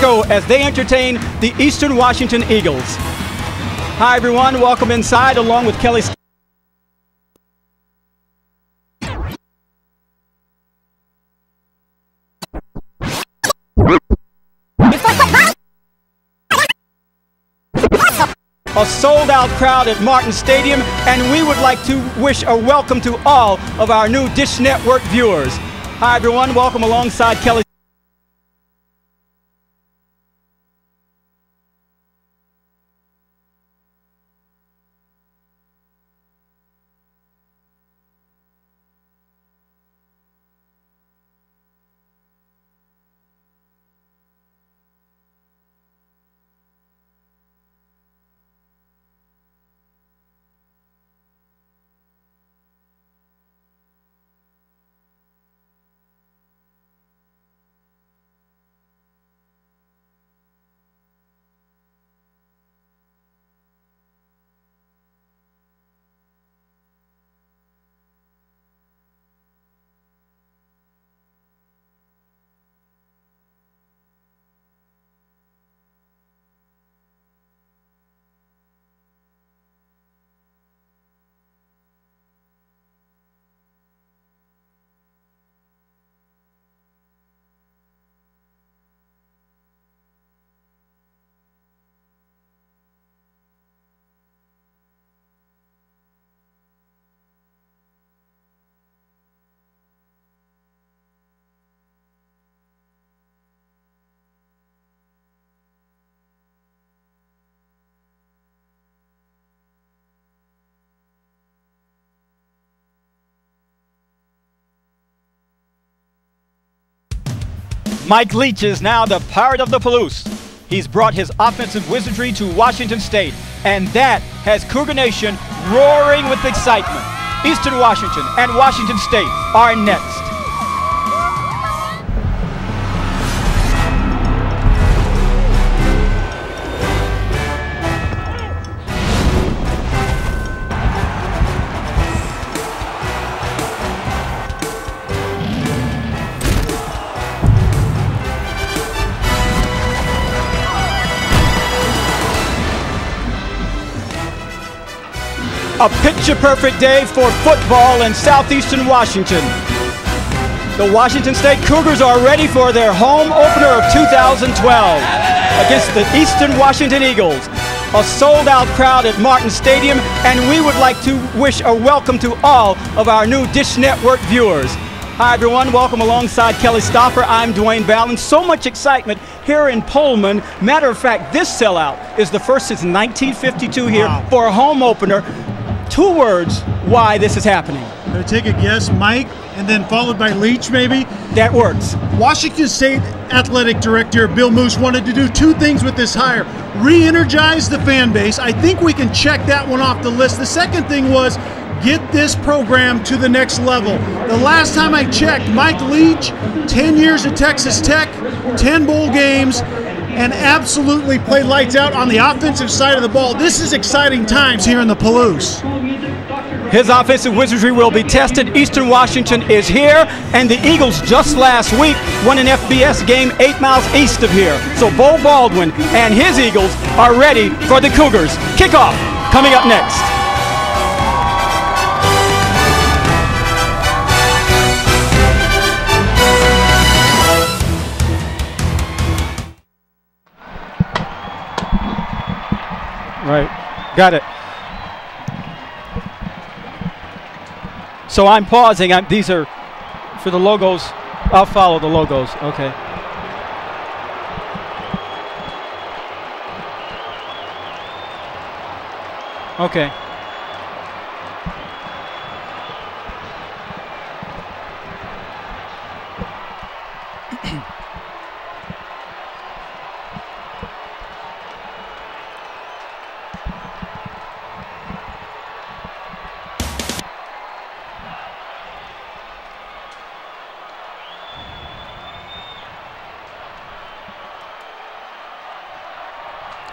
go as they entertain the Eastern Washington Eagles. Hi everyone, welcome inside along with Kelly. A sold-out crowd at Martin Stadium, and we would like to wish a welcome to all of our new Dish Network viewers. Hi everyone, welcome alongside Kelly. Mike Leach is now the pirate of the Palouse. He's brought his offensive wizardry to Washington State, and that has Cougar Nation roaring with excitement. Eastern Washington and Washington State are next. A picture-perfect day for football in southeastern Washington. The Washington State Cougars are ready for their home opener of 2012 against the Eastern Washington Eagles. A sold-out crowd at Martin Stadium, and we would like to wish a welcome to all of our new Dish Network viewers. Hi everyone, welcome alongside Kelly Stopper. I'm Dwayne Ballin. So much excitement here in Pullman. Matter of fact, this sellout is the first since 1952 here for a home opener. 2 words why this is happening. Gonna take a guess, Mike, and then followed by Leach, maybe? That works. Washington State Athletic Director Bill Moose wanted to do 2 things with this hire. Re-energize the fan base. I think we can check that one off the list. The second thing was get this program to the next level. The last time I checked, Mike Leach, 10 years at Texas Tech, 10 bowl games, and absolutely played lights out on the offensive side of the ball. This is exciting times here in the Palouse. His offensive wizardry will be tested. Eastern Washington is here, and the Eagles just last week won an FBS game 8 miles east of here. So Bo Baldwin and his Eagles are ready for the Cougars. Kickoff coming up next. Right, got it. So I'm pausing. These are for the logos. I'll follow the logos. Okay. Okay.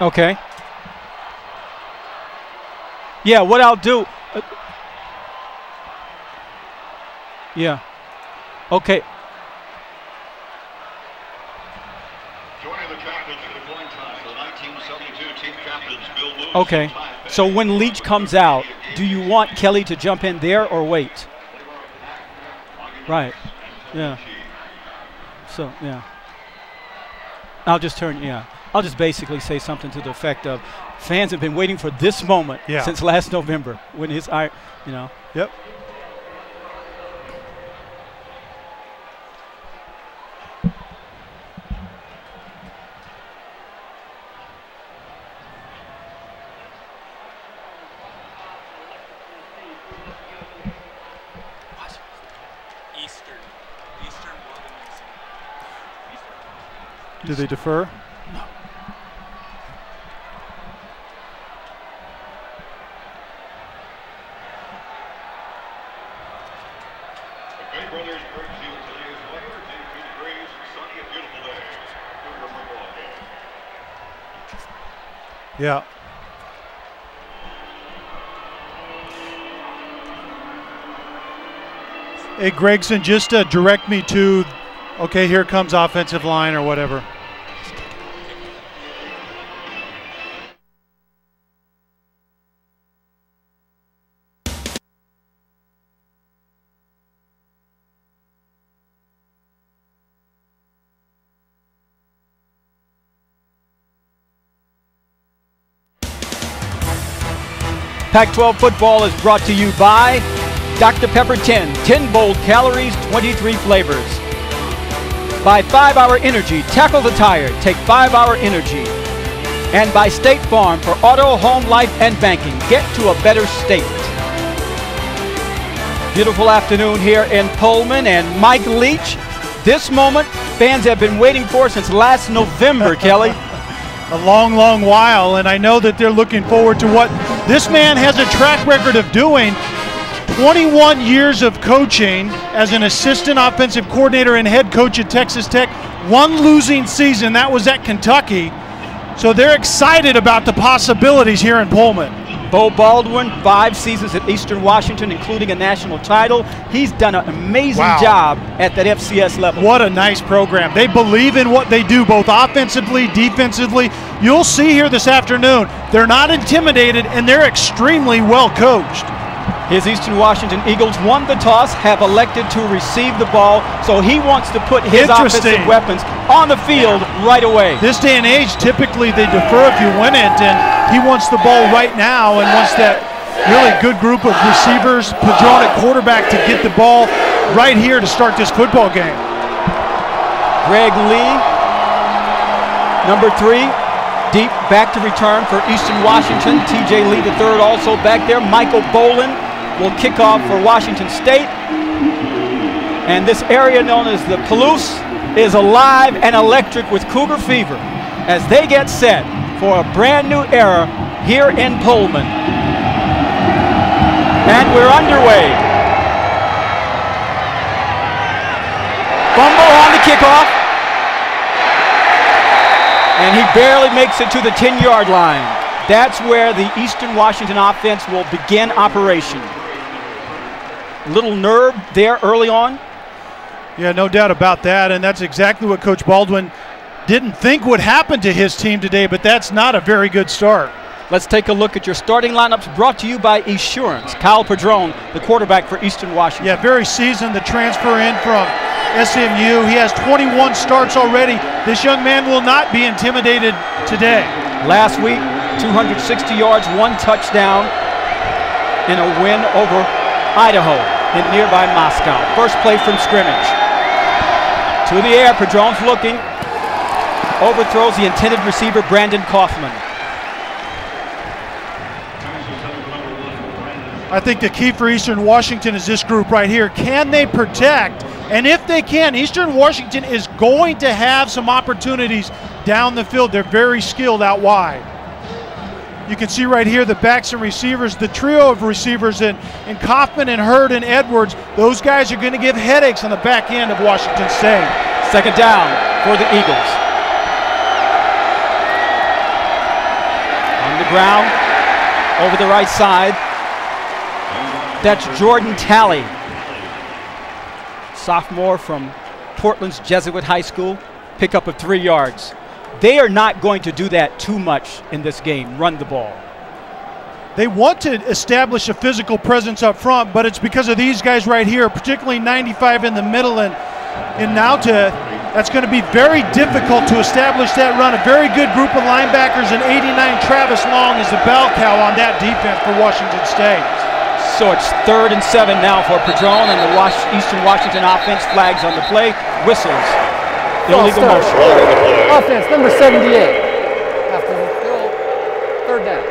Okay. Yeah, what I'll do. Yeah. Okay. Joining the Okay, so when Leach comes out, do you want Kelly to jump in there or wait? Right, yeah. So, yeah. I'll just basically say something to the effect of fans have been waiting for this moment since last November when his, Yep. Do they defer? No. Yeah. Hey, Gregson, just direct me to, okay, here comes offensive line or whatever. Pac-12 football is brought to you by Dr. Pepper 10 bold calories, 23 flavors. By 5-Hour Energy, tackle the tired, take 5-Hour Energy. And by State Farm for auto, home, life, and banking. Get to a better state. Beautiful afternoon here in Pullman, and Mike Leach, this moment fans have been waiting for since last November, Kelly. A long, long while, and I know that they're looking forward to what this man has a track record of doing. 21 years of coaching as an assistant offensive coordinator and head coach at Texas Tech. One losing season, that was at Kentucky. So they're excited about the possibilities here in Pullman. Bo Baldwin, 5 seasons at Eastern Washington, including a national title. He's done an amazing job at that FCS level. What a nice program. They believe in what they do, both offensively, defensively. You'll see here this afternoon, they're not intimidated, and they're extremely well coached. His Eastern Washington Eagles won the toss, have elected to receive the ball, so he wants to put his offensive weapons on the field right away. This day and age, typically they defer if you win it, and he wants the ball right now and wants that really good group of receivers, Padron at quarterback, to get the ball right here to start this football game. Greg Lee, number 3, deep back to return for Eastern Washington. TJ Lee III also back there. Michael Bolin will kick off for Washington State. And this area known as the Palouse is alive and electric with Cougar fever as they get set for a brand new era here in Pullman. And we're underway. Fumble on the kickoff. And he barely makes it to the 10-yard line. That's where the Eastern Washington offense will begin operation. Little nerve there early on. Yeah, no doubt about that, and that's exactly what Coach Baldwin didn't think would happen to his team today, but that's not a very good start. Let's take a look at your starting lineups brought to you by Assurance. Kyle Padron, the quarterback for Eastern Washington. Yeah, very seasoned, the transfer in from SMU. He has 21 starts already. This young man will not be intimidated today. Last week, 260 yards, 1 touchdown in a win over Idaho in nearby Moscow. First play from scrimmage. To the air, Padron's looking. Overthrows the intended receiver, Brandon Kaufman. I think the key for Eastern Washington is this group right here. Can they protect? And if they can, Eastern Washington is going to have some opportunities down the field. They're very skilled out wide. You can see right here the backs and receivers, the trio of receivers in Kaufman and Hurd and Edwards. Those guys are going to give headaches on the back end of Washington State. Second down for the Eagles. On the ground, over the right side. That's Jordan Talley, sophomore from Portland's Jesuit High School. Pickup of 3 yards. they are not going to do that too much in this game, run the ball. They want to establish a physical presence up front, but it's because of these guys right here, particularly 95 in the middle and in Nauta. That's going to be very difficult to establish that run. A very good group of linebackers, and 89 Travis Long is the bell cow on that defense for Washington State. So it's 3rd and 7 now for Padron, and the Eastern Washington offense flags on the play, whistles. Illegal motion. Offense, number 78. After the goal, 3rd down.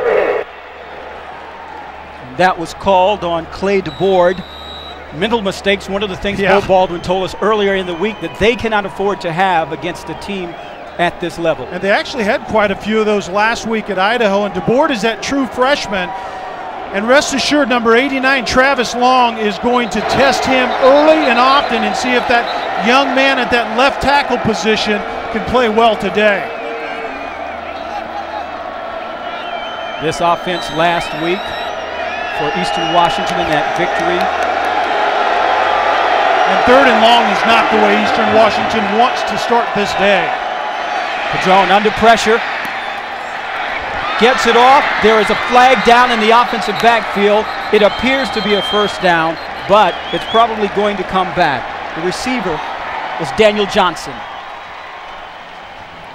That was called on Clay DeBoard. Mental mistakes, one of the things Bo Baldwin told us earlier in the week that they cannot afford to have against a team at this level. And they actually had quite a few of those last week at Idaho, and DeBoard is that true freshman. And rest assured, number 89, Travis Long, is going to test him early and often and see if that young man at that left tackle position can play well today. This offense last week for Eastern Washington in that victory. And 3rd and long is not the way Eastern Washington wants to start this day. Padron under pressure. Gets it off. There is a flag down in the offensive backfield. It appears to be a first down, but it's probably going to come back. The receiver was Daniel Johnson.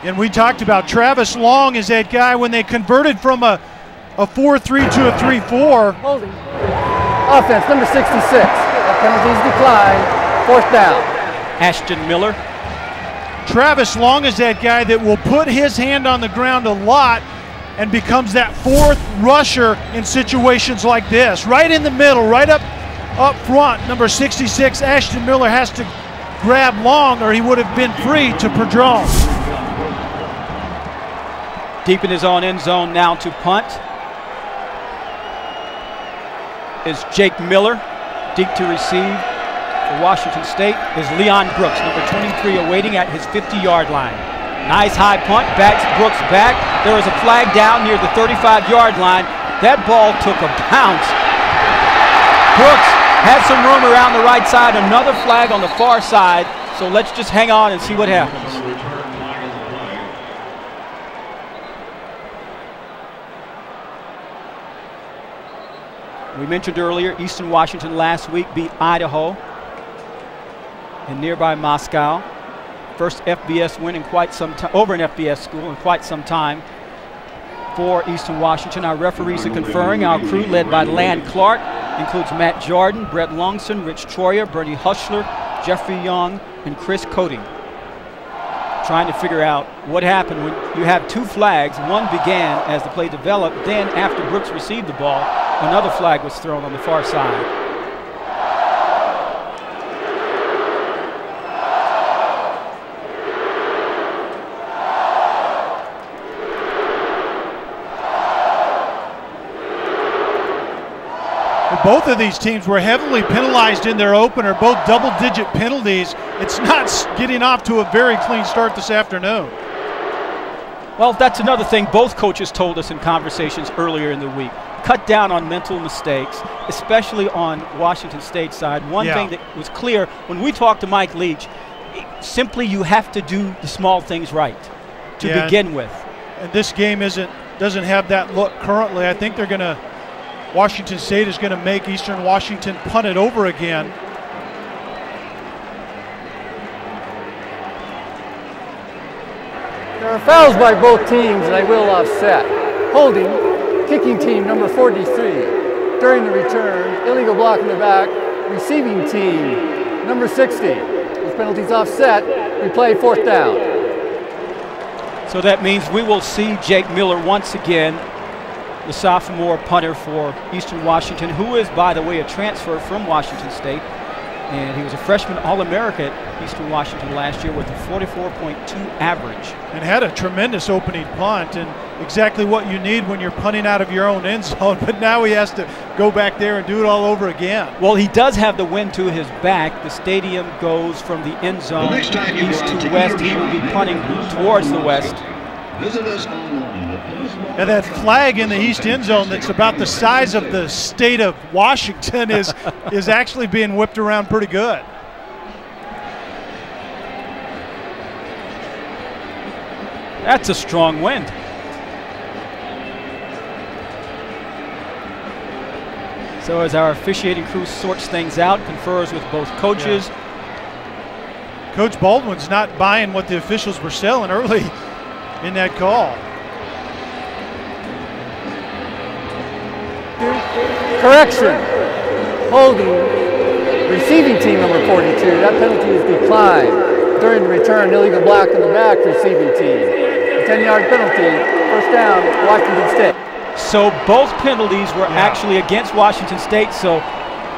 And we talked about Travis Long is that guy when they converted from a 4-3 to a 3-4. Holding. Offense, number 66. Penalties decline. 4th down. Ashton Miller. Travis Long is that guy that will put his hand on the ground a lot and becomes that 4th rusher in situations like this. Right in the middle, right up front, number 66, Ashton Miller has to grab Long or he would have been free to Padron. Deep in his own end zone now to punt is Jake Miller. Deep to receive for Washington State is Leon Brooks, number 23, awaiting at his 50-yard line. Nice high punt, backs Brooks back. There is a flag down near the 35-yard line. That ball took a bounce. Brooks has some room around the right side, another flag on the far side, so let's just hang on and see what happens. We mentioned earlier, Eastern Washington last week beat Idaho in nearby Moscow. First FBS win in quite some time, over an FBS school in quite some time for Eastern Washington. Our referees are conferring. Our crew, led by Lan Clark, includes Matt Jordan, Brett Longson, Rich Troyer, Bernie Hushler, Jeffrey Young, and Chris Cody. Trying to figure out what happened when you have 2 flags. One began as the play developed. Then after Brooks received the ball, another flag was thrown on the far side. Both of these teams were heavily penalized in their opener, both double-digit penalties. It's not getting off to a very clean start this afternoon. Well, that's another thing both coaches told us in conversations earlier in the week. Cut down on mental mistakes, especially on Washington State's side. One thing that was clear when we talked to Mike Leach, simply you have to do the small things right to begin with. And this game doesn't have that look currently. I think they're going to Washington State is going to make Eastern Washington punt it over again. There are fouls by both teams, and they will offset. Holding, kicking team number 43. During the return, illegal block in the back, receiving team number 60. With penalties offset, we play 4th down. So that means we will see Jake Miller once again, the sophomore punter for Eastern Washington, who is, by the way, a transfer from Washington State. And he was a freshman All-America at Eastern Washington last year with a 44.2 average. And had a tremendous opening punt, and exactly what you need when you're punting out of your own end zone. But now he has to go back there and do it all over again. Well, he does have the wind to his back. The stadium goes from the end zone east to west. He will be punting towards the west. And that flag in the east end zone that's about the size of the state of Washington is actually being whipped around pretty good. That's a strong wind. So as our officiating crew sorts things out, confers with both coaches. Yeah. Coach Baldwin's not buying what the officials were selling early in that call. Correction. Holding receiving team number 42. That penalty is declined. During the return, illegal block in the back receiving team. A 10-yard penalty, first down, Washington State. So both penalties were actually against Washington State. So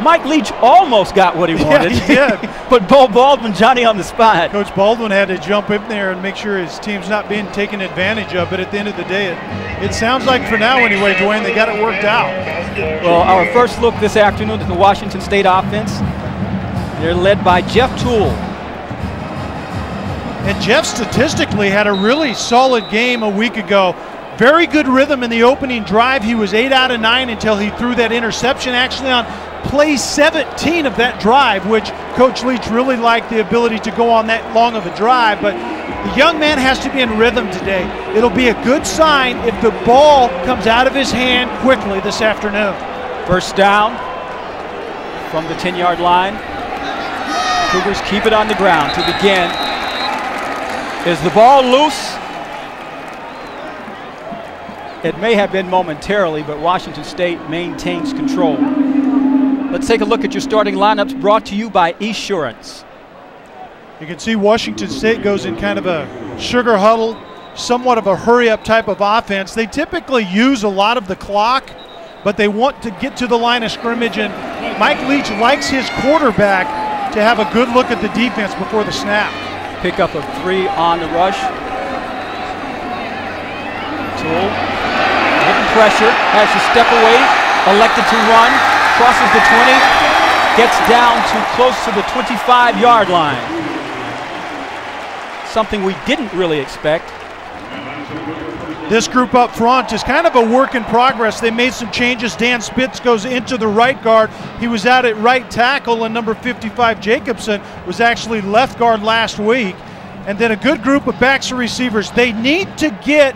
Mike Leach almost got what he wanted. Yeah, he did. But Bo Baldwin, Johnny on the spot. Coach Baldwin had to jump in there and make sure his team's not being taken advantage of. But at the end of the day, it sounds like for now anyway, Dwayne, they got it worked out. Well, our first look this afternoon at the Washington State offense. They're led by Jeff Toole. And Jeff statistically had a really solid game a week ago. Very good rhythm in the opening drive. He was 8 out of 9 until he threw that interception actually on play 17 of that drive, which Coach Leach really liked the ability to go on that long of a drive. But the young man has to be in rhythm today. It'll be a good sign if the ball comes out of his hand quickly this afternoon. First down from the 10-yard line. Cougars keep it on the ground to begin. Is the ball loose? It may have been momentarily, but Washington State maintains control. Let's take a look at your starting lineups brought to you by Esurance. You can see Washington State goes in kind of a sugar huddle, somewhat of a hurry-up type of offense. They typically use a lot of the clock, but they want to get to the line of scrimmage, and Mike Leach likes his quarterback to have a good look at the defense before the snap. Pick up of 3 on the rush. Toole, getting pressure, has to step away, elected to run, crosses the 20, gets down to close to the 25-yard line. Something we didn't really expect. This group up front is kind of a work in progress. They made some changes. Dan Spitz goes into the right guard. He was out at right tackle, and number 55, Jacobson, was actually left guard last week. And then a good group of backs and receivers. They need to get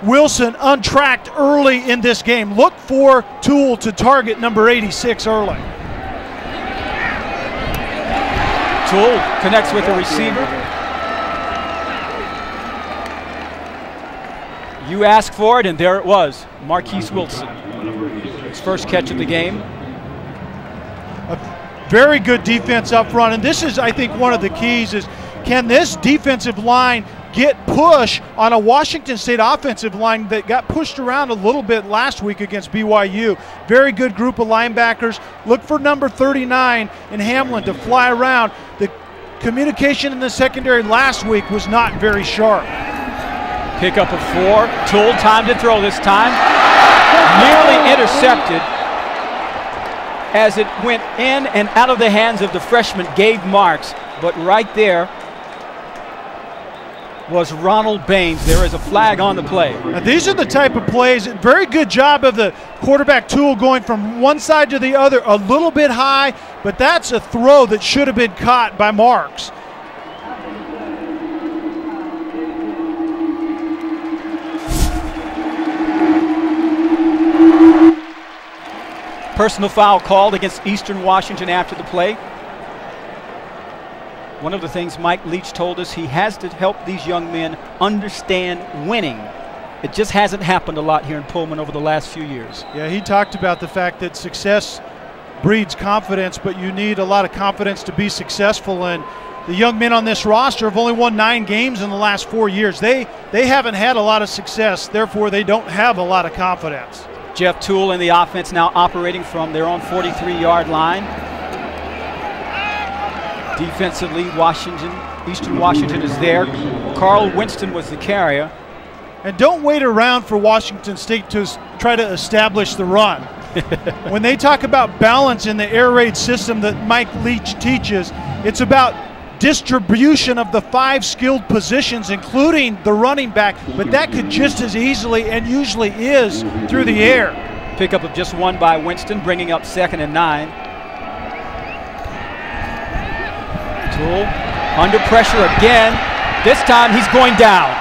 Wilson untracked early in this game. Look for Toole to target number 86 early. Toole connects with the receiver. You asked for it, and there it was. Marquise Wilson. His first catch of the game. A very good defense up front, and this is, I think, one of the keys is, can this defensive line get push on a Washington State offensive line that got pushed around a little bit last week against BYU? Very good group of linebackers. Look for number 39 in Hamlin to fly around. The communication in the secondary last week was not very sharp. Pick up of 4. Toole, time to throw this time. Nearly intercepted as it went in and out of the hands of the freshman Gabe Marks. But right there was Ronald Baines. There is a flag on the play. Now these are the type of plays, very good job of the quarterback Toole going from one side to the other a little bit high, but that's a throw that should have been caught by Marks. Personal foul called against Eastern Washington after the play. One of the things Mike Leach told us, he has to help these young men understand winning. It just hasn't happened a lot here in Pullman over the last few years. Yeah, he talked about the fact that success breeds confidence, but you need a lot of confidence to be successful. And the young men on this roster have only won 9 games in the last 4 years. They haven't had a lot of success, therefore they don't have a lot of confidence. Jeff Toole in the offense now operating from their own 43-yard line. Defensively, Eastern Washington is there. Carl Winston was the carrier. And don't wait around for Washington State to try to establish the run. When they talk about balance in the air raid system that Mike Leach teaches, it's about distribution of the 5 skilled positions, including the running back, but that could just as easily and usually is through the air. Pickup of just 1 by Winston, bringing up 2nd and 9. Toole under pressure again. This time he's going down.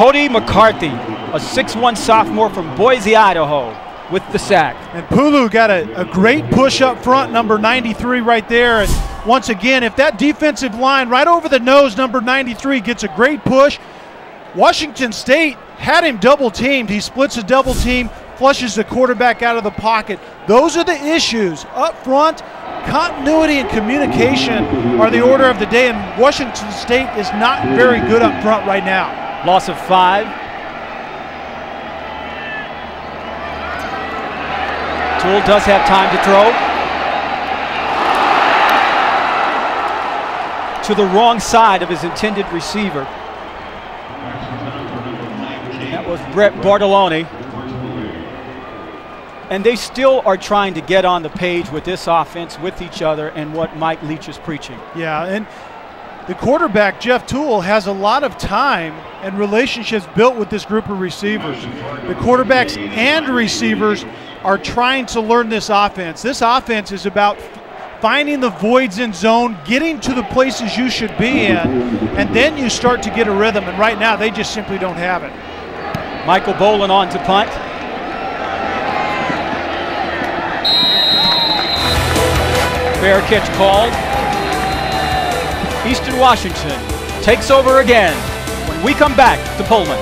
Cody McCarthy, a 6'1 sophomore from Boise, Idaho, with the sack. And Pulu got a great push up front, number 93 right there. And once again, if that defensive line right over the nose, number 93, gets a great push, Washington State had him double teamed. He splits a double team, flushes the quarterback out of the pocket. Those are the issues up front. Continuity and communication are the order of the day, and Washington State is not very good up front right now. Loss of 5. Toole does have time to throw. To the wrong side of his intended receiver. That was Brett Bartolone. And they still are trying to get on the page with this offense, with each other, and what Mike Leach is preaching. Yeah, and the quarterback, Jeff Toole, has a lot of time and relationships built with this group of receivers. The quarterbacks and receivers are trying to learn this offense. This offense is about finding the voids in zone, getting to the places you should be in, and then you start to get a rhythm. And right now, they just simply don't have it. Michael Boland on to punt. Fair catch called. Eastern Washington takes over again when we come back to Pullman.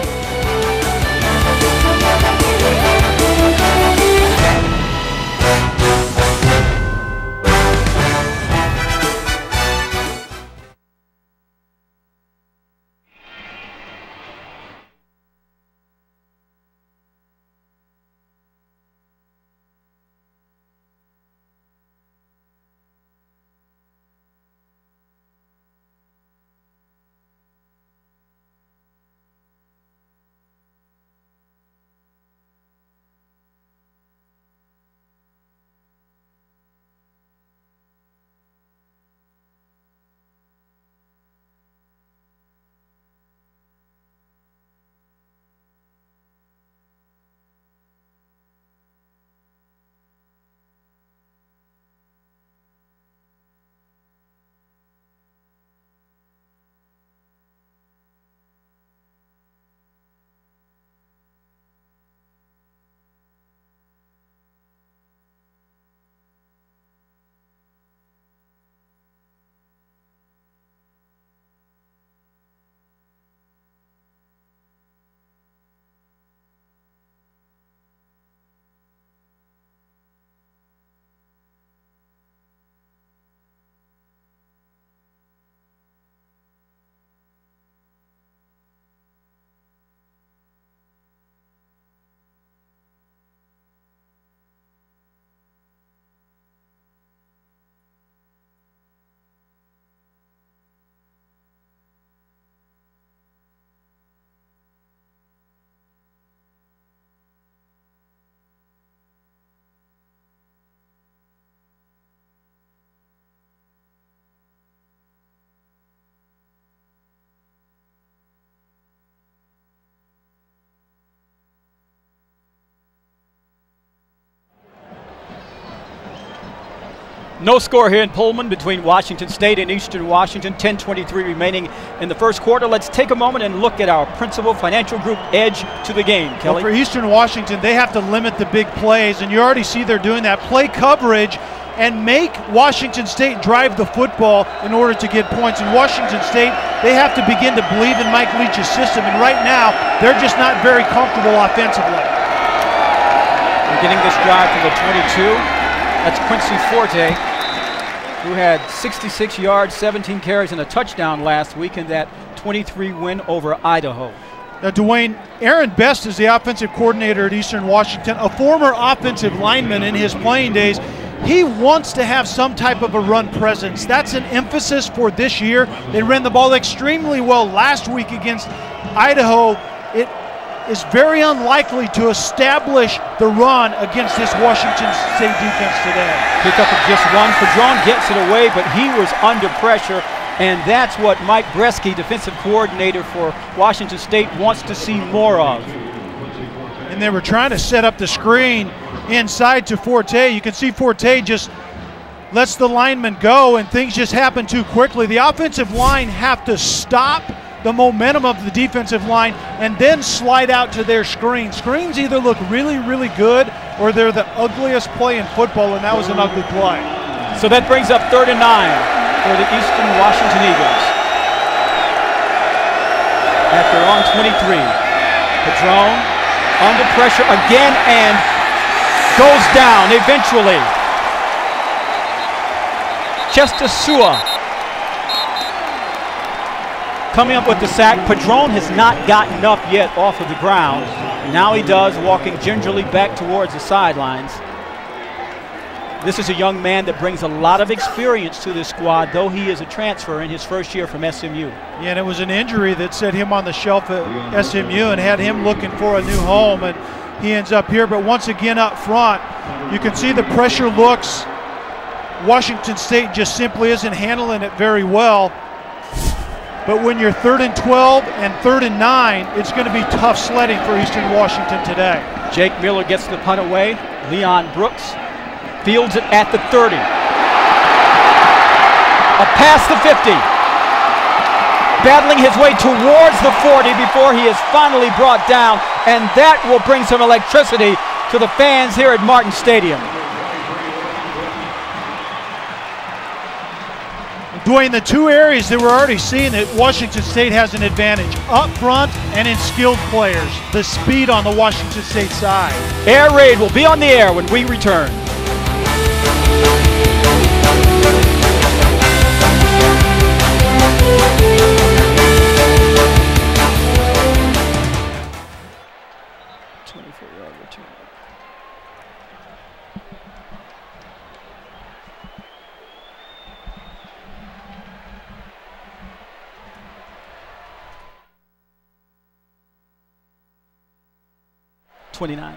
No score here in Pullman between Washington State and Eastern Washington. 10:23 remaining in the first quarter. Let's take a moment and look at our principal financial group edge to the game. Kelly? Well, for Eastern Washington, they have to limit the big plays, and you already see they're doing that. Play coverage and make Washington State drive the football in order to get points. In Washington State, they have to begin to believe in Mike Leach's system, and right now, they're just not very comfortable offensively. Beginning this drive from the 22. That's Quincy Forte, who had 66 yards, 17 carries, and a touchdown last week in that 23 win over Idaho. Now, Dwayne, Aaron Best is the offensive coordinator at Eastern Washington, a former offensive lineman in his playing days. He wants to have some type of a run presence. That's an emphasis for this year. They ran the ball extremely well last week against Idaho. It is very unlikely to establish the run against this Washington State defense today. Pick up of just one. Padron gets it away, but he was under pressure, and that's what Mike Bresky, defensive coordinator for Washington State, wants to see more of. And they were trying to set up the screen inside to Forte. You can see Forte just lets the lineman go, and things just happen too quickly. The offensive line have to stop the momentum of the defensive line, and then slide out to their screen. Screens either look really, really good or they're the ugliest play in football, and that was an ugly play. So that brings up 3rd and 9 for the Eastern Washington Eagles. At their own 23. Padron under pressure again and goes down eventually. Wsu coming up with the sack. Padron has not gotten up yet off of the ground. Now he does, walking gingerly back towards the sidelines. This is a young man that brings a lot of experience to this squad, though he is a transfer in his first year from SMU. Yeah, and it was an injury that set him on the shelf at SMU and had him looking for a new home, and he ends up here. But once again up front, you can see the pressure looks. Washington State just simply isn't handling it very well. But when you're 3rd and 12 and 3rd and 9, it's going to be tough sledding for Eastern Washington today. Jake Miller gets the punt away. Leon Brooks fields it at the 30. Up past the 50. Battling his way towards the 40 before he is finally brought down, and that will bring some electricity to the fans here at Martin Stadium. Dwayne, the two areas that we're already seeing that Washington State has an advantage, up front and in skilled players, the speed on the Washington State side. Air Raid will be on the air when we return. '29.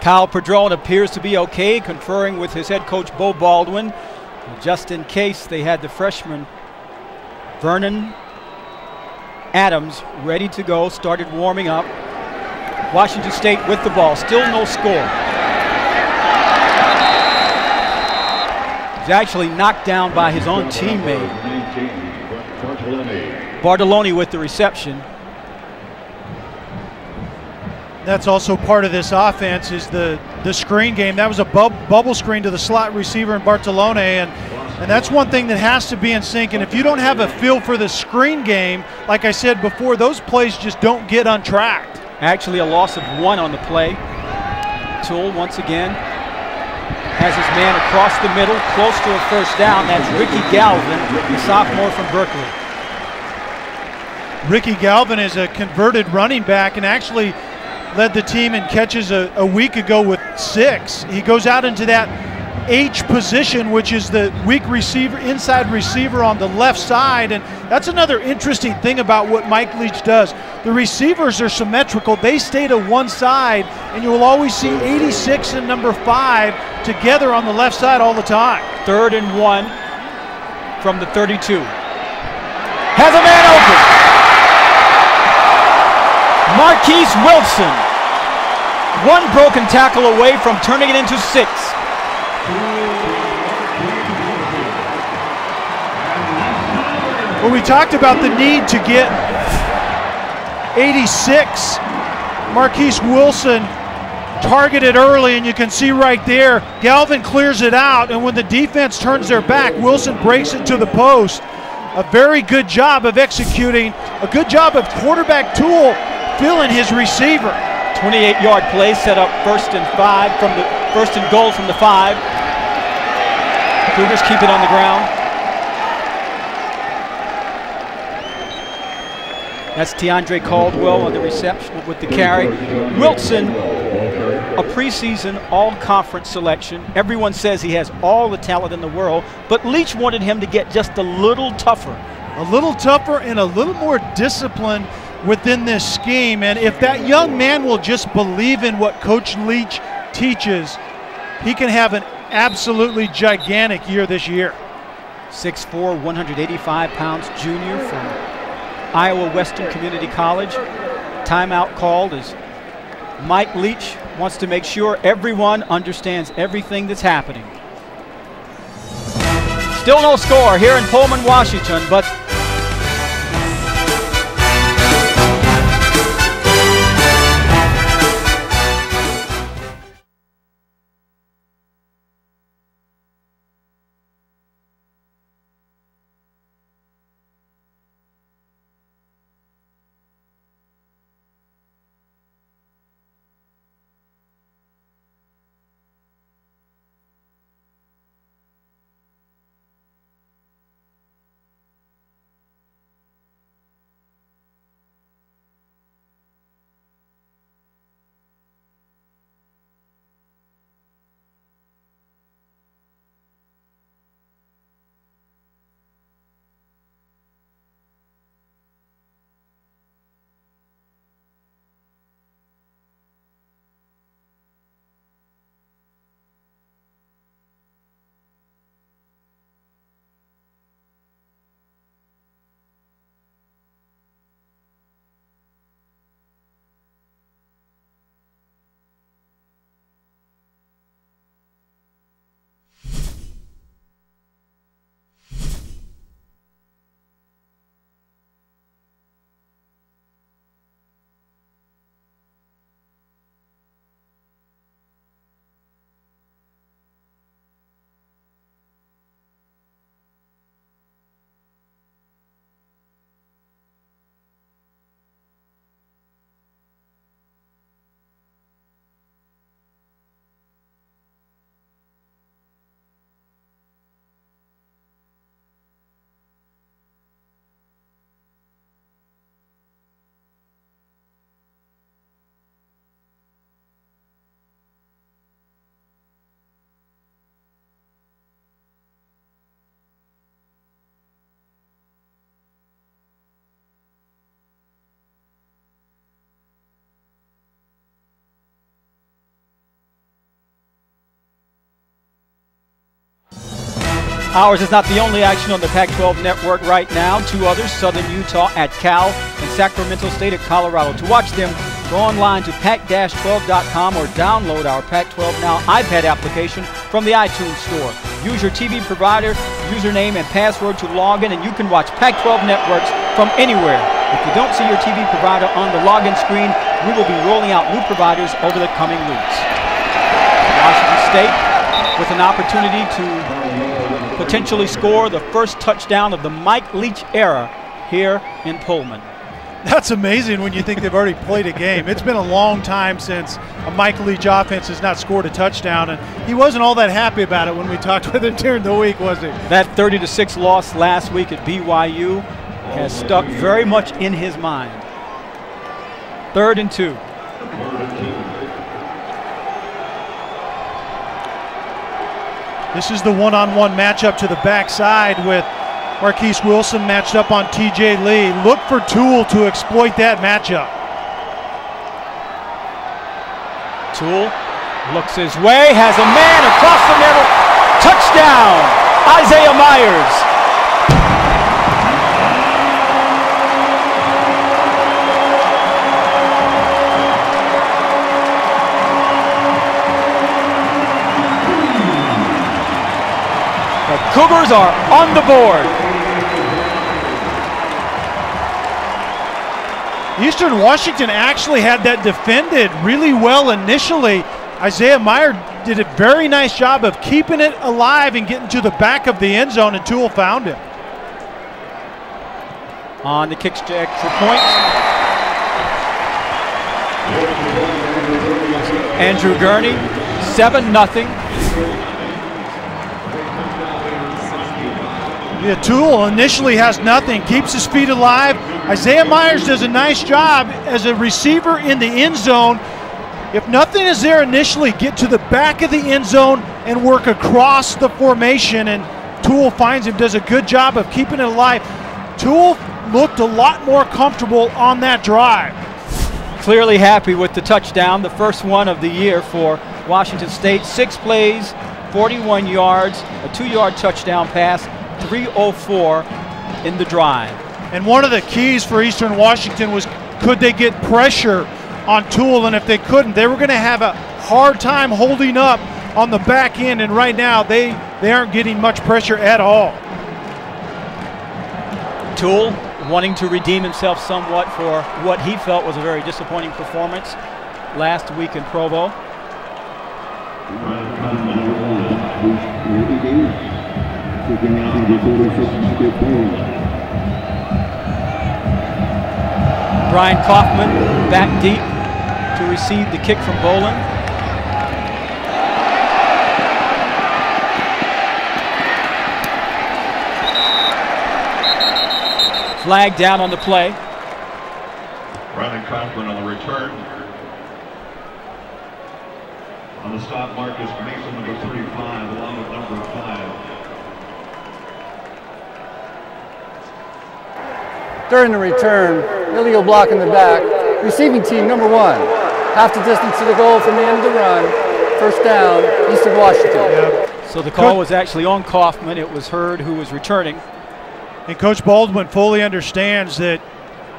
Kyle Padron appears to be okay, conferring with his head coach Bo Baldwin. Just in case, they had the freshman Vernon Adams ready to go, started warming up. Washington State with the ball, still no score. He's actually knocked down by his own teammate. Bartoloni with the reception. That's also part of this offense is the screen game. That was a bubble screen to the slot receiver in Bartolone, and that's one thing that has to be in sync. And if you don't have a feel for the screen game, like I said before, those plays just don't get untracked. Actually a loss of 1 on the play. Toole once again has his man across the middle, close to a first down. That's Ricky Galvin, the sophomore from Berkeley. Ricky Galvin is a converted running back and actually led the team in catches a week ago with 6. He goes out into that H position, which is the weak receiver, inside receiver on the left side. And that's another interesting thing about what Mike Leach does. The receivers are symmetrical. They stay to one side, and you will always see 86 and number 5 together on the left side all the time. 3rd and 1 from the 32. Has a man open. Marquise Wilson. One broken tackle away from turning it into 6. Well, we talked about the need to get 86. Marquise Wilson targeted early, and you can see right there, Galvin clears it out, and when the defense turns their back, Wilson breaks it to the post. A very good job of executing, a good job of quarterback Toole filling his receiver. 28-yard play set up 1st and 5 from the 1st and goal from the 5. Cougars keep it on the ground. That's DeAndre Caldwell on the reception with the carry. Wilson, a preseason all-conference selection. Everyone says he has all the talent in the world, but Leach wanted him to get just a little tougher. A little tougher and a little more disciplined within this scheme. And if that young man will just believe in what Coach Leach teaches, he can have an absolutely gigantic year this year. 6'4", 185 pounds junior from Iowa Western Community College. Timeout called as Mike Leach wants to make sure everyone understands everything that's happening. Still no score here in Pullman, Washington, but ours is not the only action on the Pac-12 network right now. 2 others, Southern Utah at Cal and Sacramento State at Colorado. To watch them, go online to pac-12.com or download our Pac-12 Now iPad application from the iTunes Store. Use your TV provider, username, and password to log in, and you can watch Pac-12 networks from anywhere. If you don't see your TV provider on the login screen, we will be rolling out new providers over the coming weeks. Washington State with an opportunity to potentially score the first touchdown of the Mike Leach era here in Pullman. That's amazing when you think they've already played a game. It's been a long time since a Mike Leach offense has not scored a touchdown, and he wasn't all that happy about it when we talked with him during the week, was he? That 30-6 loss last week at BYU has stuck very much in his mind. 3rd and 2. This is the one-on-one matchup to the backside with Marquise Wilson matched up on TJ Lee. Look for Toole to exploit that matchup. Toole looks his way, has a man across the middle. Touchdown, Isaiah Myers. The Cougars are on the board. Eastern Washington actually had that defended really well initially. Isaiah Meyer did a very nice job of keeping it alive and getting to the back of the end zone, and Toole found him. On the kicks to extra point. Andrew Gurney, 7-0. Yeah, Toole initially has nothing, keeps his feet alive. Isaiah Myers does a nice job as a receiver in the end zone. If nothing is there initially, get to the back of the end zone and work across the formation, and Toole finds him, does a good job of keeping it alive. Toole looked a lot more comfortable on that drive. Clearly happy with the touchdown, the first one of the year for Washington State. 6 plays, 41 yards, a 2-yard touchdown pass, 3:04 in the drive. And one of the keys for Eastern Washington was, could they get pressure on Toole? And if they couldn't, they were going to have a hard time holding up on the back end, and right now they aren't getting much pressure at all. Toole wanting to redeem himself somewhat for what he felt was a very disappointing performance last week in Provo. Brian Kaufman back deep to receive the kick from Boland. Flag down on the play. Brian Kaufman on the return. On the stop, Marcus Mason, number 35, along with number 5. During the return, illegal block in the back. Receiving team number 1. Half the distance to the goal from the end of the run. First down, Eastern Washington. Yep. So the call was actually on Kaufman. It was Hurd who was returning. And Coach Baldwin fully understands that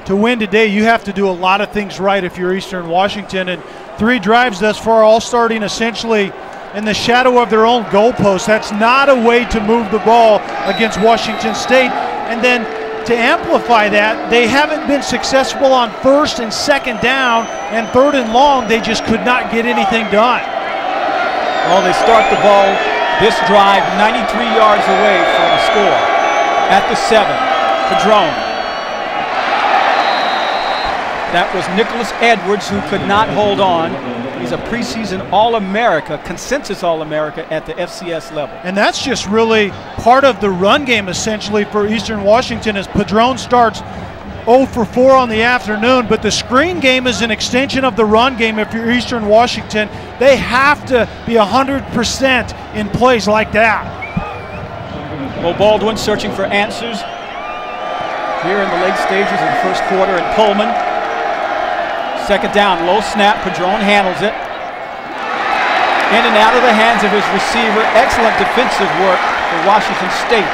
to win today, you have to do a lot of things right if you're Eastern Washington. And 3 drives thus far, all starting essentially in the shadow of their own goalpost. That's not a way to move the ball against Washington State. And then to amplify that, they haven't been successful on 1st and 2nd down, and 3rd and long. They just could not get anything done. Well, they start the ball this drive 93 yards away from a score. At the 7, Padron. That was Nicholas Edwards, who could not hold on. He's a preseason All-America, consensus All-America at the FCS level. And that's just really part of the run game, essentially, for Eastern Washington, as Padron starts 0 for 4 on the afternoon. But the screen game is an extension of the run game. If you're Eastern Washington, they have to be 100% in plays like that. Well, Baldwin searching for answers here in the late stages of the first quarter in Pullman. 2nd down, low snap, Padron handles it. In and out of the hands of his receiver. Excellent defensive work for Washington State.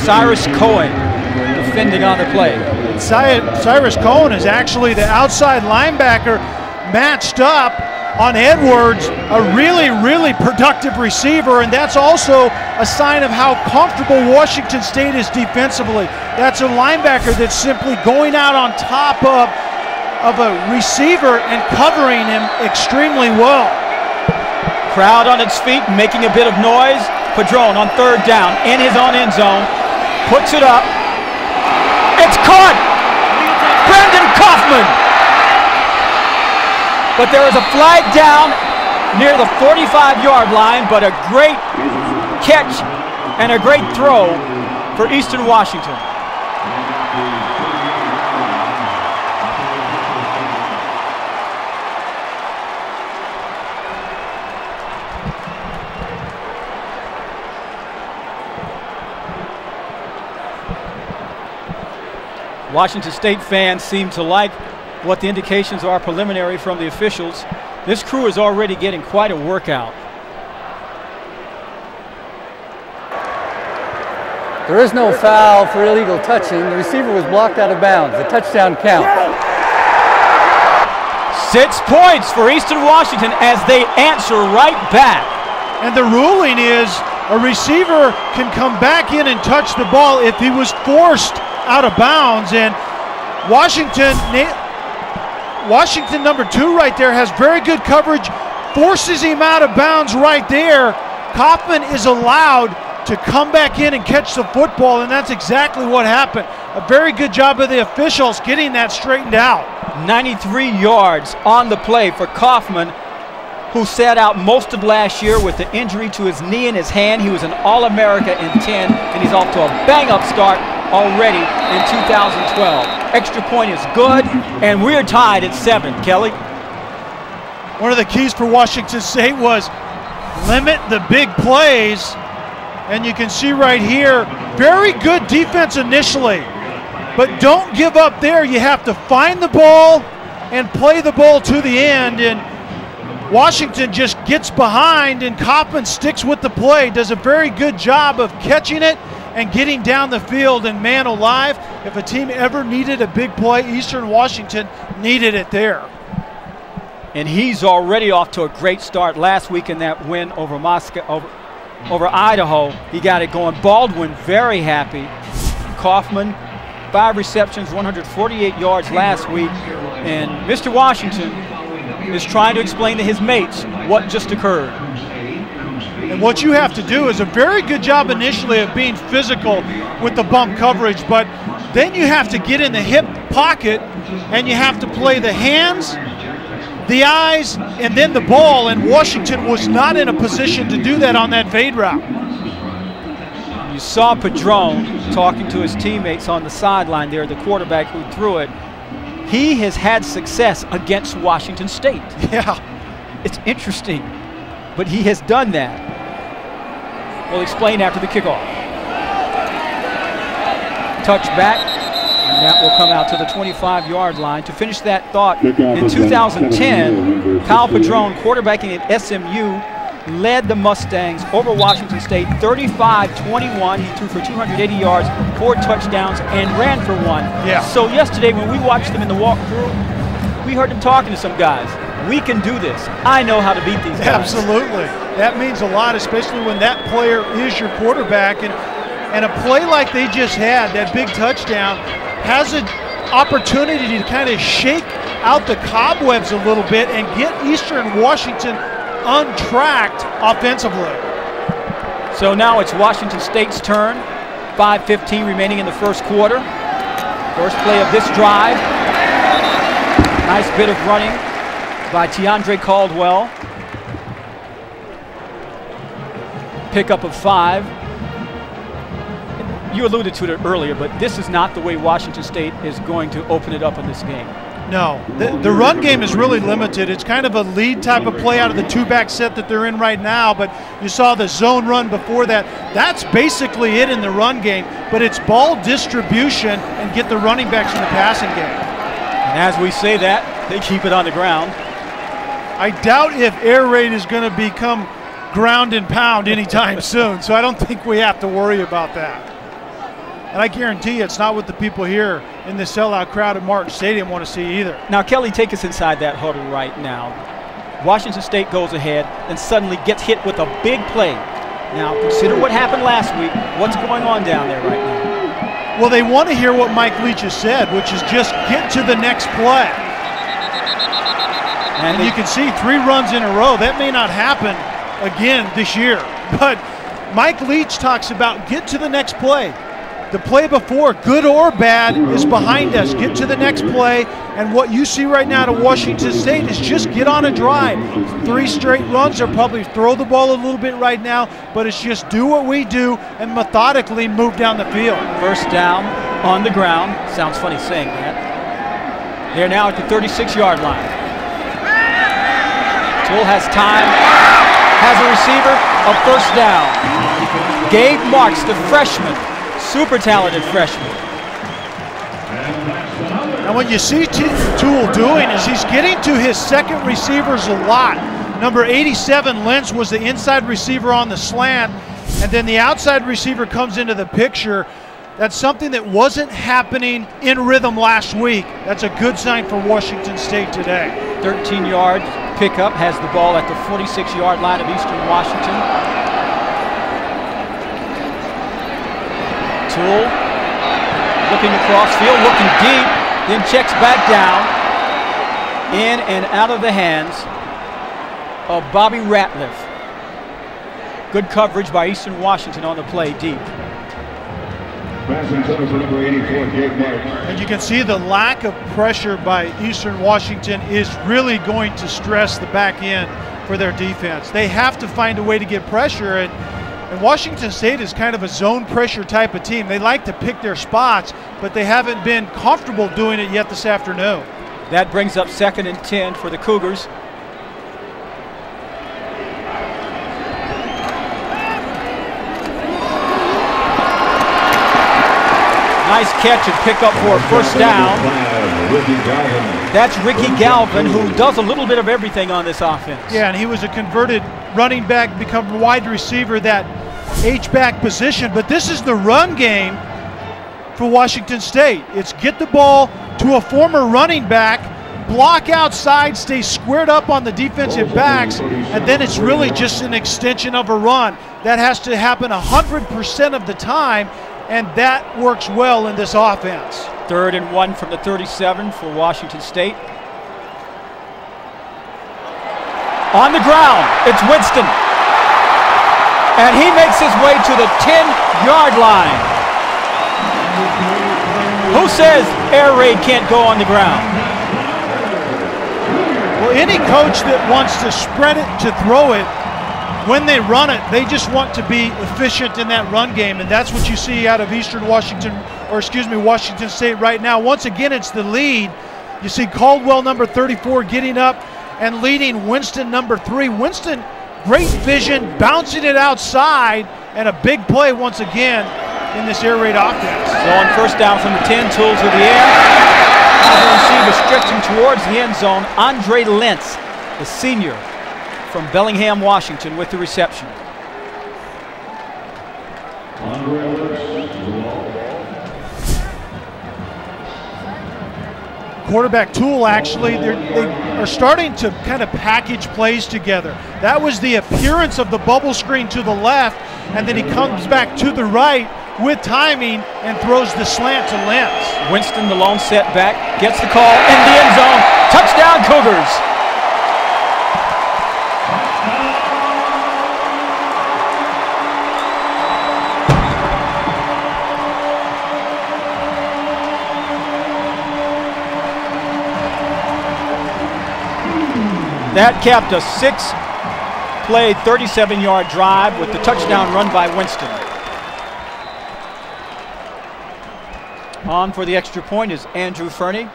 Cyrus Cohen defending on the play. Cyrus Cohen is actually the outside linebacker matched up on Edwards, a really, really productive receiver, and that's also a sign of how comfortable Washington State is defensively. That's a linebacker that's simply going out on top of a receiver and covering him extremely well. Crowd on its feet, making a bit of noise. Padron on 3rd down, in his own end zone, puts it up. It's caught! Brandon Kaufman! But there is a flag down near the 45-yard line, but a great catch and a great throw for Eastern Washington. Washington State fans seem to like what the indications are preliminary from the officials. This crew is already getting quite a workout. There is no foul for illegal touching. The receiver was blocked out of bounds. The touchdown count. 6 points for Eastern Washington as they answer right back. And the ruling is a receiver can come back in and touch the ball if he was forced out of bounds. And Washington number 2 right there has very good coverage, forces him out of bounds right there. Kaufman is allowed to come back in and catch the football, and that's exactly what happened. A very good job of the officials getting that straightened out. 93 yards on the play for Kaufman, who sat out most of last year with the injury to his knee and his hand. He was an All-America in 10, and he's off to a bang-up start already in 2012. Extra point is good, and we're tied at 7, Kelly. One of the keys for Washington State was limit the big plays. And you can see right here, very good defense initially, but don't give up there. You have to find the ball and play the ball to the end. And Washington just gets behind, and Kaufman sticks with the play, does a very good job of catching it and getting down the field. And man alive, if a team ever needed a big play, Eastern Washington needed it there. And he's already off to a great start last week in that win over over Idaho. He got it going. Baldwin very happy. Kaufman, 5 receptions, 148 yards last week. And Mr. Washington is trying to explain to his mates what just occurred. And what you have to do is a very good job initially of being physical with the bump coverage, but then you have to get in the hip pocket and you have to play the hands, the eyes, and then the ball, and Washington was not in a position to do that on that fade route. You saw Padron talking to his teammates on the sideline there, the quarterback who threw it. He has had success against Washington State. Yeah. It's interesting, but he has done that. We'll explain after the kickoff. Touch back. And that will come out to the 25-yard line. To finish that thought, in 2010, Kyle Padron, quarterbacking at SMU, led the Mustangs over Washington State 35-21. He threw for 280 yards, 4 touchdowns, and ran for 1. Yeah. So yesterday when we watched them in the walkthrough, we heard him talking to some guys. We can do this. I know how to beat these guys. Absolutely. That means a lot, especially when that player is your quarterback. And a play like they just had, that big touchdown, has an opportunity to kind of shake out the cobwebs a little bit and get Eastern Washington untracked offensively. So now it's Washington State's turn. 5:15 remaining in the first quarter. First play of this drive. Nice bit of running by Tiandre Caldwell. Pickup of 5. You alluded to it earlier, but this is not the way Washington State is going to open it up in this game. No, the run game is really limited. It's kind of a lead type of play out of the 2-back set that they're in right now, but you saw the zone run before that. That's basically it in the run game, but it's ball distribution and get the running backs in the passing game. And as we say that, they keep it on the ground. I doubt if air raid is going to become ground and pound anytime soon, so I don't think we have to worry about that. And I guarantee you it's not what the people here in the sellout crowd at Martin Stadium want to see either. Now, Kelly, take us inside that huddle right now. Washington State goes ahead and suddenly gets hit with a big play. Now, consider what happened last week. What's going on down there right now? Well, they want to hear what Mike Leach has said, which is just get to the next play. And you can see 3 runs in a row. That may not happen again this year. But Mike Leach talks about get to the next play. The play before, good or bad, is behind us. Get to the next play, and what you see right now to Washington State is just get on a drive. 3 straight runs. They'll probably throw the ball a little bit right now, but it's just do what we do and methodically move down the field. First down on the ground. Sounds funny saying that. They're now at the 36-yard line. Toole has time, has a receiver, a first down. Gabe Marks, the freshman. Super talented freshman. And what you see Toole doing is he's getting to his second receivers a lot. Number 87, Lentz, was the inside receiver on the slant, and then the outside receiver comes into the picture. That's something that wasn't happening in rhythm last week. That's a good sign for Washington State today. 13-yard pickup, has the ball at the 46-yard line of Eastern Washington. Toole looking across field, looking deep, then checks back down, in and out of the hands of Bobby Ratliff. Good coverage by Eastern Washington on the play, deep. And you can see the lack of pressure by Eastern Washington is really going to stress the back end for their defense. They have to find a way to get pressure, and Washington State is kind of a zone pressure type of team. They like to pick their spots, but they haven't been comfortable doing it yet this afternoon. That brings up 2nd and 10 for the Cougars. Nice catch and pick up for a first down. That's Ricky Galvin, who does a little bit of everything on this offense. Yeah, and he was a converted running back, become a wide receiver, that H-back position. But this is the run game for Washington State. It's get the ball to a former running back, block outside, stay squared up on the defensive backs, and then it's really just an extension of a run. That has to happen 100% of the time, and that works well in this offense. 3rd and 1 from the 37 for Washington State. On the ground, it's Winston. And he makes his way to the 10-yard line. Who says air raid can't go on the ground? Well, any coach that wants to spread it, to throw it, when they run it, they just want to be efficient in that run game, and that's what you see out of Washington State right now. Once again, it's the lead. You see Caldwell, number 34, getting up and leading Winston, number 3. Winston, great vision, bouncing it outside, and a big play once again in this air raid offense. So on first down from the 10, Toole to the air. As the receiver stretching towards the end zone, Andre Lentz, the senior from Bellingham, Washington, with the reception. Quarterback Toole, actually, they are starting to kind of package plays together. That was the appearance of the bubble screen to the left, and then he comes back to the right with timing and throws the slant to Lentz. Winston, the lone setback, gets the call in the end zone. Touchdown, Cougars. That capped a 6-play, 37-yard drive with the touchdown run by Winston. On for the extra point is Andrew Fernie.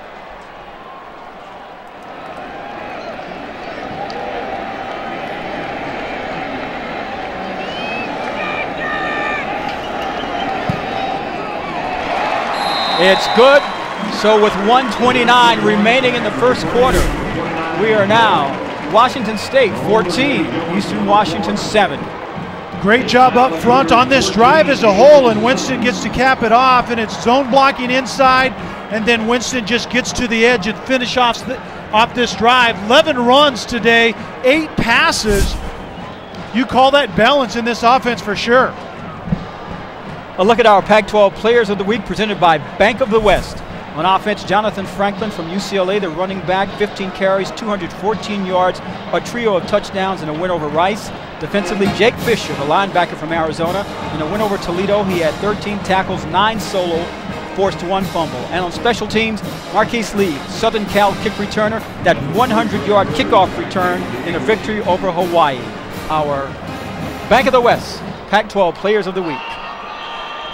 It's good. So with 1:29 remaining in the first quarter, we are now Washington State 14, Eastern Washington 7. Great job up front on this drive as a whole, and Winston gets to cap it off, and it's zone blocking inside, and then Winston just gets to the edge and finish off this drive. 11 runs today, 8 passes. You call that balance in this offense for sure. A look at our Pac-12 Players of the Week presented by Bank of the West. On offense, Jonathan Franklin from UCLA, the running back, 15 carries, 214 yards, a trio of touchdowns, and a win over Rice. Defensively, Jake Fisher, the linebacker from Arizona, in a win over Toledo. He had 13 tackles, 9 solo, forced 1 fumble. And on special teams, Marquise Lee, Southern Cal kick returner, that 100-yard kickoff return in a victory over Hawaii. Our Bank of the West Pac-12 Players of the Week.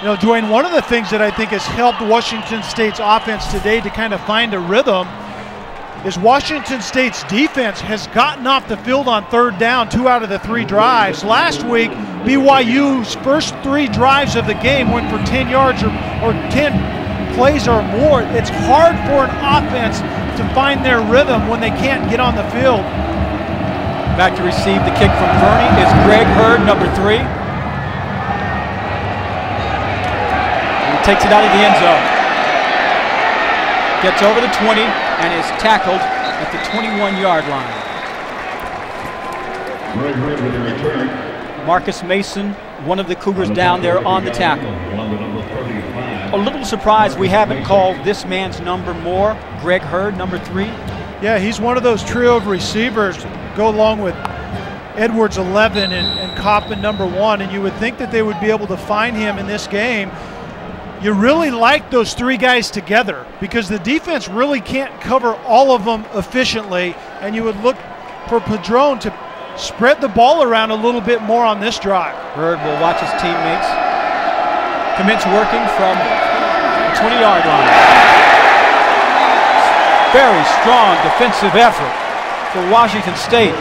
You know, Dwayne, one of the things that I think has helped Washington State's offense today to kind of find a rhythm is Washington State's defense has gotten off the field on 3rd down 2 out of the 3 drives. Last week, BYU's first 3 drives of the game went for 10 yards or 10 plays or more. It's hard for an offense to find their rhythm when they can't get on the field. Back to receive the kick from Verney is Greg Hurd, number 3. He takes it out of the end zone. Gets over the 20 and is tackled at the 21-yard line. Greg Hurd with the return. Marcus Mason, one of the Cougars down there on the tackle. A little surprised we haven't called this man's number more. Greg Hurd, number 3. Yeah, he's one of those trio of receivers, go along with Edwards 11 and Coppin number 1, and you would think that they would be able to find him in this game. You really like those 3 guys together because the defense really can't cover all of them efficiently, and you would look for Padron to spread the ball around a little bit more on this drive. Hurd will watch his teammates commence working from the 20-yard line. Very strong defensive effort for Washington State.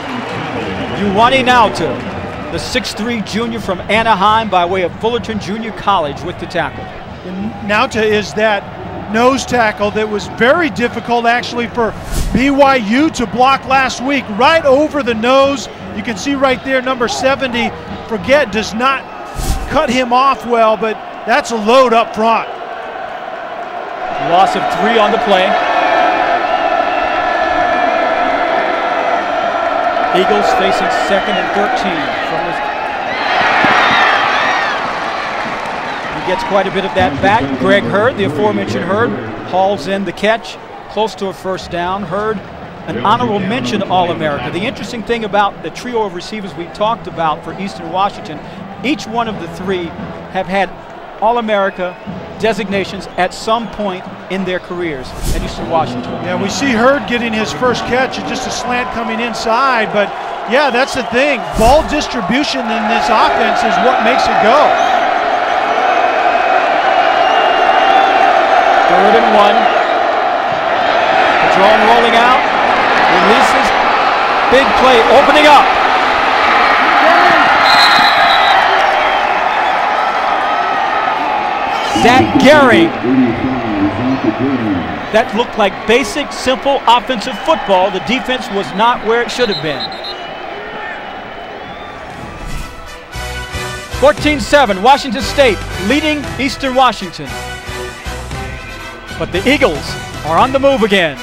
Ioane Nauta, the 6'3 junior from Anaheim by way of Fullerton Junior College with the tackle. And Nauta is that nose tackle that was very difficult actually for BYU to block last week. Right over the nose. You can see right there number 70, Forget, does not cut him off well, but that's a load up front. Loss of 3 on the play. Eagles facing 2nd and 13 from the. He gets quite a bit of that back. Greg Hurd, the aforementioned Hurd, hauls in the catch, close to a first down. Hurd, an honorable mention All-America. The interesting thing about the trio of receivers we talked about for Eastern Washington, each one of the 3 have had All-America designations at some point in their careers at Eastern Washington. Yeah, we see Hurd getting his first catch, just a slant coming inside, but yeah, that's the thing. Ball distribution in this offense is what makes it go. 3rd and 1. Padron rolling out, releases, big play, opening up. Zach Gary. That looked like basic, simple offensive football. The defense was not where it should have been. 14-7, Washington State leading Eastern Washington. But the Eagles are on the move again.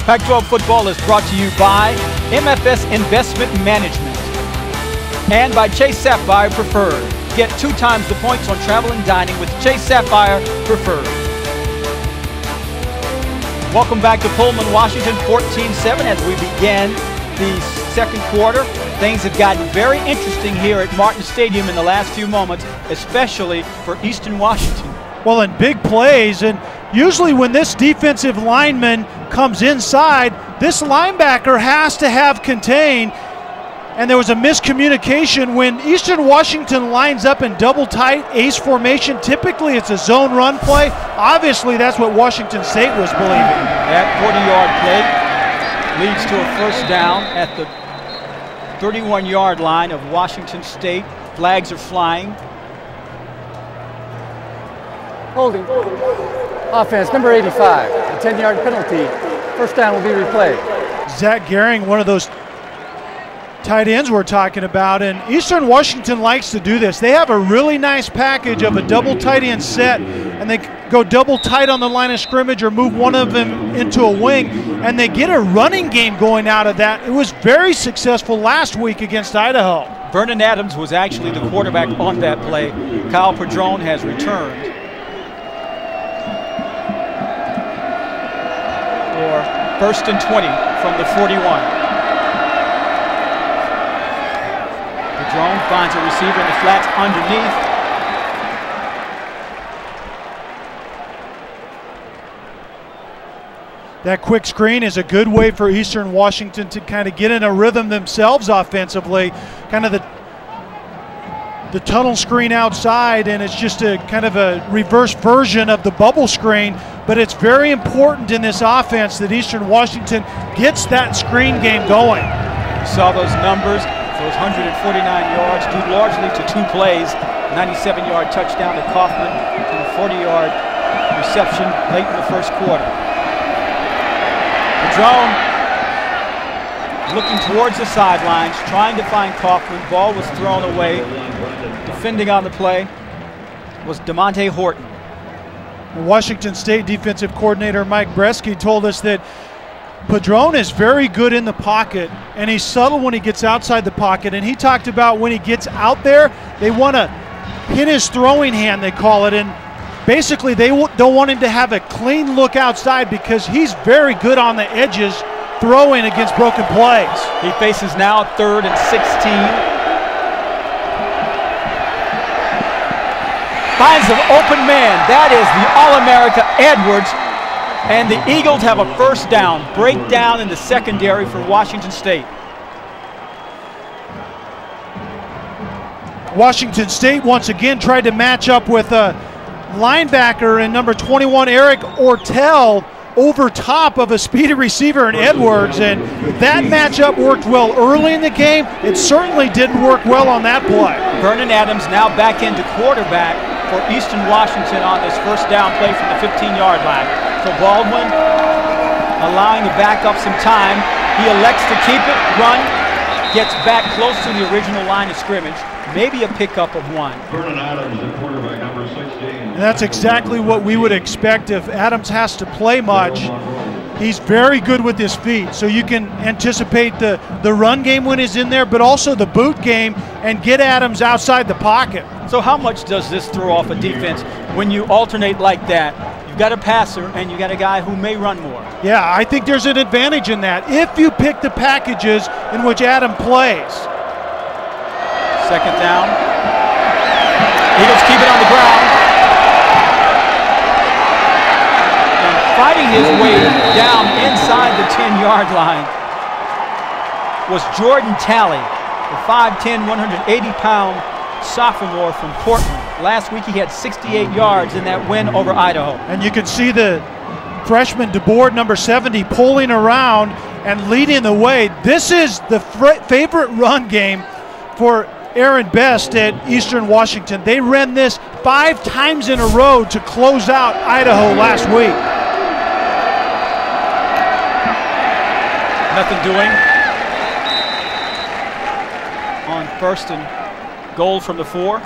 Pac-12 football is brought to you by MFS Investment Management and by Chase Sapphire Preferred. Get 2 times the points on travel and dining with Chase Sapphire Preferred. Welcome back to Pullman, Washington, 14-7 as we begin the second quarter. Things have gotten very interesting here at Martin Stadium in the last few moments, especially for Eastern Washington. Well, in big plays, and usually when this defensive lineman comes inside, this linebacker has to have contained, and there was a miscommunication when Eastern Washington lines up in double tight ace formation. Typically it's a zone run play. Obviously that's what Washington State was believing. That 40-yard play leads to a first down at the 31-yard line of Washington State. Flags are flying. Holding. Offense, number 85. A 10-yard penalty. First down will be replayed. Zach Gehring, one of those tight ends we're talking about, and Eastern Washington likes to do this. They have a really nice package of a double tight end set, and they go double tight on the line of scrimmage or move one of them into a wing, and they get a running game going out of that. It was very successful last week against Idaho. Vernon Adams was actually the quarterback on that play. Kyle Padron has returned for 1st and 20 from the 41. Padron finds a receiver in the flats underneath. That quick screen is a good way for Eastern Washington to kind of get in a rhythm themselves offensively. Kind of the tunnel screen outside, and it's just a kind of a reverse version of the bubble screen. But it's very important in this offense that Eastern Washington gets that screen game going. You saw those numbers, those 149 yards due largely to 2 plays. 97-yard touchdown to Kaufman and a 40-yard reception late in the first quarter. Padron looking towards the sidelines, trying to find Kaufman. Ball was thrown away. Defending on the play was DeMonte Horton. Washington State defensive coordinator Mike Bresky told us that Padron is very good in the pocket, and he's subtle when he gets outside the pocket. And he talked about when he gets out there, they want to hit his throwing hand, they call it. And basically they don't want him to have a clean look outside because he's very good on the edges throwing against broken plays. He faces now 3rd and 16. Finds an open man. That is the All-America Edwards. And the Eagles have a first down. Breakdown in the secondary for Washington State. Washington State once again tried to match up with a linebacker in number 21, Eric Ortel, over top of a speedy receiver in Edwards, and that matchup worked well early in the game. It certainly didn't work well on that play. Vernon Adams now back into quarterback for Eastern Washington on this first down play from the 15-yard line. So Baldwin allowing to back up some time. He elects to keep it, run, gets back close to the original line of scrimmage. Maybe a pickup of 1. Vernon Adams, the quarterback, number 16. And that's exactly what we would expect if Adams has to play much. He's very good with his feet, so you can anticipate the run game when he's in there, but also the boot game and get Adams outside the pocket. So how much does this throw off a defense when you alternate like that? You've got a passer and you got a guy who may run more. Yeah, I think there's an advantage in that if you pick the packages in which Adam plays. Second down. Eagles keep it on the ground. And fighting his way down inside the 10-yard line was Jordan Talley, the 5'10", 180-pound sophomore from Portland. Last week he had 68 yards in that win over Idaho. And you can see the freshman DeBoard, number 70, pulling around and leading the way. This is the favorite run game for Aaron Best at Eastern Washington. They ran this 5 times in a row to close out Idaho last week. Nothing doing on 1st and goal from the 4.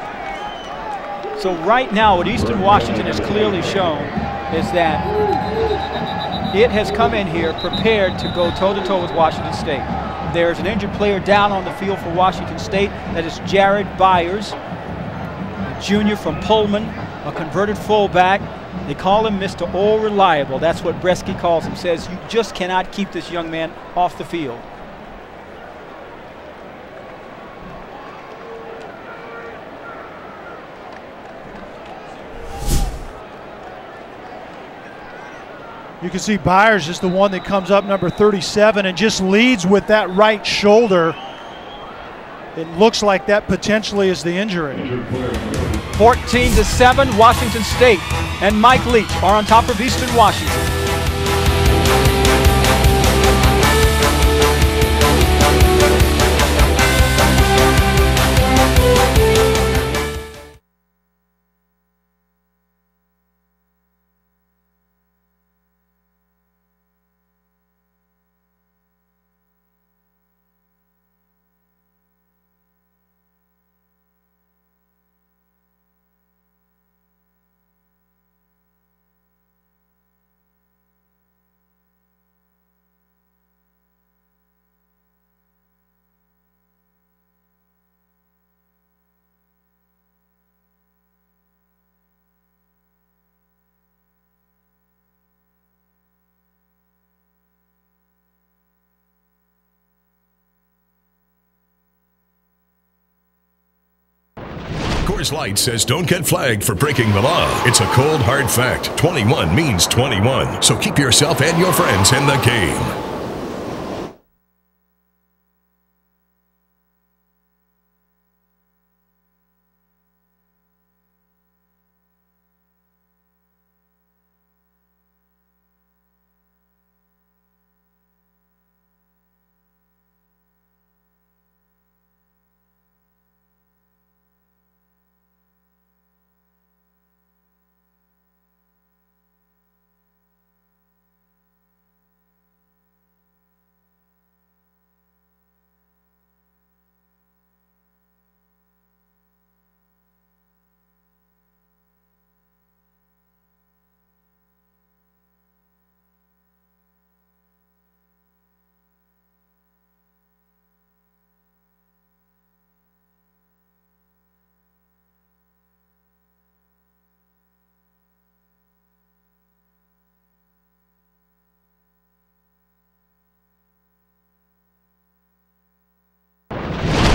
So right now what Eastern Washington has clearly shown is that It has come in here prepared to go toe-to-toe with Washington State. There's an injured player down on the field for Washington State. That is Jared Byers, a junior from Pullman, a converted fullback. They call him Mr. All Reliable. That's what Bresky calls him. Says you just cannot keep this young man off the field. You can see Byers is the one that comes up, number 37, and just leads with that right shoulder. It looks like that potentially is the injury. 14-7, Washington State and Mike Leach are on top of Eastern Washington. Coors Light says don't get flagged for breaking the law. It's a cold, hard fact. 21 means 21. So keep yourself and your friends in the game.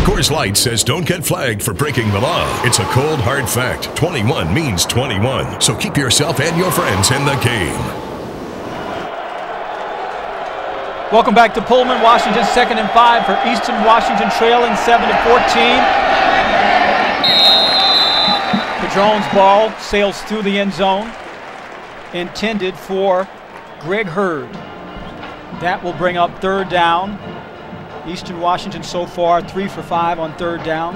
Coors Light says don't get flagged for breaking the law. It's a cold, hard fact. 21 means 21. So keep yourself and your friends in the game. Welcome back to Pullman, Washington, 2nd and 5 for Eastern Washington, trailing 7-14. Padron's ball sails through the end zone, intended for Greg Hurd. That will bring up 3rd down. Eastern Washington so far 3 for 5 on 3rd down.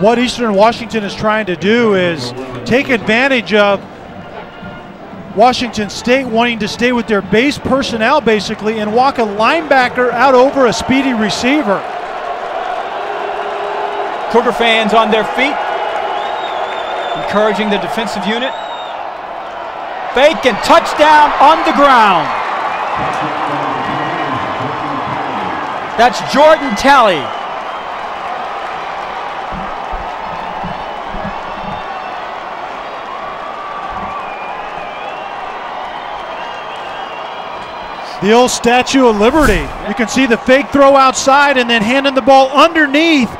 What Eastern Washington is trying to do is take advantage of Washington State wanting to stay with their base personnel basically and walk a linebacker out over a speedy receiver. Cougar fans on their feet, encouraging the defensive unit. Fake and touchdown on the ground. That's Jordan Talley. The old Statue of Liberty. You can see the fake throw outside and then handing the ball underneath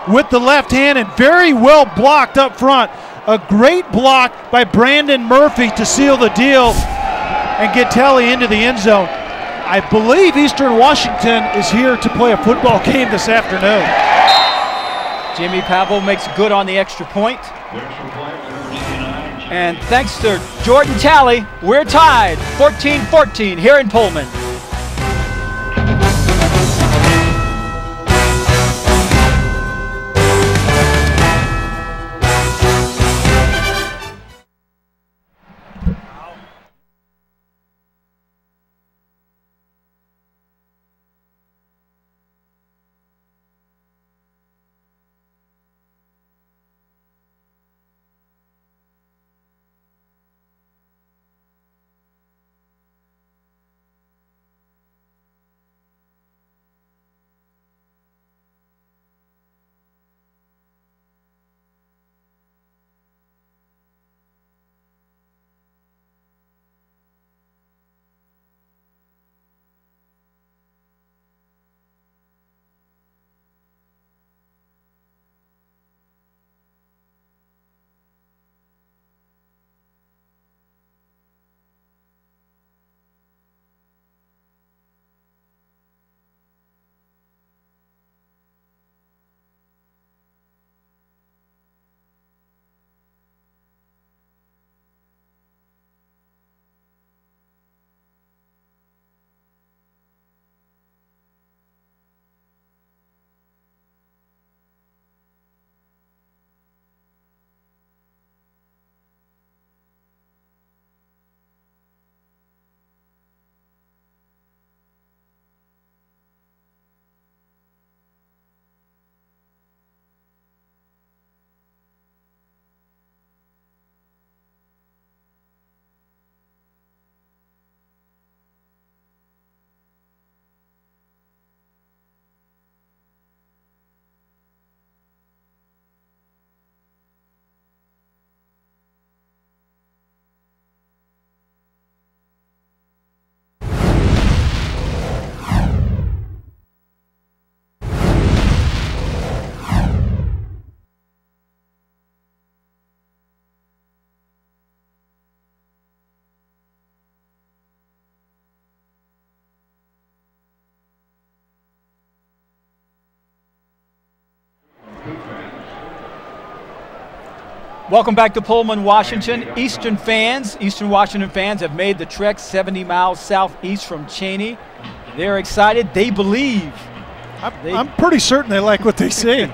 with the left hand and very well blocked up front. A great block by Brandon Murphy to seal the deal and get Talley into the end zone. I believe Eastern Washington is here to play a football game this afternoon. Jimmy Pavlo makes good on the extra point. And thanks to Jordan Talley, we're tied 14-14 here in Pullman. Welcome back to Pullman, Washington. Eastern Washington fans have made the trek 70 miles southeast from Cheney. They're excited. They believe. I'm pretty certain they like what they see.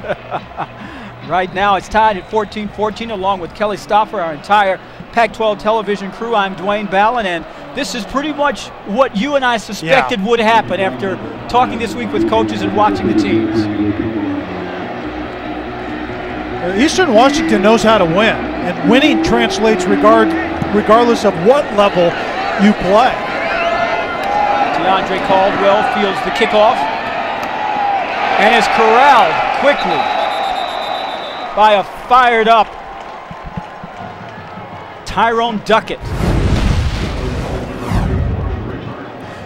Right now it's tied at 14-14 along with Kelly Stoffer, our entire Pac-12 television crew. I'm Dwayne Ballin, and this is pretty much what you and I suspected would happen after talking this week with coaches and watching the teams. Eastern Washington knows how to win, and winning translates regardless of what level you play. DeAndre Caldwell fields the kickoff and is corralled quickly by a fired-up Tyrone Duckett.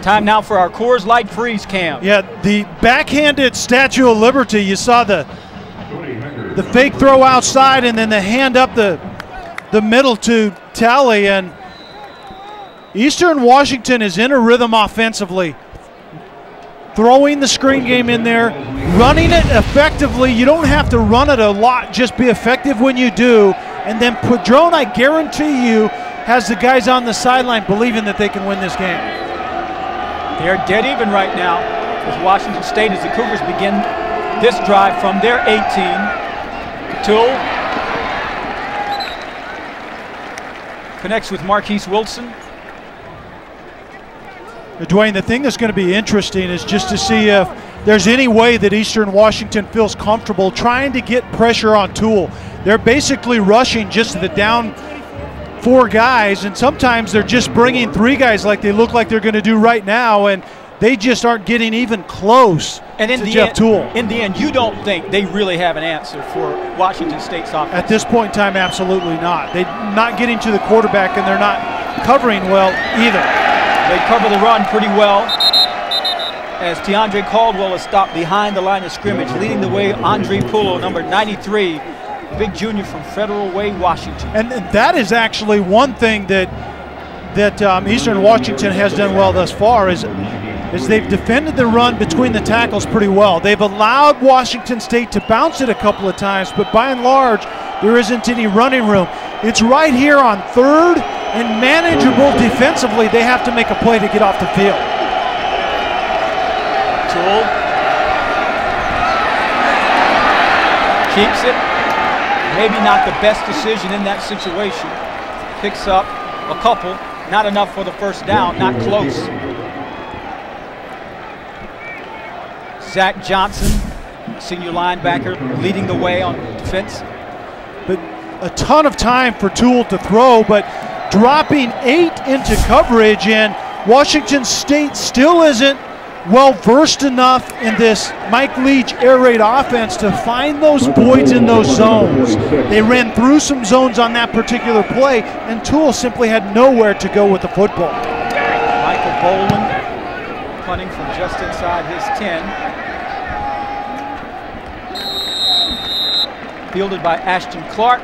Time now for our Coors Light freeze cam. Yeah, the backhanded Statue of Liberty, you saw the fake throw outside and then the hand up the middle to Tally, and Eastern Washington is in a rhythm offensively. Throwing the screen game in there, running it effectively. You don't have to run it a lot, just be effective when you do. And then Padron, I guarantee you, has the guys on the sideline believing that they can win this game. They're dead even right now with Washington State as the Cougars begin this drive from their 18. Tool connects with Marquise Wilson. Dwayne, the thing that's going to be interesting is just to see if there's any way that Eastern Washington feels comfortable trying to get pressure on Tool. They're basically rushing just the down 4 guys, and sometimes they're just bringing 3 guys like they look like they're going to do right now, and they just aren't getting even close to Jeff Tool. In the end, you don't think they really have an answer for Washington State's offense? At this point in time, absolutely not. They're not getting to the quarterback, and they're not covering well either. They cover the run pretty well as DeAndre Caldwell is stopped behind the line of scrimmage. Leading the way, Andre Pulo, number 93, big junior from Federal Way, Washington. And that is actually one thing that Eastern Washington has done well thus far is they've defended the run between the tackles pretty well. They've allowed Washington State to bounce it a couple of times, but by and large, there isn't any running room. It's right here on 3rd and manageable defensively. They have to make a play to get off the field. Tool keeps it. Maybe not the best decision in that situation. Picks up a couple. Not enough for the first down. Not close. Zach Johnson, senior linebacker, leading the way on defense. But a ton of time for Tool to throw, but dropping 8 into coverage, and Washington State still isn't well versed enough in this Mike Leach air raid offense to find those voids in those zones. They ran through some zones on that particular play, and Tool simply had nowhere to go with the football. Michael Boland punting from just inside his 10. Fielded by Ashton Clark.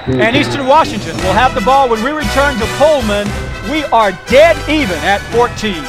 And Eastern Washington will have the ball when we return to Pullman. We are dead even at 14.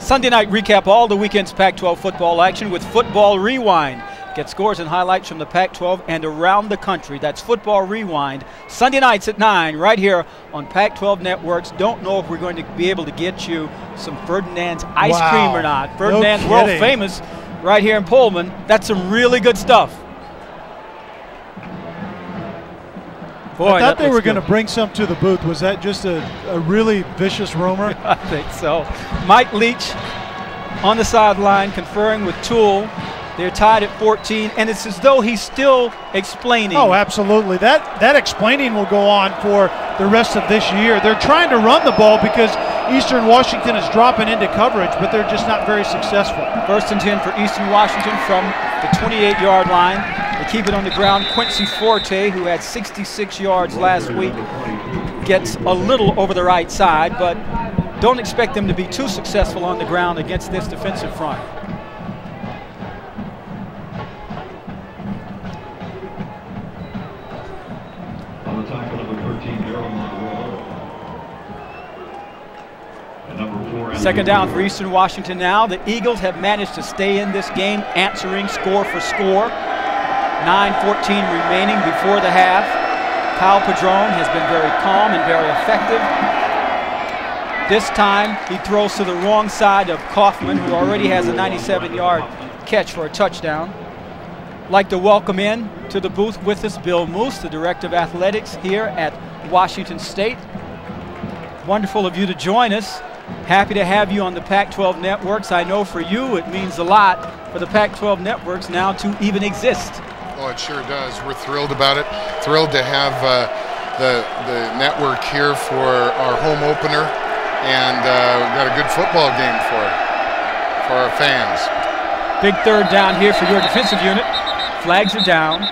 Sunday night recap all the weekend's Pac-12 football action with Football Rewind. Get scores and highlights from the Pac-12 and around the country. That's Football Rewind. Sunday nights at 9 right here on Pac-12 Networks. Don't know if we're going to be able to get you some Ferdinand's ice cream or not. Ferdinand's world famous right here in Pullman. That's some really good stuff. Boy, I thought they were going to bring some to the booth. Was that just a really vicious rumor? I think so. Mike Leach on the sideline conferring with Toole. They're tied at 14, and it's as though he's still explaining. Oh, absolutely. That explaining will go on for the rest of this year. They're trying to run the ball because Eastern Washington is dropping into coverage, but they're just not very successful. 1st and 10 for Eastern Washington from the 28-yard line. They keep it on the ground. Quincy Forte, who had 66 yards last week, gets a little over the right side, but don't expect them to be too successful on the ground against this defensive front. Second down for Eastern Washington now. The Eagles have managed to stay in this game, answering score for score. 9:14 remaining before the half. Kyle Padron has been very calm and very effective. This time he throws to the wrong side of Kaufman, who already has a 97-yard catch for a touchdown. Like to welcome in to the booth with us Bill Moose, the Director of Athletics here at Washington State. Wonderful of you to join us. Happy to have you on the Pac-12 networks. I know for you it means a lot for the Pac-12 networks now to even exist. Oh, it sure does. We're thrilled about it. Thrilled to have the network here for our home opener, and we've got a good football game for our fans. Big third down here for your defensive unit. Flags are down.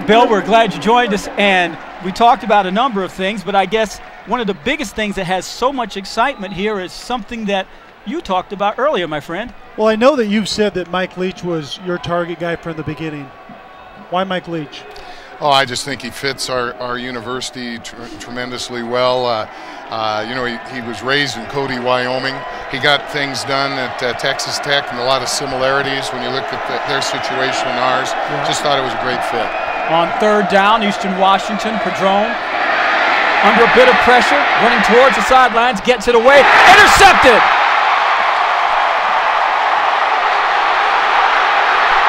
Bill, we're glad you joined us, and we talked about a number of things, but I guess one of the biggest things that has so much excitement here is something that you talked about earlier, my friend. Well, I know that you've said that Mike Leach was your target guy from the beginning. Why Mike Leach? Oh, I just think he fits our university tremendously well. You know, he was raised in Cody, Wyoming. He got things done at Texas Tech, and a lot of similarities when you look at their situation and ours. Yeah. Just thought it was a great fit. On third down, Eastern Washington, Padron under a bit of pressure, running towards the sidelines, gets it away, intercepted!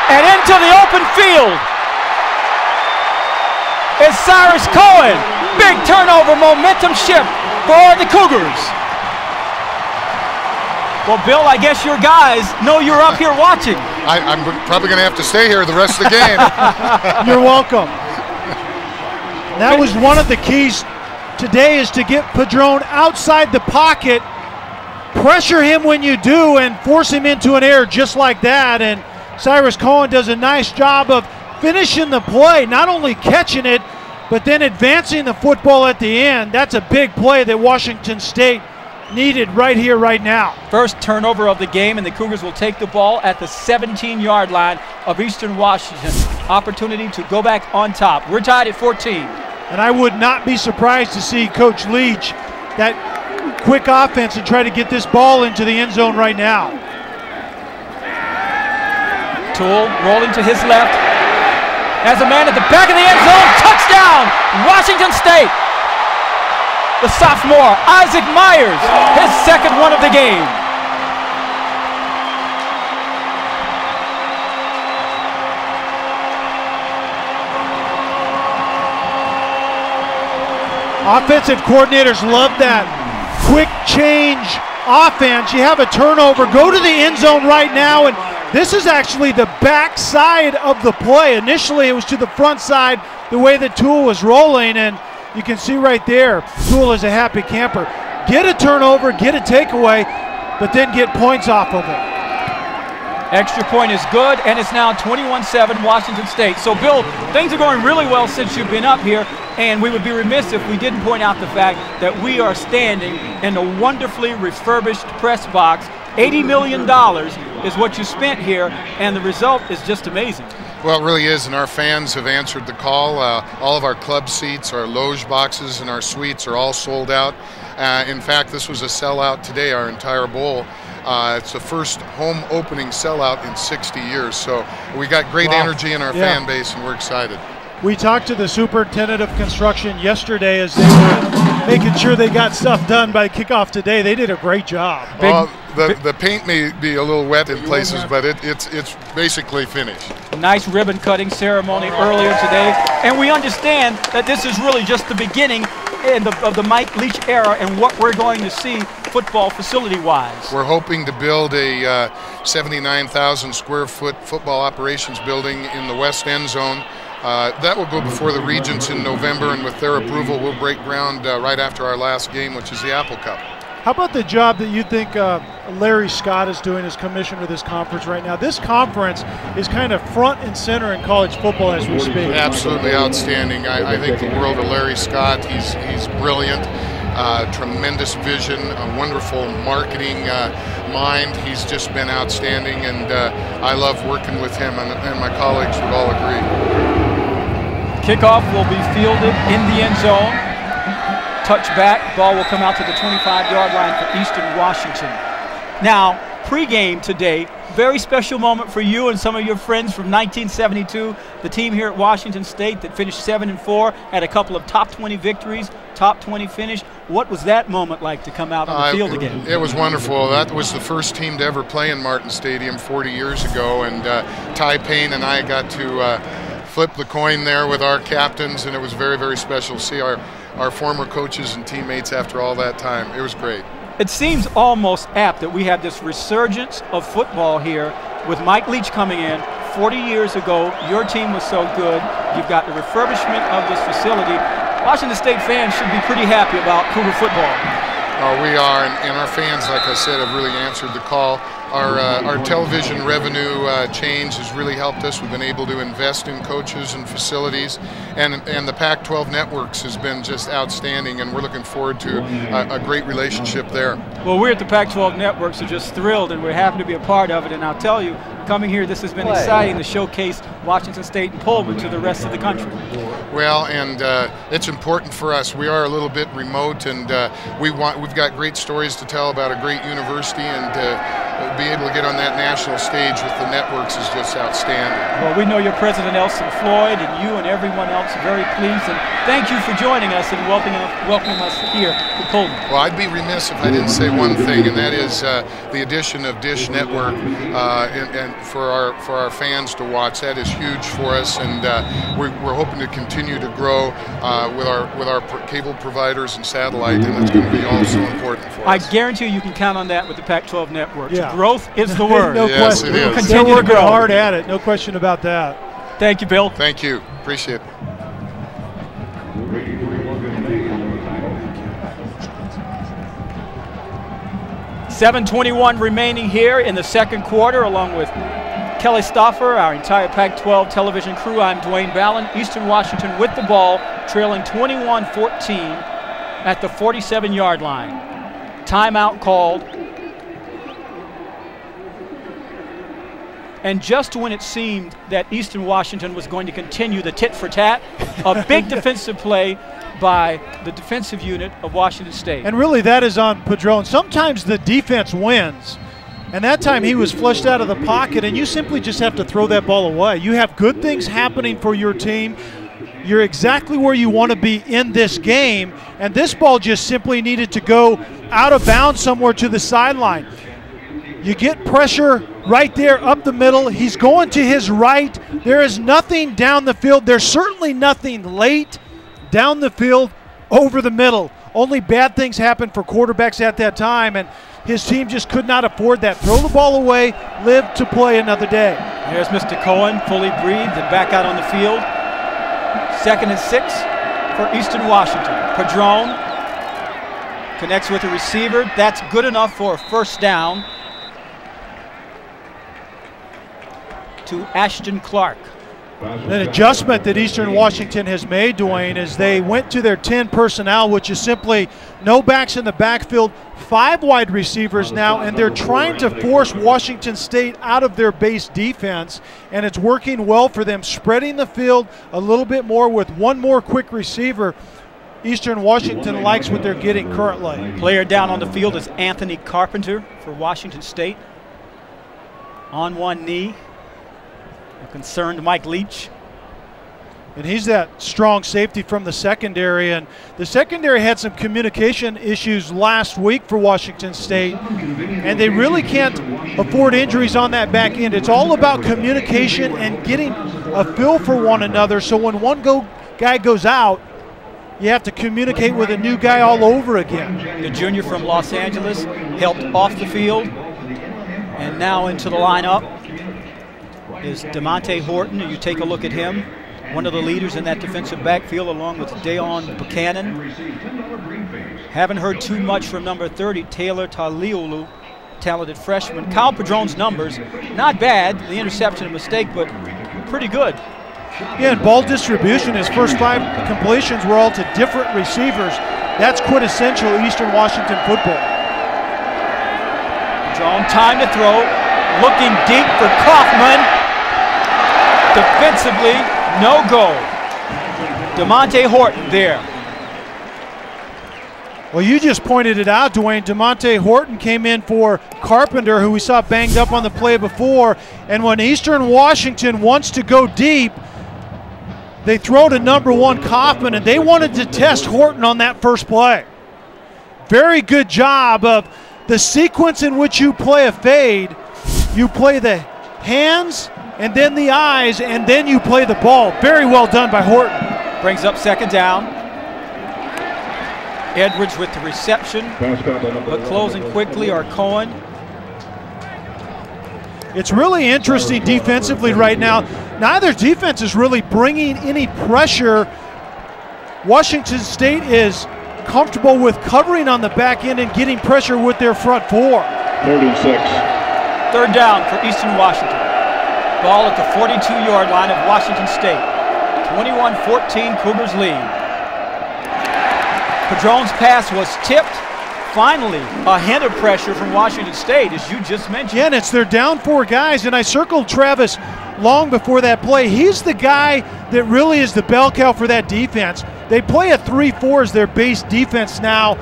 And into the open field is Cyrus Cohen. Big turnover, momentum shift for the Cougars. Well, Bill, I guess your guys know you're up here watching. I'm probably going to have to stay here the rest of the game. You're welcome. That was one of the keys today, is to get Padron outside the pocket, pressure him when you do, and force him into an error just like that. And Cyrus Cohen does a nice job of finishing the play, not only catching it, but then advancing the football at the end. That's a big play that Washington State needed right here, right now. First turnover of the game, and the Cougars will take the ball at the 17-yard line of Eastern Washington. Opportunity to go back on top. We're tied at 14. And I would not be surprised to see Coach Leach, that quick offense, and try to get this ball into the end zone right now. Toole rolling to his left. Has a man at the back of the end zone. Touchdown, Washington State. The sophomore, Isaac Myers, his second one of the game. Offensive coordinators love that quick change offense. You have a turnover, go to the end zone right now, and this is actually the back side of the play. Initially, it was to the front side, the way that Toole was rolling, and you can see right there, Toole is a happy camper. Get a turnover, get a takeaway, but then get points off of it. Extra point is good, and it's now 21-7 Washington State. So, Bill, things are going really well since you've been up here, and we would be remiss if we didn't point out the fact that we are standing in a wonderfully refurbished press box. $80 million is what you spent here, and the result is just amazing. Well, it really is, and our fans have answered the call. All of our club seats, our loge boxes, and our suites are all sold out. In fact, this was a sellout today, our entire bowl. It's the first home opening sellout in 60 years. So we got great energy in our fan base, and we're excited. We talked to the superintendent of construction yesterday as they were making sure they got stuff done by kickoff today. They did a great job. The paint may be a little wet in places, but it's basically finished. Nice ribbon cutting ceremony earlier today, and we understand that this is really just the beginning of the Mike Leach era and what we're going to see football facility-wise. We're hoping to build a 79,000 square foot football operations building in the west end zone. That will go before the Regents in November, and with their approval, we'll break ground right after our last game, which is the Apple Cup. How about the job that you think Larry Scott is doing as commissioner of this conference right now? This conference is kind of front and center in college football as we speak. Absolutely outstanding. I think the world of Larry Scott. He's brilliant, tremendous vision, a wonderful marketing mind. He's just been outstanding, and I love working with him, and my colleagues would all agree. Kickoff will be fielded in the end zone. Touchback, ball will come out to the 25-yard line for Eastern Washington. Now, pregame today, very special moment for you and some of your friends from 1972. The team here at Washington State that finished 7-4, had a couple of top 20 victories, top 20 finish. What was that moment like to come out on the field again? It was wonderful. That was the first team to ever play in Martin Stadium 40 years ago, and Ty Payne and I got to flip the coin there with our captains, and it was very, very special to see our former coaches and teammates after all that time. It was great. It seems almost apt that we have this resurgence of football here with Mike Leach coming in. 40 years ago, your team was so good. You've got the refurbishment of this facility. Washington State fans should be pretty happy about Cougar football. We are, and our fans, like I said, have really answered the call. Our television revenue change has really helped us. We've been able to invest in coaches and facilities, and the Pac-12 networks has been just outstanding, and we're looking forward to a great relationship there. Well, we're at the Pac-12 networks are just thrilled, and we're happy to be a part of it. And I'll tell you, coming here, this has been exciting to showcase Washington State and Pullman to the rest of the country. Well, and it's important for us. We are a little bit remote, and we've got great stories to tell about a great university, and be able to get on that national stage with the networks is just outstanding. Well, we know your president, Elson Floyd, and you and everyone else are very pleased, and thank you for joining us and welcoming us here to Pullman. Well, I'd be remiss if I didn't say one thing, and that is the addition of Dish Network and for our fans to watch. That is huge for us, and we're hoping to continue to grow with our cable providers and satellite, and it's going to be also important for us. I guarantee you can count on that with the Pac-12 network. Yeah. Growth is the word. No yes, question. It is. We'll continue to grow hard at it. No question about that. Thank you, Bill. Thank you. Appreciate it. .7:21 remaining here in the second quarter, along with Kelly Stauffer, our entire Pac-12 television crew. I'm Dwayne Ballin. Eastern Washington with the ball, trailing 21-14 at the 47-yard line. Timeout called. And just when it seemed that Eastern Washington was going to continue the tit-for-tat, a big defensive play by the defensive unit of Washington State. And really that is on Padron. Sometimes the defense wins. And that time he was flushed out of the pocket, and you simply just have to throw that ball away. You have good things happening for your team. You're exactly where you want to be in this game, and this ball just simply needed to go out of bounds somewhere to the sideline. You get pressure right there up the middle. He's going to his right. There is nothing down the field. There's certainly nothing late down the field over the middle. Only bad things happen for quarterbacks at that time, and his team just could not afford that. Throw the ball away, live to play another day. There's Mr. Cohen, fully breathed and back out on the field. 2nd and 6 for Eastern Washington. Padron connects with the receiver. That's good enough for a first down to Ashton Clark. An adjustment that Eastern Washington has made, Dwayne, is they went to their 10 personnel, which is simply no backs in the backfield, 5 wide receivers now, and they're trying to force Washington State out of their base defense, and it's working well for them, spreading the field a little bit more with one more quick receiver. Eastern Washington likes what they're getting currently. Player down on the field is Anthony Carpenter for Washington State. On one knee, a concerned Mike Leach. And he's that strong safety from the secondary. And the secondary had some communication issues last week for Washington State, and they really can't afford injuries on that back end. It's all about communication and getting a feel for one another. So when one guy goes out, you have to communicate with a new guy all over again. The junior from Los Angeles helped off the field, and now into the lineup is DeMonte Horton. You take a look at him, one of the leaders in that defensive backfield, along with Dayon Buchanan. Haven't heard too much from number 30, Taylor Taliolu, talented freshman. Kyle Padron's numbers, not bad. The interception, a mistake, but pretty good. Yeah, and ball distribution, his first 5 completions were all to different receivers. That's quintessential Eastern Washington football. Padron, time to throw, looking deep for Kaufman. Defensively, no go. DeMonte Horton there. Well, you just pointed it out, Dwayne. DeMonte Horton came in for Carpenter, who we saw banged up on the play before. And when Eastern Washington wants to go deep, they throw to number 1 Kaufman, and they wanted to test Horton on that first play. Very good job of the sequence in which you play a fade. You play the hands, and then the eyes, and then you play the ball. Very well done by Horton. Brings up second down. Edwards with the reception, but closing quickly are Cohen. It's really interesting defensively right now. Neither defense is really bringing any pressure. Washington State is comfortable with covering on the back end and getting pressure with their front 4. 36. Third down for Eastern Washington. Ball at the 42-yard line of Washington State. 21-14, Cougars lead. Padron's pass was tipped. Finally, a hint of pressure from Washington State, as you just mentioned. Yeah, and it's their down 4 guys, and I circled Travis long before that play. He's the guy that really is the bell cow for that defense. They play a 3-4 as their base defense now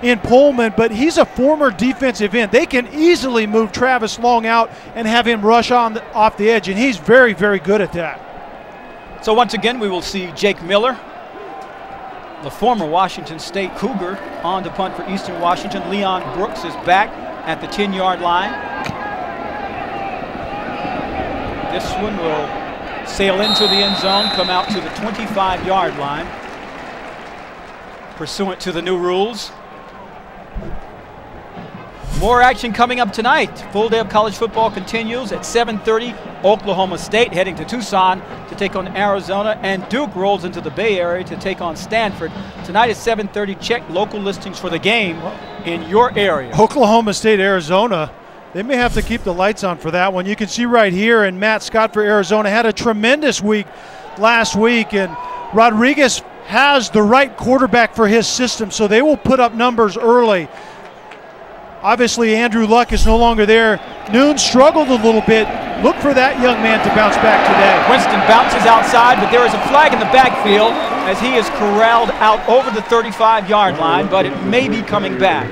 in Pullman, but he's a former defensive end. They can easily move Travis Long out and have him rush off the edge, and he's very, very good at that. So once again, we will see Jake Miller, the former Washington State Cougar, on to punt for Eastern Washington. Leon Brooks is back at the 10-yard line. This one will sail into the end zone, come out to the 25-yard line, pursuant to the new rules. More action coming up tonight. Full day of college football continues at 7:30. Oklahoma State heading to Tucson to take on Arizona, and Duke rolls into the Bay Area to take on Stanford. Tonight at 7:30. Check local listings for the game in your area. Oklahoma State, Arizona. They may have to keep the lights on for that one. You can see right here, and Matt Scott for Arizona had a tremendous week last week, and Rodriguez has the right quarterback for his system, so they will put up numbers early. Obviously, Andrew Luck is no longer there. Noon struggled a little bit. Look for that young man to bounce back today. Winston bounces outside, but there is a flag in the backfield as he is corralled out over the 35-yard line, but it may be coming back.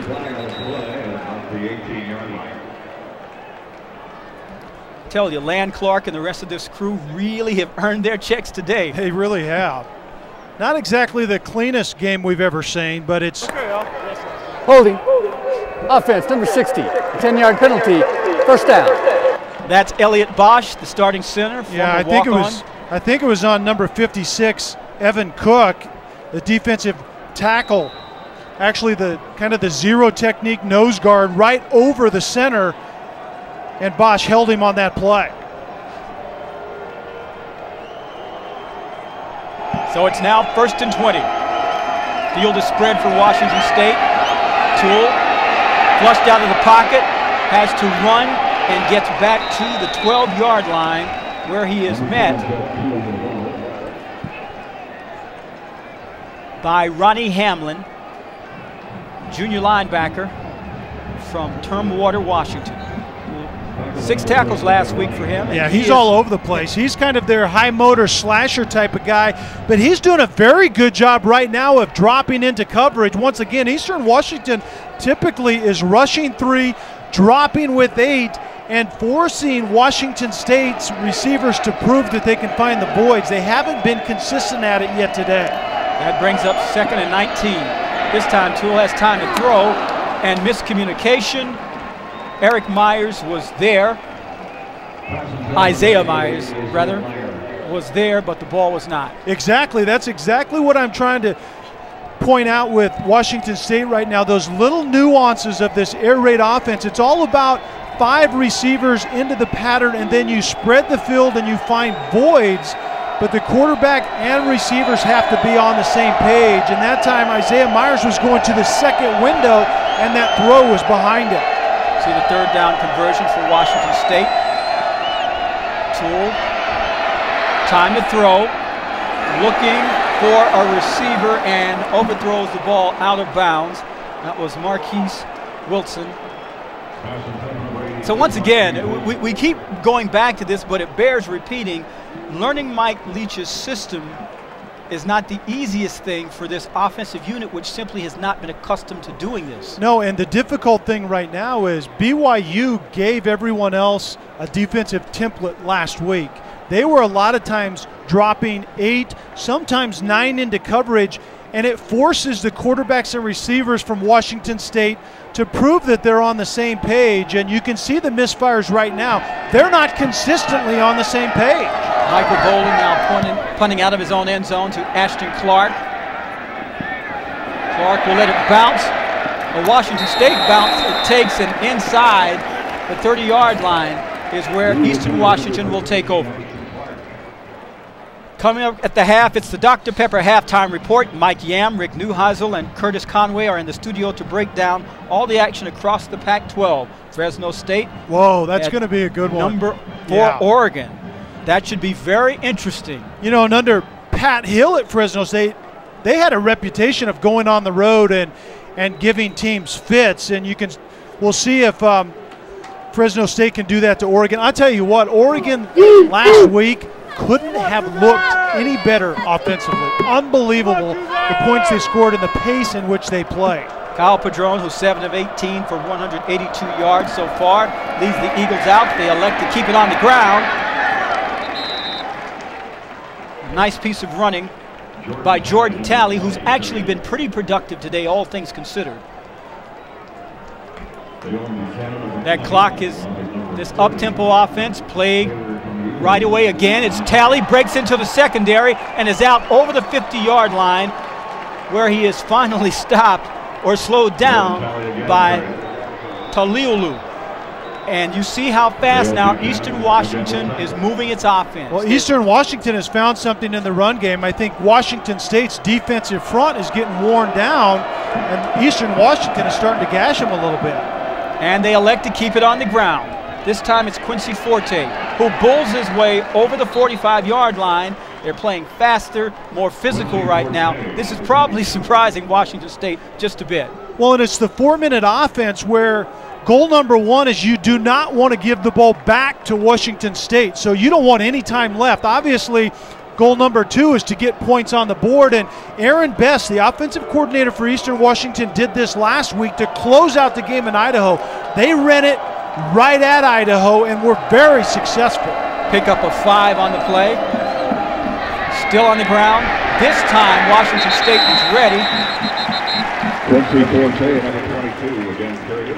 Tell you, Land Clark and the rest of this crew really have earned their checks today. They really have. Not exactly the cleanest game we've ever seen, but it's... Holding. Offense, number 60. 10-yard penalty. First down. That's Elliot Bosch, the starting center. Yeah, I think it was on number 56, Evan Cook, the defensive tackle. Actually, the kind of the zero technique nose guard right over the center, and Bosch held him on that play. So it's now 1st and 20. Field is spread for Washington State. Toole flushed out of the pocket, has to run and gets back to the 12-yard line where he is met by Ronnie Hamlin, junior linebacker from Termwater, Washington. 6 tackles last week for him. Yeah, he's all over the place. He's kind of their high motor slasher type of guy, but he's doing a very good job right now of dropping into coverage. Once again, Eastern Washington typically is rushing 3, dropping with 8, and forcing Washington State's receivers to prove that they can find the voids. They haven't been consistent at it yet today. That brings up 2nd and 19. This time Toole has time to throw, and miscommunication. Eric Myers was there. Isaiah Myers, rather, was there, but the ball was not. Exactly. That's exactly what I'm trying to point out with Washington State right now. Those little nuances of this air raid offense. It's all about 5 receivers into the pattern, and then you spread the field and you find voids. But the quarterback and receivers have to be on the same page. And that time, Isaiah Myers was going to the second window, and that throw was behind it. See the 3rd down conversion for Washington State. Toole, time to throw, looking for a receiver and overthrows the ball out of bounds. That was Marquise Wilson. So once again, we keep going back to this, but it bears repeating. Learning Mike Leach's system is not the easiest thing for this offensive unit, which simply has not been accustomed to doing this. No, and the difficult thing right now is BYU gave everyone else a defensive template last week. They were a lot of times dropping 8, sometimes 9 into coverage, and it forces the quarterbacks and receivers from Washington State to prove that they're on the same page, and you can see the misfires right now. They're not consistently on the same page. Michael Bowling now punting out of his own end zone to Ashton Clark. Clark will let it bounce. A Washington State bounce it takes, and inside the 30-yard line is where Eastern Washington will take over. Coming up at the half, it's the Dr. Pepper halftime report. Mike Yam, Rick Neuheisel, and Curtis Conway are in the studio to break down all the action across the Pac-12. Fresno State. Whoa, that's going to be a good one. Number 4, Oregon. That should be very interesting. You know, and under Pat Hill at Fresno State, they had a reputation of going on the road and giving teams fits, and we'll see if Fresno State can do that to Oregon. I'll tell you what, Oregon last week couldn't have looked any better offensively. Unbelievable the points they scored and the pace in which they play. Kyle Padron, who's 7 of 18 for 182 yards so far, leads the Eagles out. They elect to keep it on the ground. Nice piece of running by Jordan Talley, who's actually been pretty productive today, all things considered. That clock is this up-tempo offense played right away again. It's Talley, breaks into the secondary and is out over the 50-yard line, where he is finally stopped or slowed down by Taliolu. And you see how fast now Eastern Washington is moving its offense. Well, Eastern Washington has found something in the run game. I think Washington State's defensive front is getting worn down, and Eastern Washington is starting to gash them a little bit. And they elect to keep it on the ground. This time it's Quincy Forte, who bulls his way over the 45-yard line. They're playing faster, more physical right now. This is probably surprising Washington State just a bit. Well, and it's the 4-minute offense where goal number 1 is you do not want to give the ball back to Washington State. So you don't want any time left. Obviously, goal number 2 is to get points on the board. And Aaron Best, the offensive coordinator for Eastern Washington, did this last week to close out the game in Idaho. They ran it right at Idaho and were very successful. Pick up a 5 on the play. Still on the ground. This time, Washington State is ready. Quincy Forte, number 22, again carried.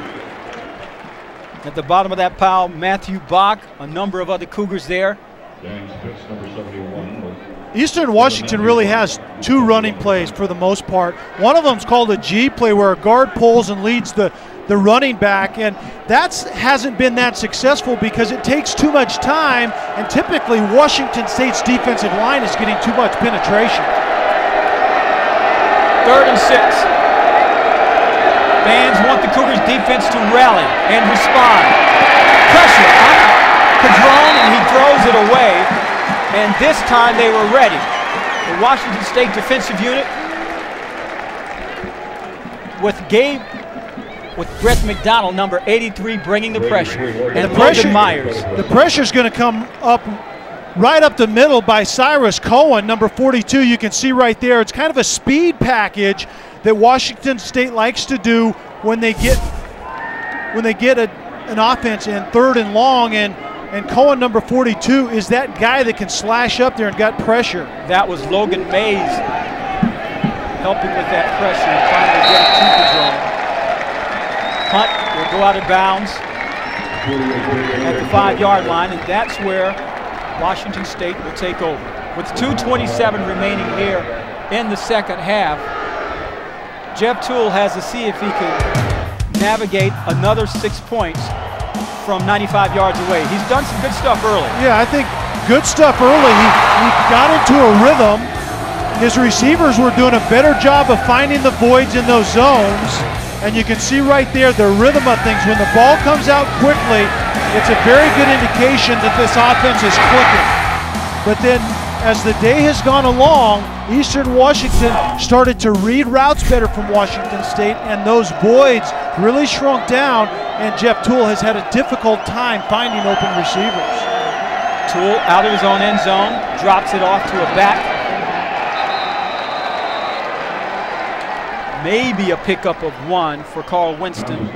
At the bottom of that pile, Matthew Bach, a number of other Cougars there. James Pitts, number 71. Eastern Washington really has 2 running plays for the most part. One of them is called a G play, where a guard pulls and leads the running back, and that hasn't been that successful because it takes too much time, and typically Washington State's defensive line is getting too much penetration. 3rd and 6. Fans want the Cougars defense to rally and respond. Pressure on Padron, and he throws it away, and this time they were ready. The Washington State defensive unit with Brett McDonald, number 83, bringing the pressure, and Logan Myers. The pressure's going to come up right up the middle by Cyrus Cohen, number 42. You can see right there, it's kind of a speed package that Washington State likes to do when they get an offense in 3rd and long, and Cohen, number 42, is that guy that can slash up there and got pressure. That was Logan Mays helping with that pressure and trying to get it to the zone. Punt will go out of bounds at the 5-yard line, and that's where Washington State will take over. With 2:27 remaining here in the second half, Jeff Toole has to see if he can navigate another 6 points from 95 yards away. He's done some good stuff early. Yeah, I think good stuff early. He got into a rhythm. His receivers were doing a better job of finding the voids in those zones. And you can see right there the rhythm of things. When the ball comes out quickly, it's a very good indication that this offense is clicking. But then as the day has gone along, Eastern Washington started to read routes better from Washington State, and those voids really shrunk down, and Jeff Toole has had a difficult time finding open receivers. Toole out of his own end zone, drops it off to a back. Maybe a pickup of 1 for Carl Winston.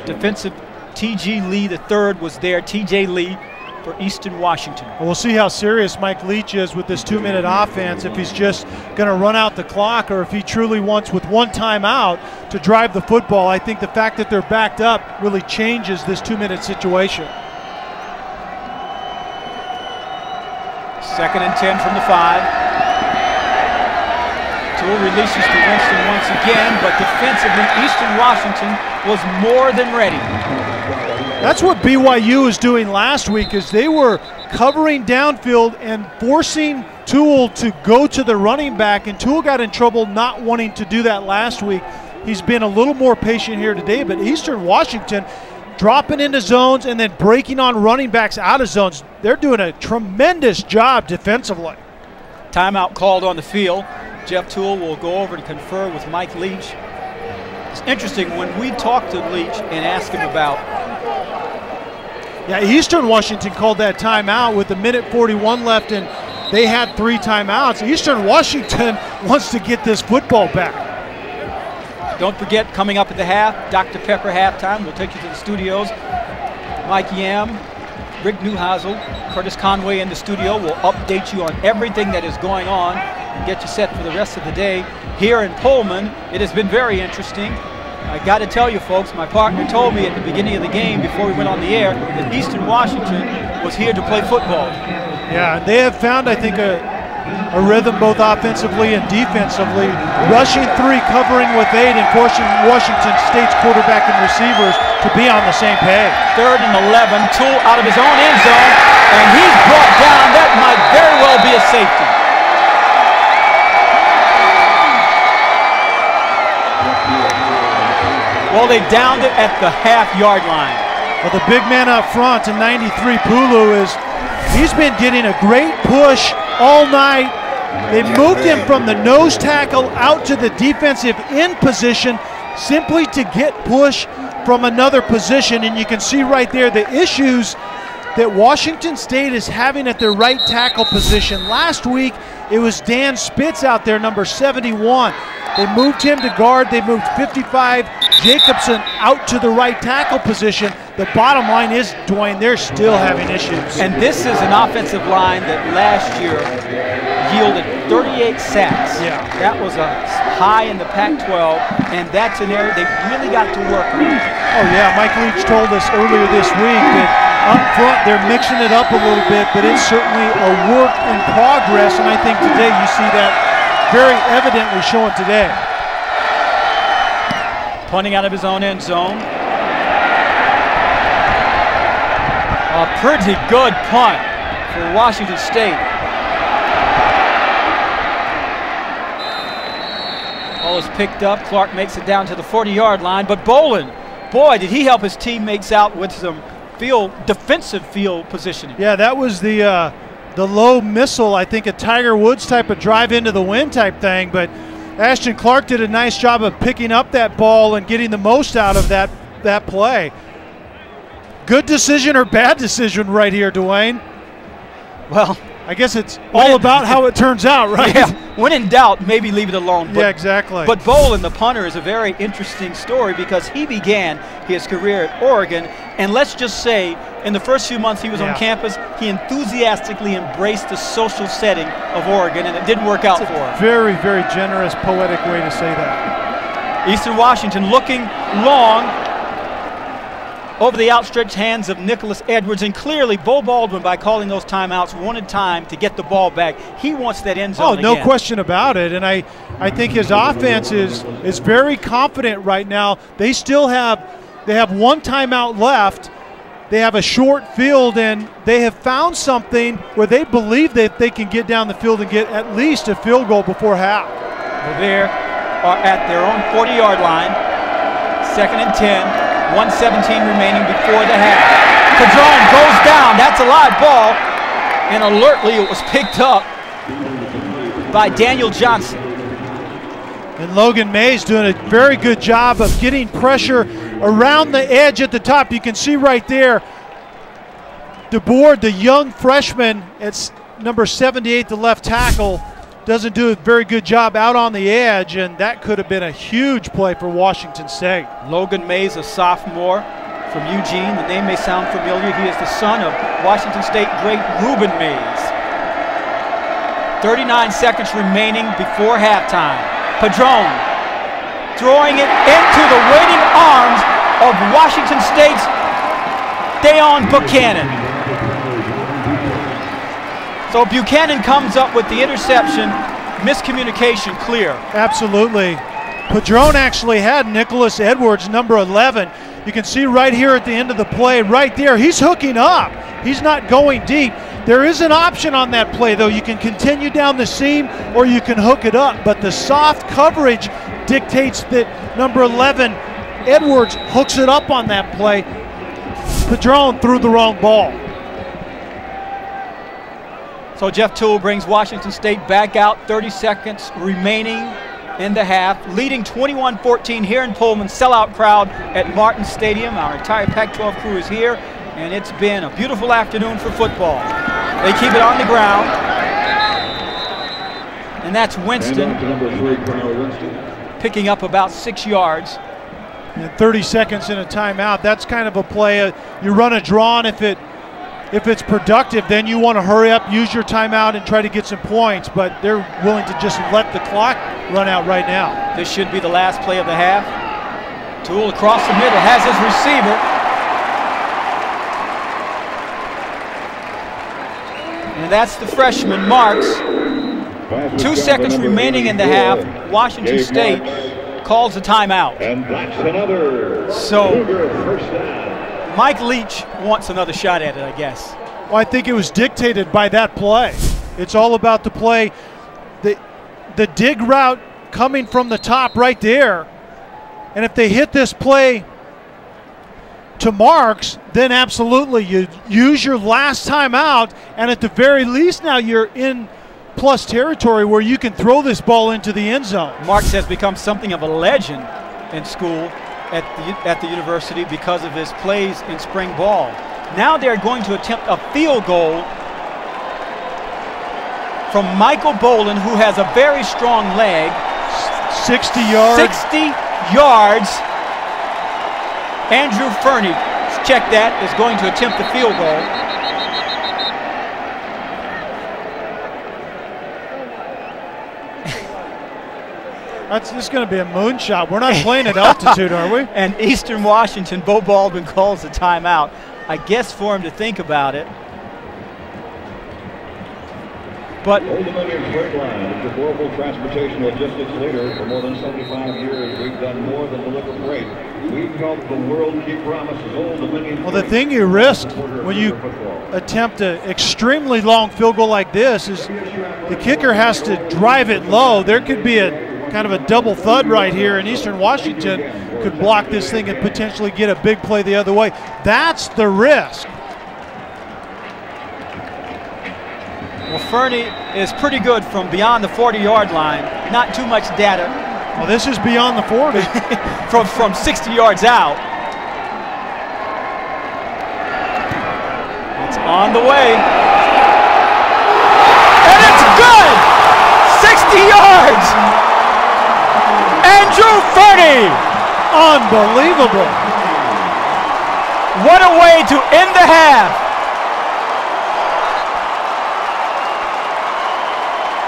Defensive T.G. Lee III was there, T.J. Lee for Eastern Washington. Well, we'll see how serious Mike Leach is with this 2-minute offense, if he's just going to run out the clock or if he truly wants, with 1 timeout, to drive the football. I think the fact that they're backed up really changes this 2-minute situation. 2nd and 10 from the 5. Toole releases to Winston once again, but defensively, Eastern Washington was more than ready. That's what BYU was doing last week, is they were covering downfield and forcing Toole to go to the running back, and Toole got in trouble not wanting to do that last week. He's been a little more patient here today, but Eastern Washington dropping into zones and then breaking on running backs out of zones. They're doing a tremendous job defensively. Timeout called on the field. Jeff Toole will go over to confer with Mike Leach. It's interesting, when we talked to Leach and asked him about... Yeah, Eastern Washington called that timeout with 1:41 left, and they had 3 timeouts. Eastern Washington wants to get this football back. Don't forget, coming up at the half, Dr. Pepper halftime. We'll take you to the studios. Mike Yam, Rick Newhousel, Curtis Conway in the studio. We'll update you on everything that is going on and get you set for the rest of the day. Here in Pullman, it has been very interesting. I got to tell you folks, my partner told me at the beginning of the game before we went on the air that Eastern Washington was here to play football. Yeah, they have found, I think, a rhythm both offensively and defensively. Rushing 3, covering with 8, and forcing Washington State's quarterback and receivers to be on the same page. 3rd and 11, Toole out of his own end zone, and he's brought down. That might very well be a safety. Well, they downed it at the half-yard line. Well, the big man up front in 93, Pulu, he's been getting a great push all night. They moved him from the nose tackle out to the defensive end position simply to get push from another position. And you can see right there the issues that Washington State is having at their right tackle position. Last week, it was Dan Spitz out there, number 71. They moved him to guard. They moved 55 Jacobson out to the right tackle position. The bottom line is, Dwayne, they're still having issues. And this is an offensive line that last year yielded 38 sacks. Yeah. That was a high in the Pac-12, and that's an area they really got to work on. Oh yeah, Mike Leach told us earlier this week that up front they're mixing it up a little bit, but it's certainly a work in progress, and I think today you see that very evidently showing today. Punting out of his own end zone. A pretty good punt for Washington State. Ball is picked up. Clark makes it down to the 40-yard line, but Bolin, boy, did he help his teammates out with some defensive field positioning. Yeah, that was the low missile, I think a Tiger Woods type of drive into the wind type thing, but Ashton Clark did a nice job of picking up that ball and getting the most out of that play. Good decision or bad decision right here, Dwayne? Well, I guess it's all about how it turns out, right? Yeah, when in doubt, maybe leave it alone. Yeah, exactly. But Bolin, the punter, is a very interesting story because he began his career at Oregon, and let's just say in the first few months he was on campus, he enthusiastically embraced the social setting of Oregon, and it didn't work out for him. Very, very generous, poetic way to say that. Eastern Washington looking long over the outstretched hands of Nicholas Edwards, and clearly Bo Baldwin, by calling those timeouts, wanted time to get the ball back. He wants that end zone no again. question about it, and I think his offense is very confident right now. They have one timeout left. They have a short field, and they have found something where they believe that they can get down the field and get at least a field goal before half. Well, they are at their own 40-yard line, 2nd and 10. 1:17 remaining before the half. Padron goes down. That's a live ball. And alertly it was picked up by Daniel Johnson. And Logan Mays doing a very good job of getting pressure around the edge at the top. You can see right there, DeBoer, the young freshman, it's number 78, the left tackle, doesn't do a very good job out on the edge, and that could have been a huge play for Washington State. Logan Mays, a sophomore from Eugene. The name may sound familiar. He is the son of Washington State great Reuben Mays. 39 seconds remaining before halftime. Padron throwing it into the waiting arms of Washington State's Deon Buchanan. So Buchanan comes up with the interception, miscommunication clear. Absolutely. Padron actually had Nicholas Edwards, number 11. You can see right here at the end of the play, right there, he's hooking up. He's not going deep. There is an option on that play, though. You can continue down the seam or you can hook it up, but the soft coverage dictates that number 11, Edwards, hooks it up on that play. Padron threw the wrong ball. So Jeff Toole brings Washington State back out, 30 seconds remaining in the half, leading 21-14 here in Pullman. Sellout crowd at Martin Stadium. Our entire Pac-12 crew is here, and it's been a beautiful afternoon for football. They keep it on the ground, and that's Winston picking up about 6 yards. And 30 seconds in a timeout, that's kind of a play. You run a draw, and if it's productive, then you want to hurry up, use your timeout, and try to get some points, but they're willing to just let the clock run out right now. This should be the last play of the half. Toole across the middle, has his receiver. And that's the freshman, Marks. 2 seconds remaining in the half. Washington State calls a timeout. And that's another. So Mike Leach wants another shot at it, I guess. Well, I think it was dictated by that play. It's all about the play. The dig route coming from the top right there. And if they hit this play to Marks, then absolutely you use your last time out, and at the very least now you're in plus territory where you can throw this ball into the end zone. Marks has become something of a legend in school at the university because of his plays in spring ball. Now they're going to attempt a field goal from Michael Bolin, who has a very strong leg. 60 yards. 60 yards. Andrew Fernie, check that, is going to attempt the field goal. This is going to be a moonshot. We're not playing at altitude, are we? And Eastern Washington, Bo Baldwin calls the timeout. I guess for him to think about it. But Old Dominion Freight Line is the global transportation logistics leader. For more than 75 years, we've done more than deliver freight. We've helped the world keep promises. Old Dominion. Well, the thing you risk when you attempt an extremely long field goal like this is the kicker has to drive it low. There could be a kind of a double thud right here, and Eastern Washington could block this thing and potentially get a big play the other way. That's the risk. Well, Fernie is pretty good from beyond the 40-yard line. Not too much data. Well, this is beyond the 40. from 60 yards out. It's on the way. And it's good! 60 yards! Andrew Fernie! Unbelievable. What a way to end the half.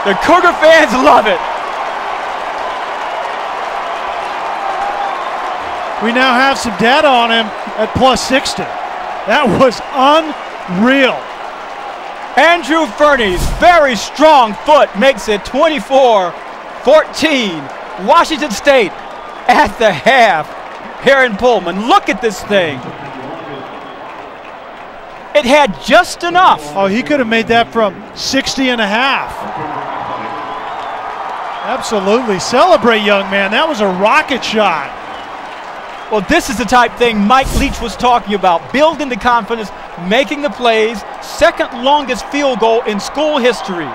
The Cougar fans love it. We now have some data on him at plus 60. That was unreal. Andrew Fernie's very strong foot makes it 24-14. Washington State at the half here in Pullman. Look at this thing. It had just enough. Oh, he could have made that from 60 and a half. Absolutely. Celebrate, young man. That was a rocket shot. Well, this is the type thing Mike Leach was talking about. Building the confidence, making the plays. Second longest field goal in school history.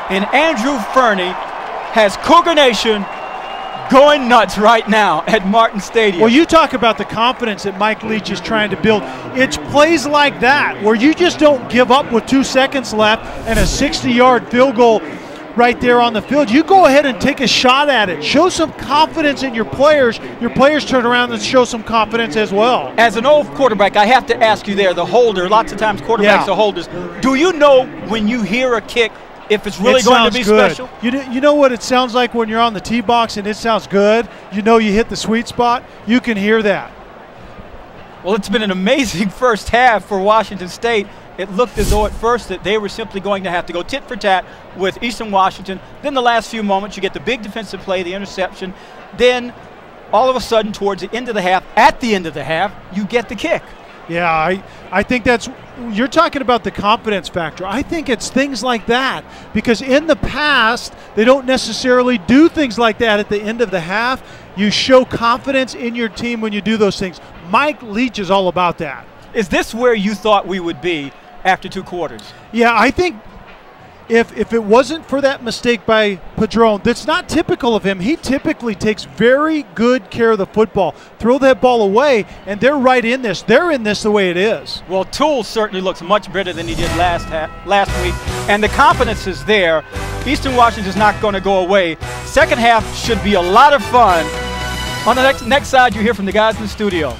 And Andrew Fernie has Cougar Nation going nuts right now at Martin Stadium. Well, you talk about the confidence that Mike Leach is trying to build. It's plays like that where you just don't give up with 2 seconds left and a 60-yard field goal right there on the field. You go ahead and take a shot at it. Show some confidence in your players. Your players turn around and show some confidence as well. As an old quarterback, I have to ask you there, the holder, lots of times quarterbacks are holders. Do you know when you hear a kick if it's really going to be good. special? You know what it sounds like when you're on the tee box and it sounds good? You know you hit the sweet spot? You can hear that. Well, it's been an amazing first half for Washington State. It looked as though at first that they were simply going to have to go tit for tat with Eastern Washington. Then the last few moments, you get the big defensive play, the interception. Then all of a sudden, towards the end of the half, at the end of the half, you get the kick. Yeah, I think that's – you're talking about the confidence factor. I think it's things like that because in the past, they don't necessarily do things like that at the end of the half. You show confidence in your team when you do those things. Mike Leach is all about that. Is this where you thought we would be after 2 quarters? Yeah, I think if it wasn't for that mistake by Padron, that's not typical of him. He typically takes very good care of the football. Throw that ball away, and they're right in this. They're in this the way it is. Well, Toole certainly looks much better than he did last week, and the confidence is there. Eastern Washington is not going to go away. Second half should be a lot of fun. On the next side, you hear from the guys in the studio.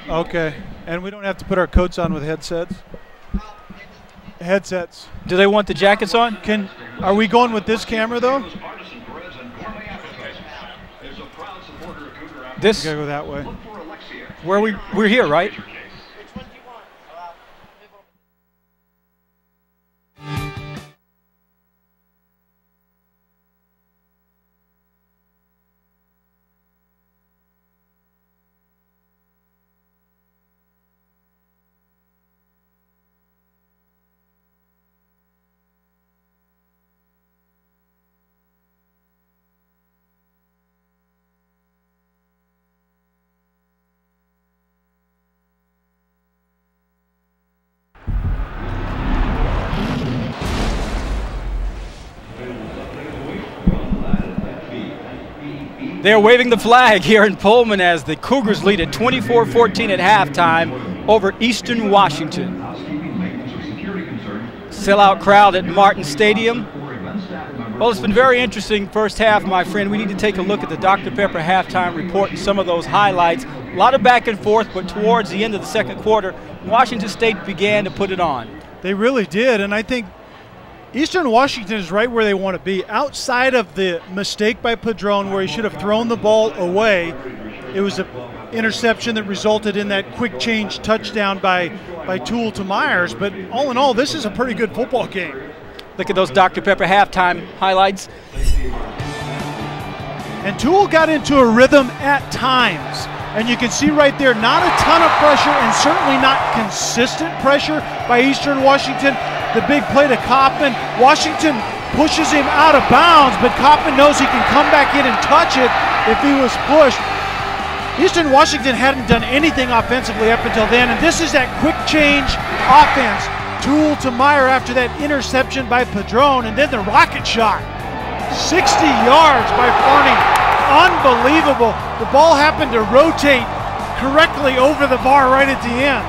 Okay, and we don't have to put our coats on with headsets? Headsets. Do they want the jackets on? Are we going with this camera, though? This? We gotta go that way. We're here, right? They're waving the flag here in Pullman as the Cougars lead at 24-14 at halftime over Eastern Washington. Sellout crowd at Martin Stadium. Well, it's been very interesting first half, my friend. We need to take a look at the Dr. Pepper halftime report and some of those highlights. A lot of back and forth, but towards the end of the second quarter, Washington State began to put it on. They really did, and I think Eastern Washington is right where they want to be. Outside of the mistake by Padron where he should have thrown the ball away, it was an interception that resulted in that quick change touchdown by Toole to Myers. But all in all, this is a pretty good football game. Look at those Dr. Pepper halftime highlights. And Toole got into a rhythm at times. And you can see right there, not a ton of pressure and certainly not consistent pressure by Eastern Washington. The big play to Kaufman. Washington pushes him out of bounds, but Kaufman knows he can come back in and touch it if he was pushed. Eastern Washington hadn't done anything offensively up until then, and this is that quick change offense. Toole to Meyer after that interception by Padron, and then the rocket shot. 60 yards by Farney. Unbelievable. The ball happened to rotate correctly over the bar right at the end.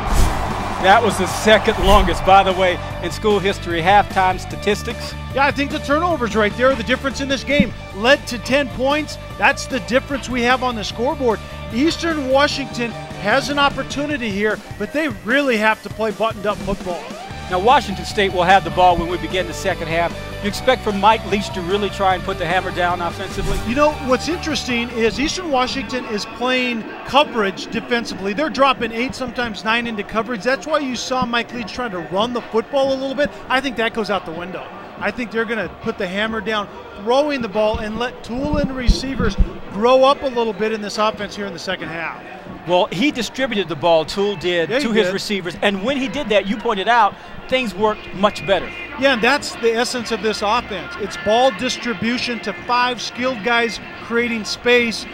That was the second longest, by the way, in school history halftime statistics. Yeah, I think the turnovers right there are the difference in this game. Led to 10 points. That's the difference we have on the scoreboard. Eastern Washington has an opportunity here, but they really have to play buttoned-up football. Now, Washington State will have the ball when we begin the second half. You expect for Mike Leach to really try and put the hammer down offensively? You know, what's interesting is Eastern Washington is playing coverage defensively. They're dropping 8, sometimes 9 into coverage. That's why you saw Mike Leach trying to run the football a little bit. I think that goes out the window. I think they're going to put the hammer down, throwing the ball, and let Toole and the receivers grow up a little bit in this offense here in the second half. Well, he distributed the ball, Toole did, to his receivers. And when he did that, you pointed out, things worked much better. Yeah, and that's the essence of this offense. It's ball distribution to 5 skilled guys creating space.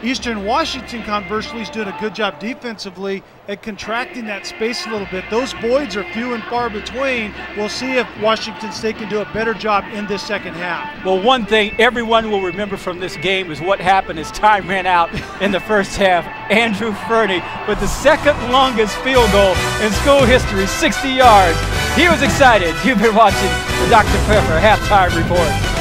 Eastern Washington, conversely, is doing a good job defensively at contracting that space a little bit. Those voids are few and far between. We'll see if Washington State can do a better job in this second half. Well, one thing everyone will remember from this game is what happened as time ran out in the first half. Andrew Fernie with the second longest field goal in school history, 60 yards. He was excited. You've been watching the Dr. Pepper halftime report.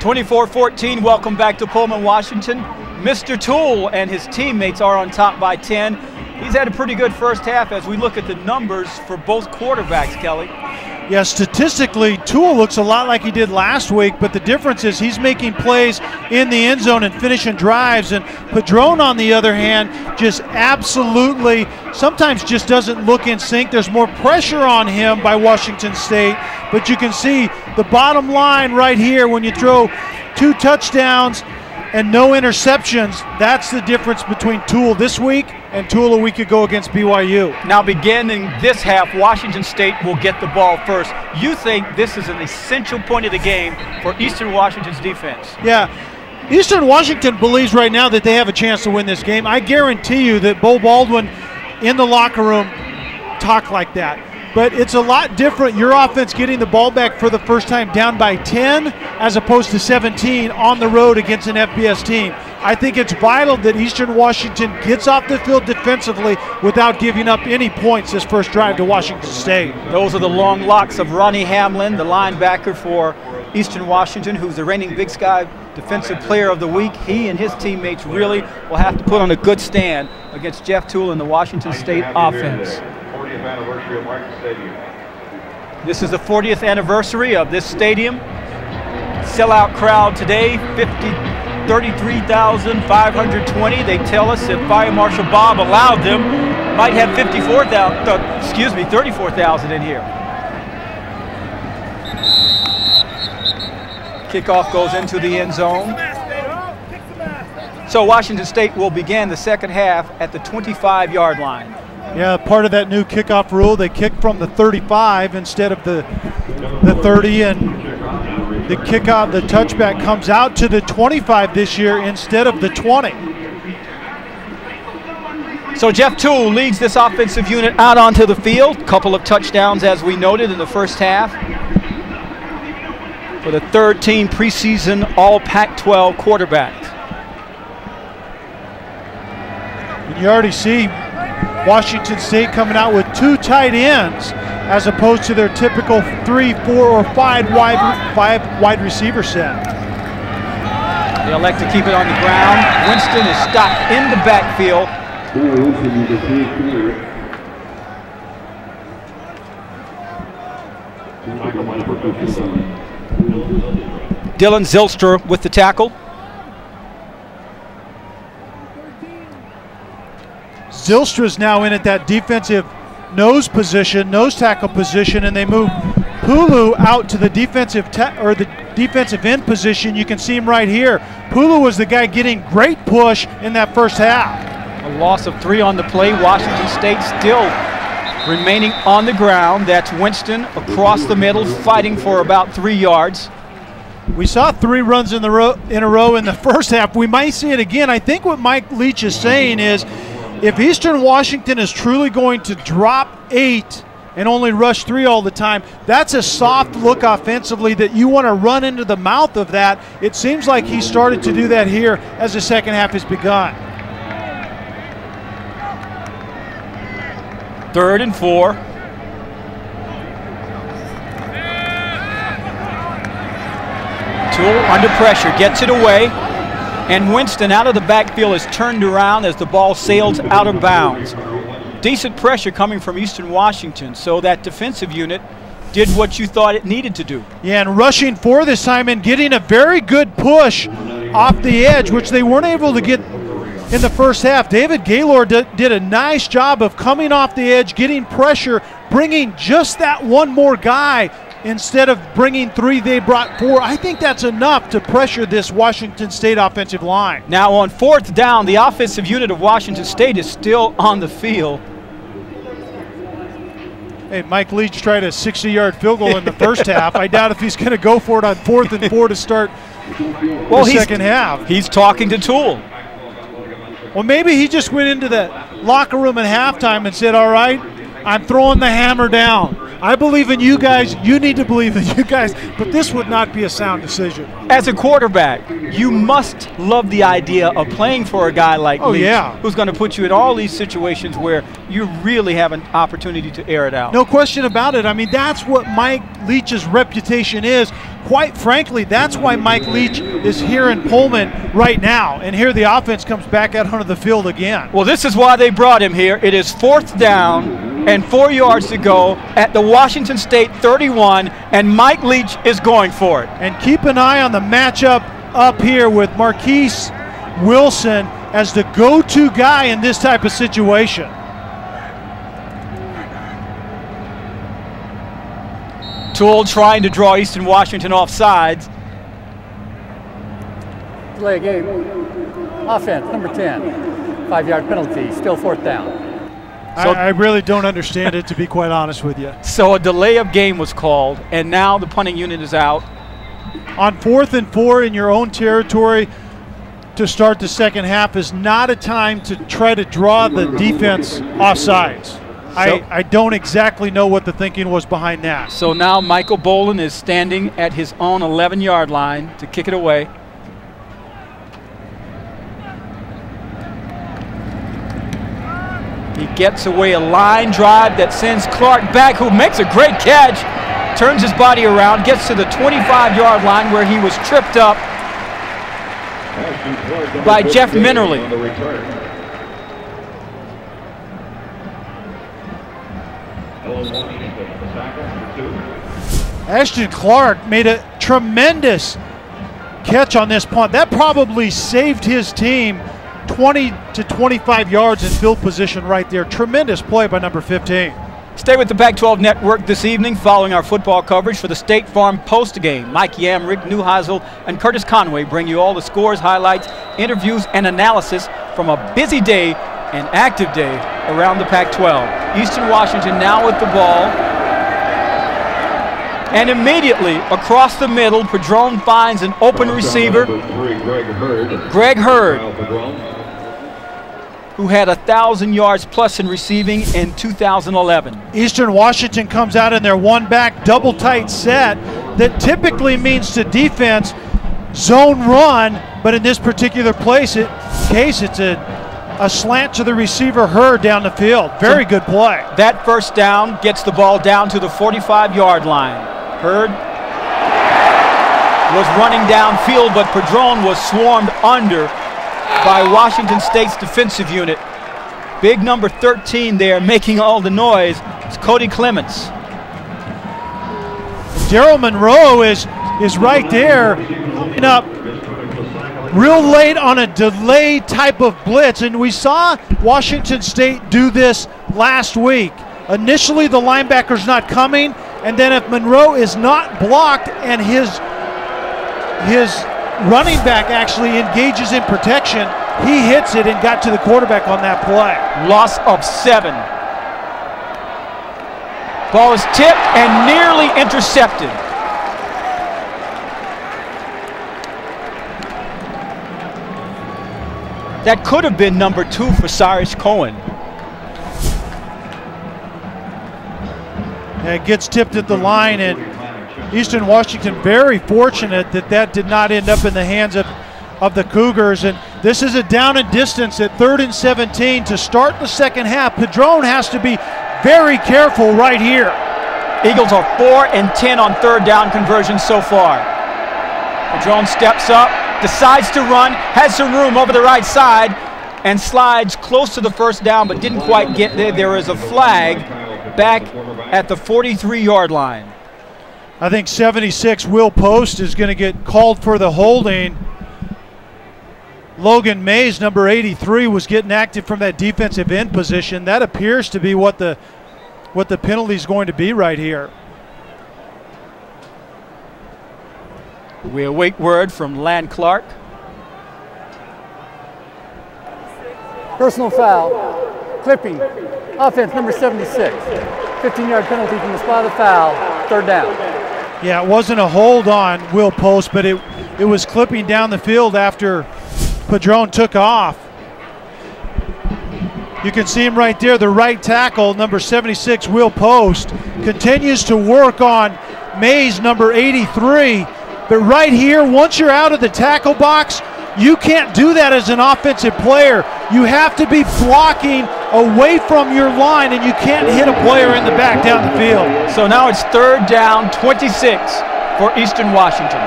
24-14, welcome back to Pullman, Washington. Mr. Toole and his teammates are on top by 10. He's had a pretty good first half as we look at the numbers for both quarterbacks, Kelly. Yeah, statistically, Toole looks a lot like he did last week, but the difference is he's making plays in the end zone and finishing drives. And Padron, on the other hand, just absolutely sometimes just doesn't look in sync. There's more pressure on him by Washington State, but you can see the bottom line right here when you throw 2 touchdowns and no interceptions. That's the difference between Toole this week and Toole a week ago against BYU. Now beginning this half, Washington State will get the ball first. You think this is an essential point of the game for Eastern Washington's defense? Yeah. Eastern Washington believes right now that they have a chance to win this game. I guarantee you that Bo Baldwin in the locker room talked like that. But it's a lot different. Your offense getting the ball back for the first time down by 10 as opposed to 17 on the road against an FBS team. I think it's vital that Eastern Washington gets off the field defensively without giving up any points this first drive to Washington State. Those are the long locks of Ronnie Hamlin, the linebacker for Eastern Washington, who's the reigning Big Sky Defensive Player of the Week. He and his teammates really will have to put on a good stand against Jeff Toole and the Washington State offense. Anniversary of Martin Stadium. This is the 40th anniversary of this stadium. Sellout crowd today, 33,520. They tell us if Fire Marshal Bob allowed them, might have 34,000 in here. Kickoff goes into the end zone. So Washington State will begin the second half at the 25-yard line. Yeah, part of that new kickoff rule, they kick from the 35 instead of the 30, and the kickoff, the touchback comes out to the 25 this year instead of the 20. So Jeff Toole leads this offensive unit out onto the field. Couple of touchdowns, as we noted, in the first half. For the third-team preseason All-Pac-12 quarterback. And you already see Washington State coming out with 2 tight ends as opposed to their typical 3, 4, or 5 wide receiver set. They elect to keep it on the ground. Winston is stopped in the backfield. Dylan Zylstra with the tackle. Zylstra's now in at that defensive nose tackle position, and they move Pulu out to the defensive end position. You can see him right here. Pulu was the guy getting great push in that first half. A loss of 3 on the play. Washington State still remaining on the ground. That's Winston across the middle, fighting for about 3 yards. We saw 3 runs in a row in the first half. We might see it again. I think what Mike Leach is saying is, if Eastern Washington is truly going to drop 8 and only rush 3 all the time, that's a soft look offensively that you want to run into the mouth of that. It seems like he started to do that here as the second half has begun. 3rd and 4. Toole under pressure, gets it away. And Winston out of the backfield is turned around as the ball sails out of bounds. Decent pressure coming from Eastern Washington, so that defensive unit did what you thought it needed to do. Yeah, and rushing for this time and getting a very good push off the edge, which they weren't able to get in the first half. David Gaylord did a nice job of coming off the edge, getting pressure, bringing just that one more guy. Instead of bringing 3, they brought 4. I think that's enough to pressure this Washington State offensive line. Now on 4th down, the offensive unit of Washington State is still on the field. Hey, Mike Leach tried a 60-yard field goal in the first half. I doubt if he's going to go for it on 4th and 4 to start the second half. He's talking to Toole. Well, maybe he just went into the locker room at halftime and said, all right, I'm throwing the hammer down. I believe in you guys. You need to believe in you guys. But this would not be a sound decision. As a quarterback, you must love the idea of playing for a guy like Leach, who's going to put you in all these situations where you really have an opportunity to air it out. No question about it. I mean, that's what Mike Leach's reputation is. Quite frankly, that's why Mike Leach is here in Pullman right now. And here the offense comes back out onto the field again. Well, this is why they brought him here. It is 4th down and 4 yards to go at the Washington State 31, and Mike Leach is going for it. And keep an eye on the matchup up here with Marquise Wilson as the go-to guy in this type of situation. Toole trying to draw Eastern Washington off sides. Delay of game. Offense, number 10. 5-yard penalty, still 4th down. I really don't understand it, to be quite honest with you. So a delay of game was called, and now the punting unit is out. On 4th and 4 in your own territory to start the second half is not a time to try to draw the defense off sides. I don't exactly know what the thinking was behind that. So now Michael Boland is standing at his own 11-yard line to kick it away. He gets away a line drive that sends Clark back, who makes a great catch, turns his body around, gets to the 25-yard line where he was tripped up by Jeff Minnerly. Ashton Clark made a tremendous catch on this punt. That probably saved his team 20 to 25 yards in field position right there. Tremendous play by number 15. Stay with the Pac-12 Network this evening following our football coverage for the State Farm post-game. Mike Yam, Rick Neuheisel, and Curtis Conway bring you all the scores, highlights, interviews, and analysis from a busy day and active day around the Pac-12. Eastern Washington now with the ball. And immediately across the middle, Padron finds an open receiver, Greg Hurd, who had 1,000 yards plus in receiving in 2011. Eastern Washington comes out in their one-back double tight set that typically means to defense zone run, but in this particular case it's a slant to the receiver Hurd down the field. Very good play. That first down gets the ball down to the 45-yard line. Hurd was running downfield, but Padron was swarmed under by Washington State's defensive unit. Big number 13 there making all the noise. It's Cody Clements. Daryl Monroe is right there, up real late on a delay type of blitz, and we saw Washington State do this last week. Initially the linebacker's not coming, and then if Monroe is not blocked and his running back actually engages in protection, he hits it and got to the quarterback on that play. Loss of 7. Ball is tipped and nearly intercepted. That could have been number 2 for Cyrus Cohen. And it gets tipped at the line, and Eastern Washington very fortunate that did not end up in the hands of the Cougars. And this is a down and distance at 3rd and 17 to start the second half. Padron has to be very careful right here. Eagles are 4 and 10 on 3rd down conversions so far. Padron steps up, decides to run, has some room over the right side, and slides close to the first down, but didn't quite get there. There is a flag back at the 43-yard line. I think 76 Will Post is going to get called for the holding. Logan Mays, number 83, was getting active from that defensive end position. That appears to be what the penalty is going to be right here. We await word from Lan Clark. Personal foul, clipping, offense number 76. 15-yard penalty from the spot of the foul, 3rd down. Yeah, it wasn't a hold on Will Post, but it was clipping down the field after Padron took off. You can see him right there, the right tackle, number 76, Will Post, continues to work on Mays, number 83. But right here, once you're out of the tackle box, you can't do that as an offensive player. You have to be blocking away from your line, and you can't hit a player in the back down the field. So now it's 3rd down, 26 for Eastern Washington.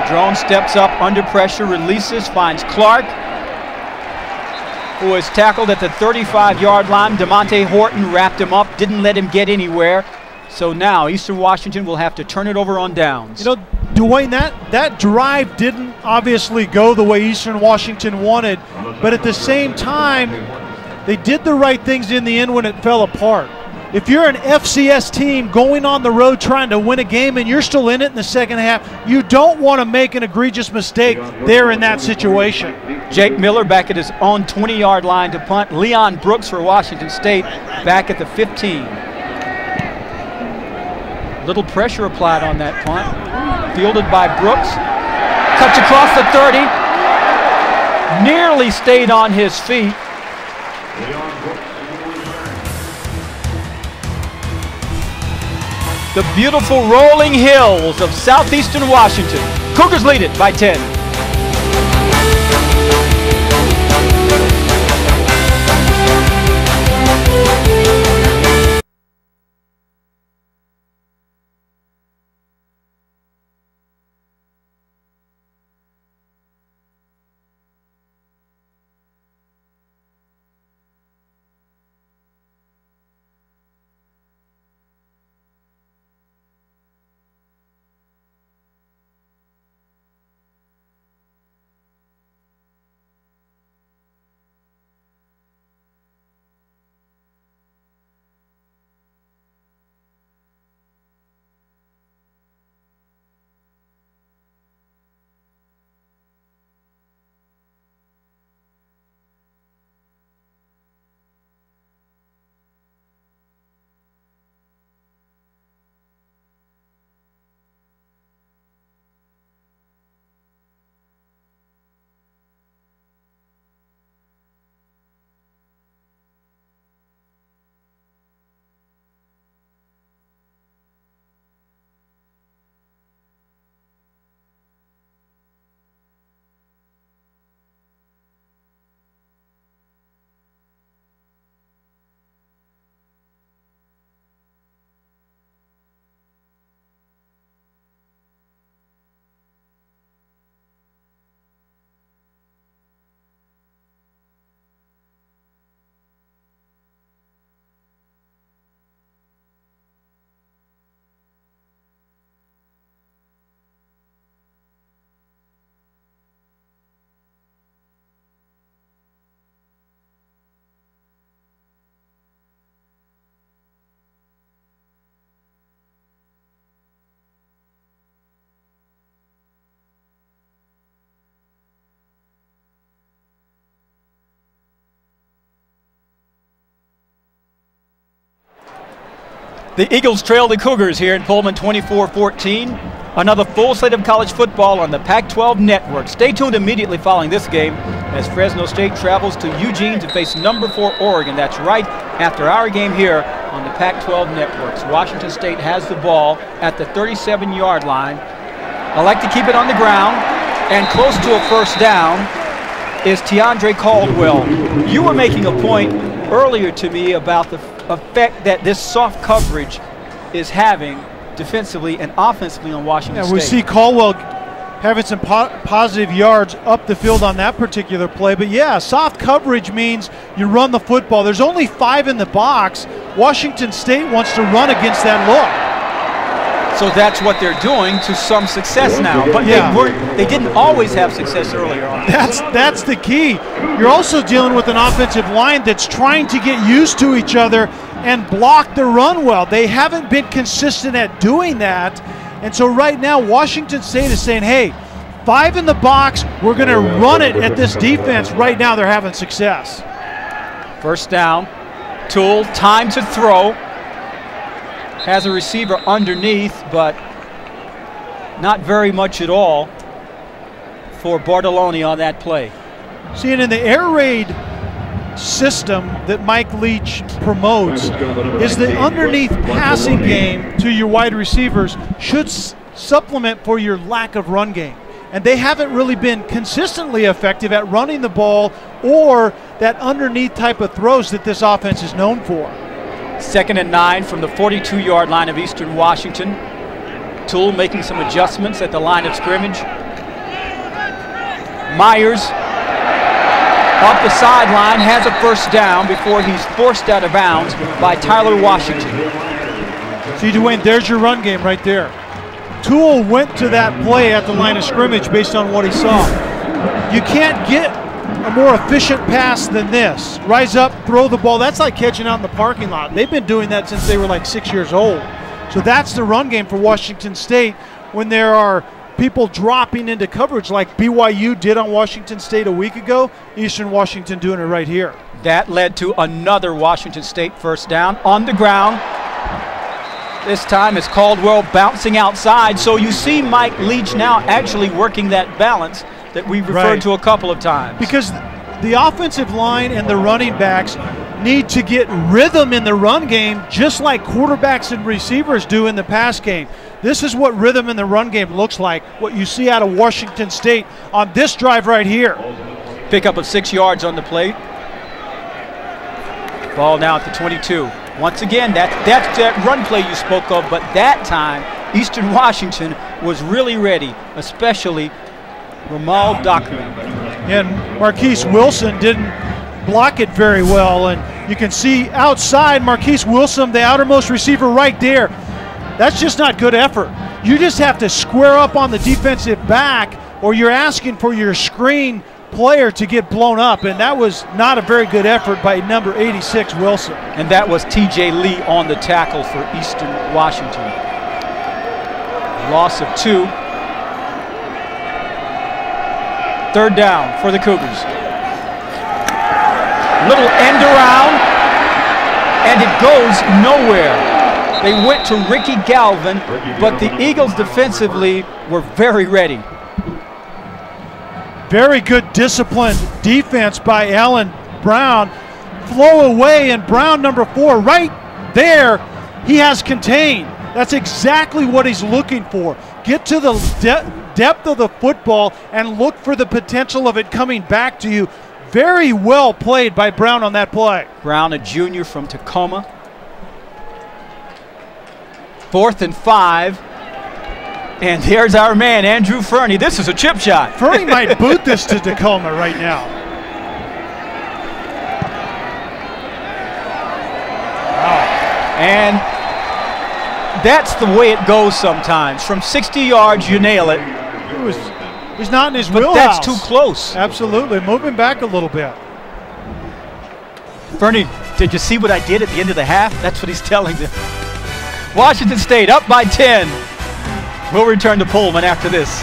Drone steps up under pressure, releases, finds Clark, who is tackled at the 35-yard line. DeMonte Horton wrapped him up, didn't let him get anywhere. So now Eastern Washington will have to turn it over on downs. You know, Dwayne, that drive didn't obviously go the way Eastern Washington wanted, but at the same time, they did the right things in the end when it fell apart. If you're an FCS team going on the road trying to win a game and you're still in it in the second half, you don't want to make an egregious mistake there in that situation. Jake Miller back at his own 20-yard line to punt. Leon Brooks for Washington State back at the 15. Little pressure applied on that punt. Fielded by Brooks. Cuts across the 30. Nearly stayed on his feet. The beautiful rolling hills of southeastern Washington. Cougars lead it by 10. The Eagles trail the Cougars here in Pullman 24-14. Another full slate of college football on the Pac-12 network. Stay tuned immediately following this game as Fresno State travels to Eugene to face number 4 Oregon. That's right after our game here on the Pac-12 networks. Washington State has the ball at the 37-yard line. I like to keep it on the ground, and close to a first down is Tiandre Caldwell. You were making a point earlier to me about the effect that this soft coverage is having defensively and offensively on Washington State. We see Caldwell having some positive yards up the field on that particular play. But yeah, soft coverage means you run the football. There's only 5 in the box. Washington State wants to run against that look. So that's what they're doing to some success now. But they didn't always have success earlier on. That's the key. You're also dealing with an offensive line that's trying to get used to each other and block the run well. They haven't been consistent at doing that. And so right now, Washington State is saying, hey, 5 in the box, we're going to run it at this defense. Right now, they're having success. First down. Toole, time to throw. Has a receiver underneath, but not very much at all. for Bartoloni on that play. See, and in the air raid system that Mike Leach promotes is the underneath passing game to your wide receivers should supplement for your lack of run game. And they haven't really been consistently effective at running the ball or that underneath type of throws that this offense is known for. 2nd and 9 from the 42-yard line of Eastern Washington. Toole making some adjustments at the line of scrimmage. Myers up the sideline, has a first down before he's forced out of bounds by Tyler Washington. See, Dwayne, there's your run game right there. Toole went to that play at the line of scrimmage based on what he saw. You can't get a more efficient pass than this. Rise up, throw the ball. That's like catching out in the parking lot. They've been doing that since they were like 6 years old. So that's the run game for Washington State when there are people dropping into coverage like BYU did on Washington State a week ago. Eastern Washington doing it right here. That led to another Washington State first down on the ground. This time it's Caldwell bouncing outside. So you see Mike Leach now actually working that balance that we've referred to a couple of times. Because the offensive line and the running backs need to get rhythm in the run game just like quarterbacks and receivers do in the pass game. This is what rhythm in the run game looks like, what you see out of Washington State on this drive right here. Pickup of 6 yards on the plate. Ball now at the 22. Once again, that's that run play you spoke of, but that time Eastern Washington was really ready, especially Ramal Dockman. And Marquise Wilson didn't block it very well, and you can see outside Marquise Wilson, the outermost receiver right there. That's just not good effort. You just have to square up on the defensive back, or you're asking for your screen player to get blown up, and that was not a very good effort by number 86 Wilson. And that was TJ Lee on the tackle for Eastern Washington. Loss of 2. 3rd down for the Cougars. Little end around, and it goes nowhere. They went to Ricky Galvin, but the Eagles defensively were very ready. Very good disciplined defense by Allen Brown. Flow away, and Brown, number 4, right there, he has contained. That's exactly what he's looking for. Get to the depth of the football and look for the potential of it coming back to you. Very well played by Brown on that play. Brown, a junior from Tacoma. 4th and 5. And there's our man, Andrew Fernie. This is a chip shot. Fernie might boot this to Tacoma right now. Wow. And that's the way it goes sometimes. From 60 yards, you nail it. He's not in his wheelhouse. But that's too close. Absolutely. Moving back a little bit. Fernie, did you see what I did at the end of the half? That's what he's telling them. Washington State up by 10. We'll return to Pullman after this.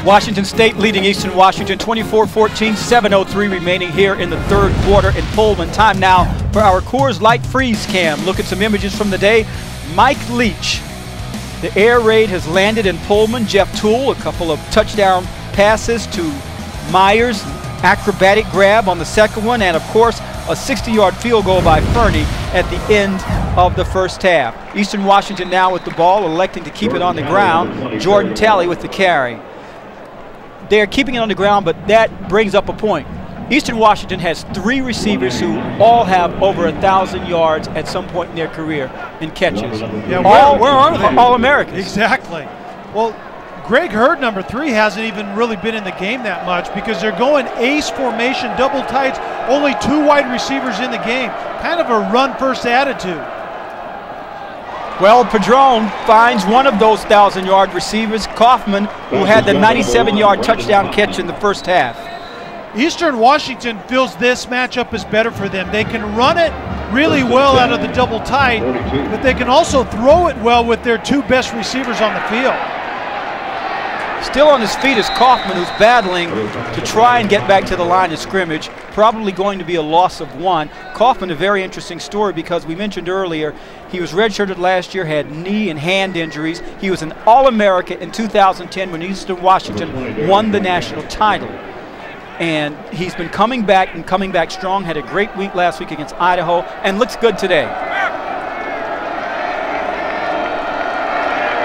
Washington State leading Eastern Washington 24-14, 7:03 remaining here in the third quarter in Pullman. Time now for our Coors Light Freeze Cam. Look at some images from the day. Mike Leach. The air raid has landed in Pullman. Jeff Toole, a couple of touchdown passes to Myers, acrobatic grab on the second one, and of course a 60-yard field goal by Fernie at the end of the first half. Eastern Washington now with the ball, electing to keep it on the ground. Jordan Talley with the carry. They're keeping it on the ground, but that brings up a point. Eastern Washington has 3 receivers who all have over 1,000 yards at some point in their career in catches. Yeah, where are they? All Americans. Exactly. Well, Greg Hurd, number 3, hasn't even really been in the game that much because they're going ace formation, double tights, only 2 wide receivers in the game. Kind of a run-first attitude. Well, Padron finds one of those 1,000-yard receivers, Kaufman, who had the 97-yard touchdown catch in the first half. Eastern Washington feels this matchup is better for them. They can run it really well out of the double tight, but they can also throw it well with their 2 best receivers on the field. Still on his feet is Kaufman, who's battling to try and get back to the line of scrimmage. Probably going to be a loss of 1. Kaufman, a very interesting story because we mentioned earlier he was redshirted last year, had knee and hand injuries. He was an All-America in 2010 when Eastern Washington won the national title. And he's been coming back and coming back strong. Had a great week last week against Idaho and looks good today.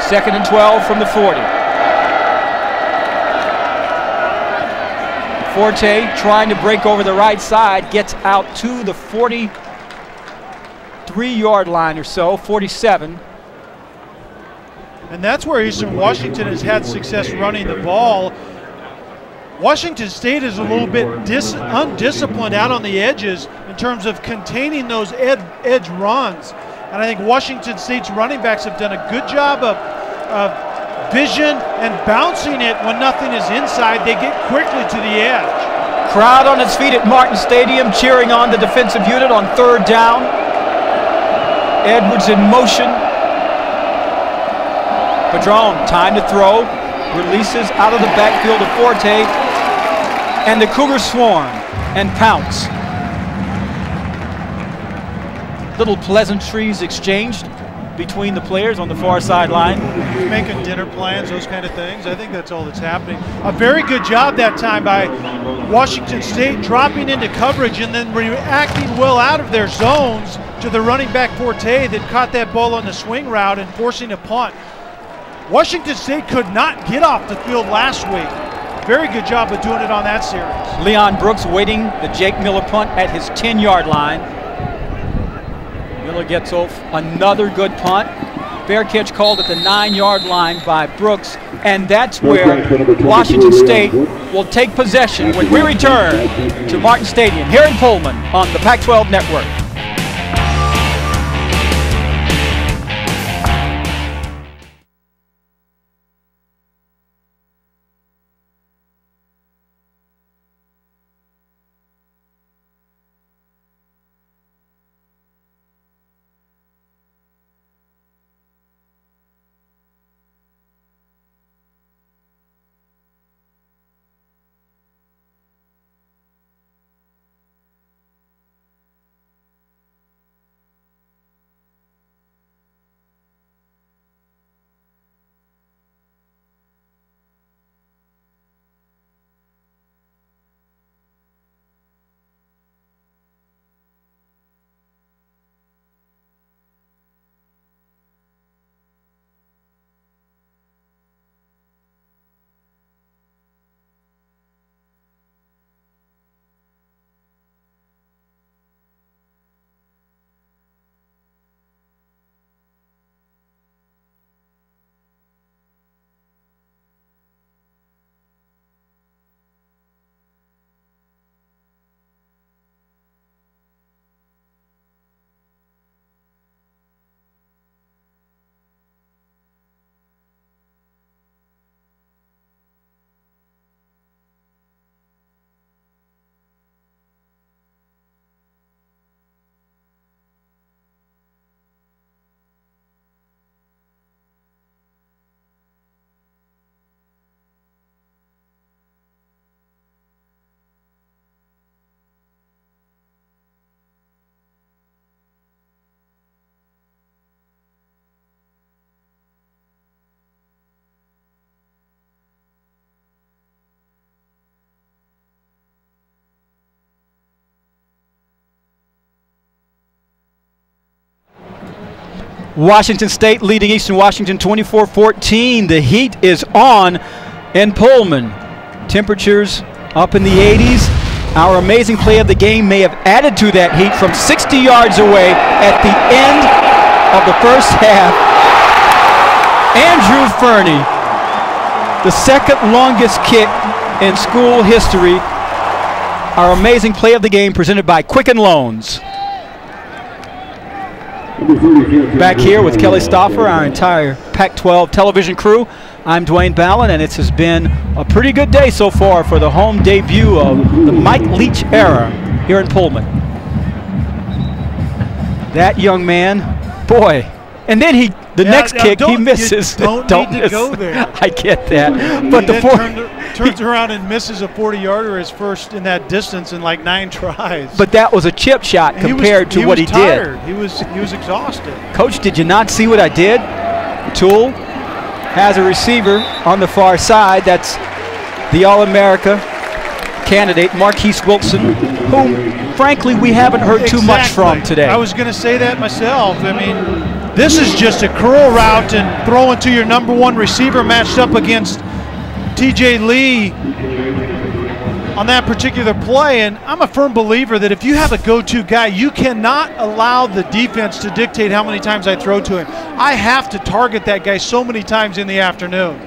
2nd and 12 from the 40. Forte trying to break over the right side, gets out to the 43-yard line or so, 47. And that's where Eastern Washington has had success running the ball. Washington State is a little bit undisciplined out on the edges in terms of containing those edge runs. And I think Washington State's running backs have done a good job of vision and bouncing it when nothing is inside. They get quickly to the edge. Crowd on its feet at Martin Stadium cheering on the defensive unit on 3rd down. Edwards in motion. Padron, time to throw. Releases out of the backfield of Forte. And the Cougars swarm and pounce. Little pleasantries exchanged between the players on the far sideline. Making dinner plans, those kind of things. I think that's all that's happening. A very good job that time by Washington State, dropping into coverage and then reacting well out of their zones to the running back Forte that caught that ball on the swing route and forcing a punt. Washington State could not get off the field last week. Very good job of doing it on that series. Leon Brooks waiting the Jake Miller punt at his 10-yard line. Miller gets off another good punt. Fair catch called at the 9-yard line by Brooks. And that's where Washington State will take possession when we return to Martin Stadium here in Pullman on the Pac-12 Network. Washington State leading Eastern Washington 24-14. The heat is on in Pullman. Temperatures up in the 80s. Our amazing play of the game may have added to that heat from 60 yards away at the end of the first half. Andrew Fernie, the second longest kick in school history. Our amazing play of the game presented by Quicken Loans. Back here with Kelly Stauffer, our entire Pac-12 television crew. I'm Dwayne Ballin, and it has been a pretty good day so far for the home debut of the Mike Leach era here in Pullman. That young man, boy, and then the next kick he misses. Don't need to go there. I get that, but the turns around and misses a 40-yarder, his first in that distance in like 9 tries. But that was a chip shot compared to what he did. He was exhausted. Coach, did you not see what I did? Toole has a receiver on the far side. That's the All-America candidate, Marquise Wilson, whom, frankly, we haven't heard too much from today. I was going to say that myself. I mean, this is just a curl route and throwing to your #1 receiver matched up against TJ Lee on that particular play. And I'm a firm believer that if you have a go-to guy, you cannot allow the defense to dictate how many times I throw to him. I have to target that guy so many times in the afternoon.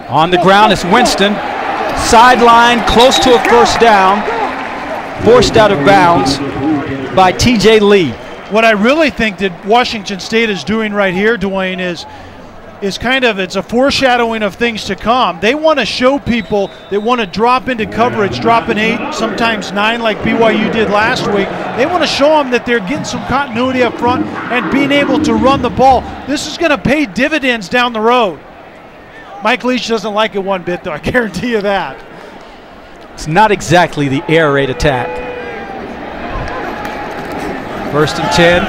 On the ground is Winston. Sideline, close to a first down. Forced out of bounds by TJ Lee. What I really think that Washington State is doing right here, Dwayne, is it's a foreshadowing of things to come. They want to show people that want to drop into coverage, drop an 8, sometimes 9 like BYU did last week. They want to show them that they're getting some continuity up front and being able to run the ball. This is going to pay dividends down the road. Mike Leach doesn't like it one bit, though, I guarantee you that. It's not exactly the air raid attack. 1st and 10.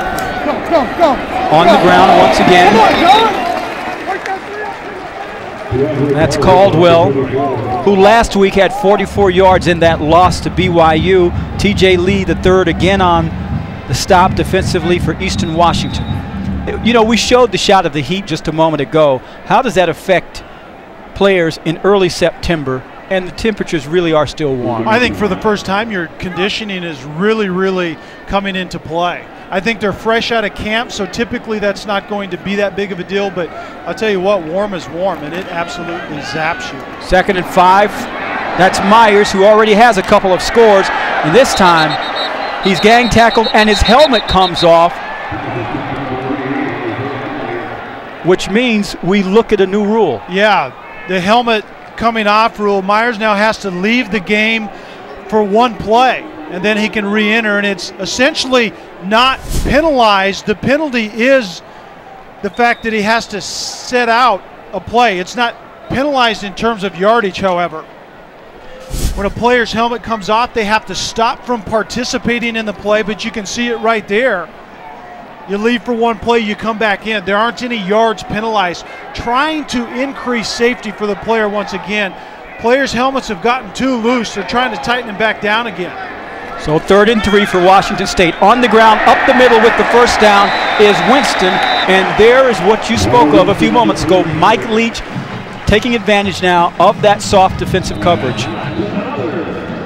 On the ground once again. That's Caldwell, who last week had 44 yards in that loss to BYU. TJ Lee, the third, again on the stop defensively for Eastern Washington. You know, we showed the shot of the heat just a moment ago. How does that affect players in early September? And the temperatures really are still warm. I think for the first time, your conditioning is really, really coming into play. I think they're fresh out of camp, so typically that's not going to be that big of a deal. But I'll tell you what, warm is warm, and it absolutely zaps you. 2nd and 5. That's Myers, who already has a couple of scores. And this time, he's gang tackled, and his helmet comes off, which means we look at a new rule. Yeah, the helmet coming off rule. Myers now has to leave the game for 1 play, and then he can re-enter, and it's essentially not penalized. The penalty is the fact that he has to set out a play. It's not penalized in terms of yardage, however. When a player's helmet comes off, they have to stop from participating in the play, but you can see it right there. You leave for 1 play, you come back in. There aren't any yards penalized. Trying to increase safety for the player once again. Players' helmets have gotten too loose. They're trying to tighten them back down again. So 3rd and 3 for Washington State. On the ground, up the middle with the first down is Winston. And there is what you spoke of a few moments ago. Mike Leach taking advantage now of that soft defensive coverage.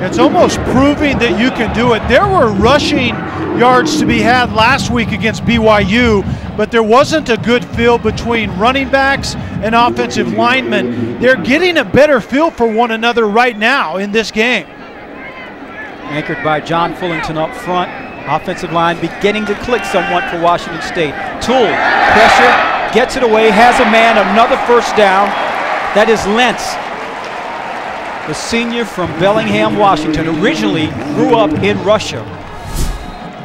It's almost proving that you can do it. There were rushing yards to be had last week against BYU, but there wasn't a good feel between running backs and offensive linemen. They're getting a better feel for one another right now in this game. Anchored by John Fullington up front. Offensive line beginning to click somewhat for Washington State. Toole, pressure, gets it away, has a man, another first down. That is Lentz, the senior from Bellingham, Washington. Originally grew up in Russia.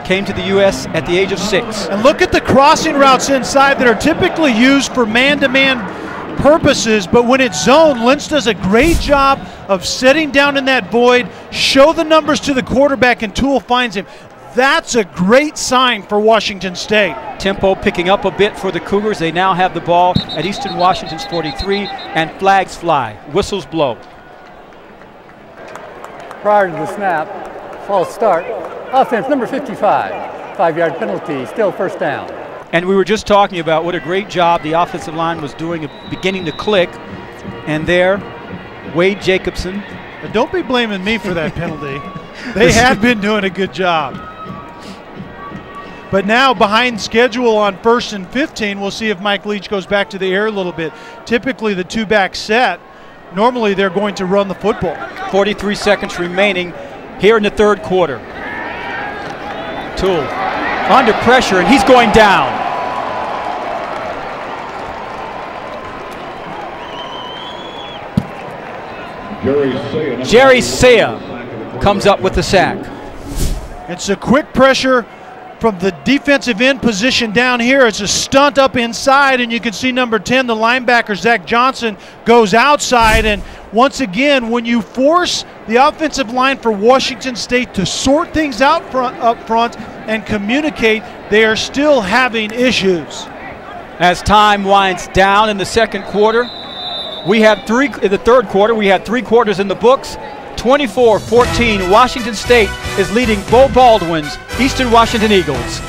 Came to the U.S. at the age of 6. And look at the crossing routes inside that are typically used for man-to-man purposes, but when it's zone, Lentz does a great job of setting down in that void, show the numbers to the quarterback, and Toole finds him. That's a great sign for Washington State. Tempo picking up a bit for the Cougars. They now have the ball at Eastern Washington's 43, and flags fly. Whistles blow. Prior to the snap, false start. Offense number 55. 5-yard penalty, still first down. And we were just talking about what a great job the offensive line was doing of beginning to click. And there, Wade Jacobson. But don't be blaming me for that penalty. They have been doing a good job. But now behind schedule on 1st and 15, we'll see if Mike Leach goes back to the air a little bit. Typically the two-back set, normally they're going to run the football. 43 seconds remaining here in the third quarter. Toole under pressure, and he's going down. Jerry Saya comes up with the sack. It's a quick pressure from the defensive end position down here. It's a stunt up inside, and you can see number 10, the linebacker, Zach Johnson, goes outside. And once again, when you force the offensive line for Washington State to sort things out up front and communicate, they are still having issues. As time winds down in the second quarter, we have in the third quarter, we had 3 quarters in the books. 24-14, Washington State is leading Bo Baldwin's Eastern Washington Eagles.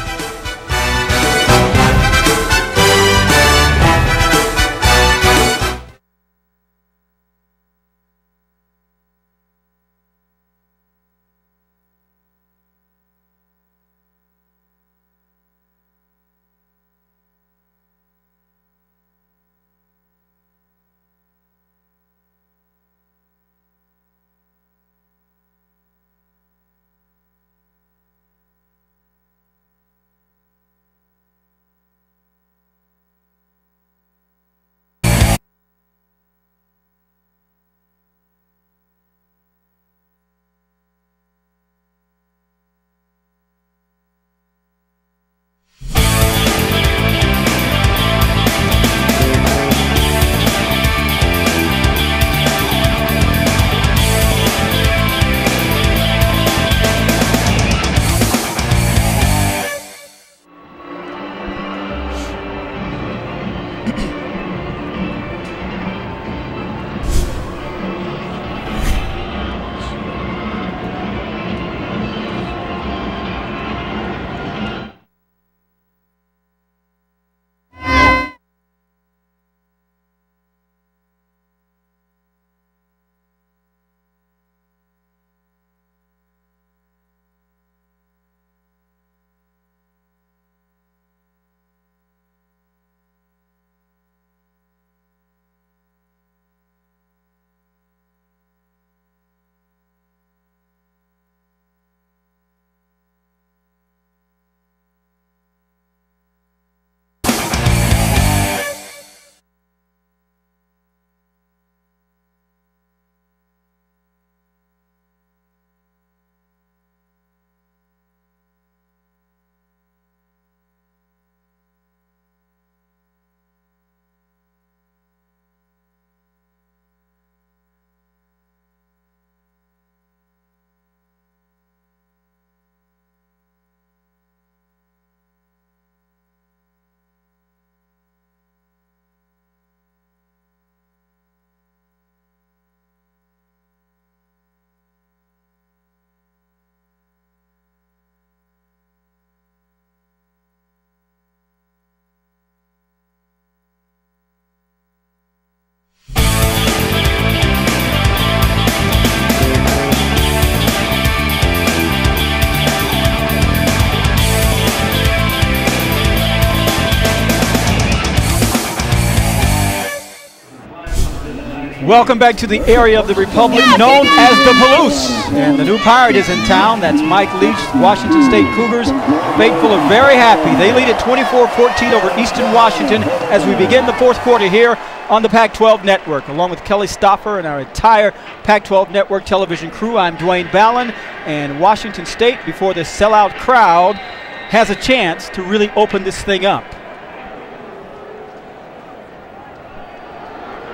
Welcome back to the area of the Republic known as the Palouse. And the new Pirate is in town. That's Mike Leach, Washington State Cougars. Faithful are very happy. They lead at 24-14 over Eastern Washington as we begin the fourth quarter here on the Pac-12 Network. Along with Kelly Stoffer and our entire Pac-12 Network television crew, I'm Dwayne Ballin. And Washington State, before this sellout crowd, has a chance to really open this thing up.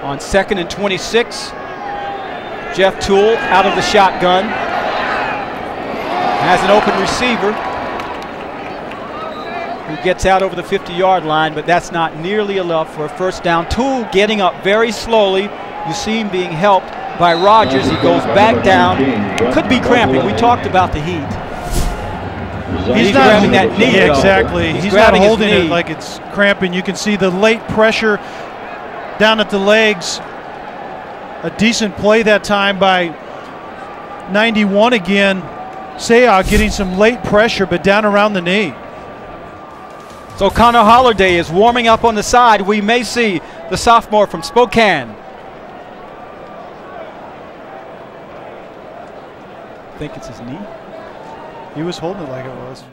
On 2nd and 26, Jeff Toole out of the shotgun. Has an open receiver who gets out over the 50-yard line, but that's not nearly enough for a first down. Toole getting up very slowly. You see him being helped by Rogers. He goes back down. Could be cramping. We talked about the heat. He's not grabbing that knee. Yeah, though. exactly. He's not holding it like it's cramping. You can see the late pressure down at the legs. A decent play that time by 91 again. Wsu getting some late pressure, but down around the knee. So Connor Holliday is warming up on the side. We may see the sophomore from Spokane. I think it's his knee. He was holding it like it was.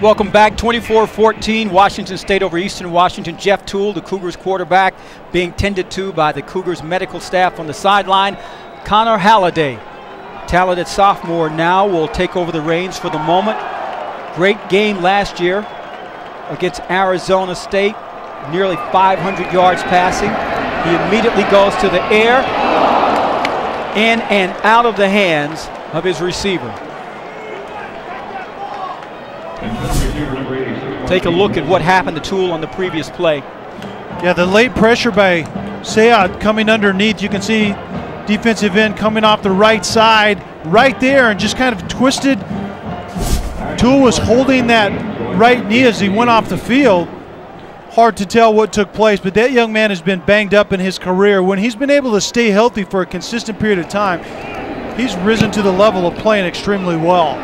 Welcome back. 24-14, Washington State over Eastern Washington. Jeff Toole, the Cougars quarterback, being tended to by the Cougars medical staff on the sideline. Connor Halliday, talented sophomore, now will take over the reins for the moment. Great game last year against Arizona State, nearly 500 yards passing. He immediately goes to the air, in and out of the hands of his receiver. Take a look at what happened to Toole on the previous play. Yeah, the late pressure by Wsu coming underneath. You can see defensive end coming off the right side right there and just kind of twisted. Toole was holding that right knee as he went off the field. Hard to tell what took place, but that young man has been banged up in his career. When he's been able to stay healthy for a consistent period of time, he's risen to the level of playing extremely well.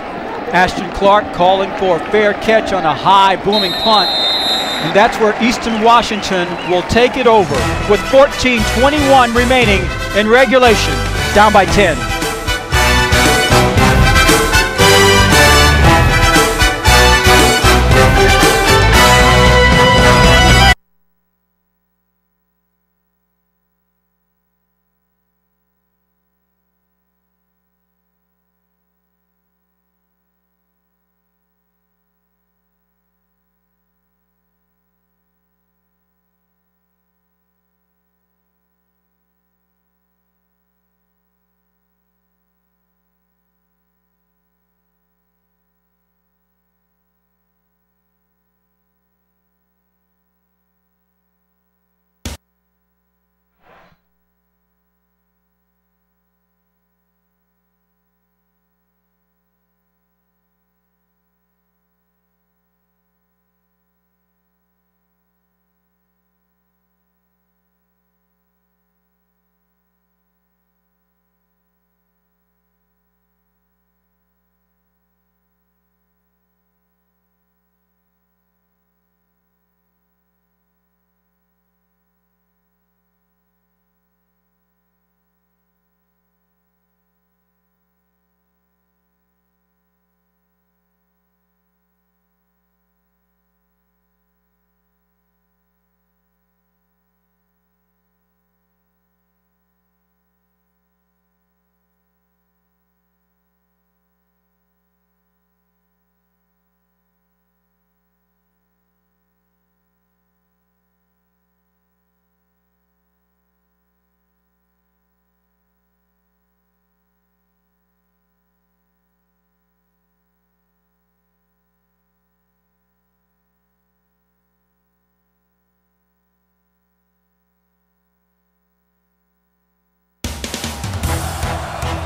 Ashton Clark calling for a fair catch on a high booming punt. And that's where Eastern Washington will take it over with 14:21 remaining in regulation, down by 10.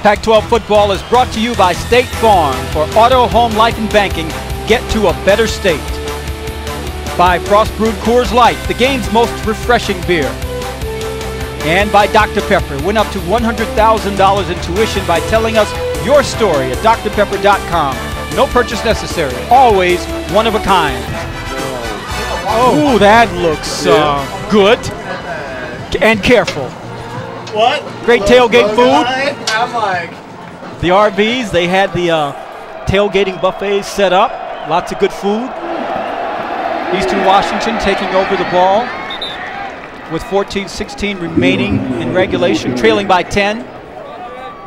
Pac-12 football is brought to you by State Farm. For auto, home, life, and banking, get to a better state. By Frost Brewed Coors Light, the game's most refreshing beer. And by Dr. Pepper. Win up to $100,000 in tuition by telling us your story at drpepper.com. No purchase necessary. Always one of a kind. Oh, that looks good and careful. What? Great tailgate food. I'm like, The RVs, they had the tailgating buffets set up. Lots of good food. Eastern Washington taking over the ball with 14-16 remaining in regulation, trailing by 10.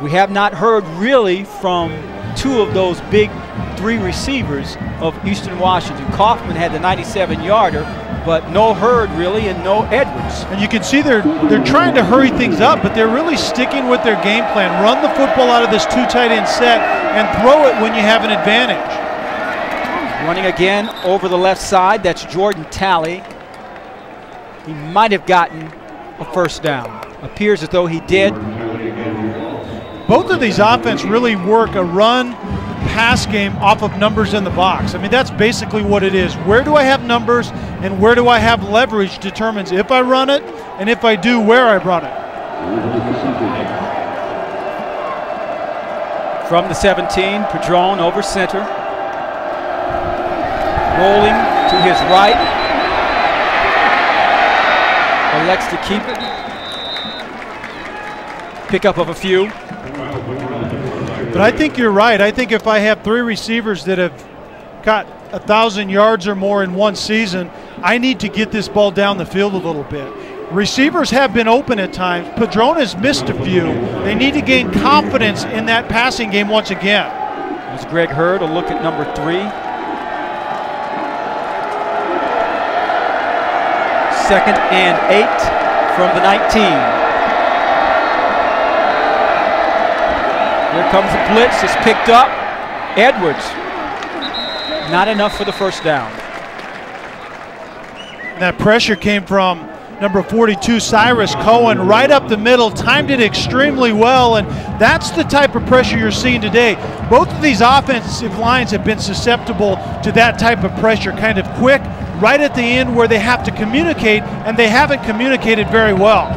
We have not heard really from two of those big three receivers of Eastern Washington. Kaufman had the 97-yarder, but no Hurd really and no Edwards. And you can see they're trying to hurry things up, but they're really sticking with their game plan. Run the football out of this two tight end set and throw it when you have an advantage. Running again over the left side, that's Jordan Talley. He might have gotten a first down. Appears as though he did. Both of these offenses really work a run-pass game off of numbers in the box. I mean, that's basically what it is. Where do I have numbers and where do I have leverage determines if I run it, and if I do, where I run it. From the 17, Padron over center. Rolling to his right. Elects to keep it. Pickup of a few. But I think you're right. I think if I have three receivers that have got 1,000 yards or more in one season, I need to get this ball down the field a little bit. Receivers have been open at times. Padron has missed a few. They need to gain confidence in that passing game once again. As Greg Hurd, a look at number 3. Second and 8 from the 19. Here comes the blitz. It's picked up. Edwards. Not enough for the first down. That pressure came from number 42, Cyrus Cohen, right up the middle, timed it extremely well, and that's the type of pressure you're seeing today. Both of these offensive lines have been susceptible to that type of pressure, kind of quick, right at the end where they have to communicate, and they haven't communicated very well.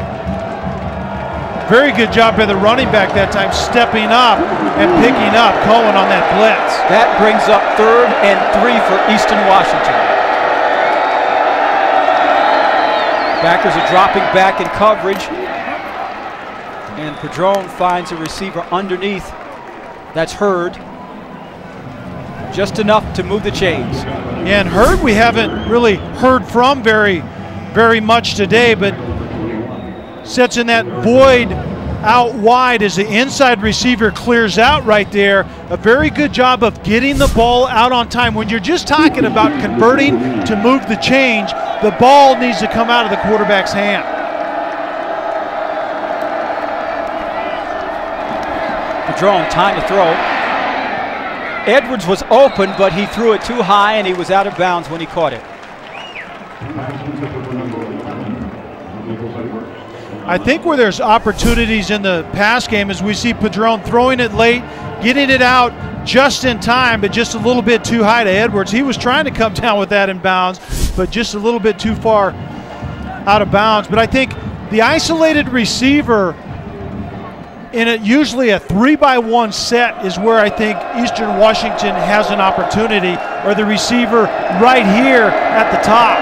Very good job by the running back that time, stepping up and picking up Cohen on that blitz. That brings up 3rd and 3 for Eastern Washington. Backers are dropping back in coverage, and Padron finds a receiver underneath. That's Hurd. Just enough to move the chains. Yeah, and Hurd we haven't really heard from very much today, but sets in that void out wide as the inside receiver clears out right there. A very good job of getting the ball out on time. When you're just talking about converting to move the change, the ball needs to come out of the quarterback's hand. Padron, time to throw. Edwards was open, but he threw it too high and he was out of bounds when he caught it. I think where there's opportunities in the pass game is we see Padron throwing it late, getting it out just in time, but just a little bit too high to Edwards. He was trying to come down with that in bounds, but just a little bit too far out of bounds. But I think the isolated receiver in usually a 3-by-1 set is where I think Eastern Washington has an opportunity, or the receiver right here at the top.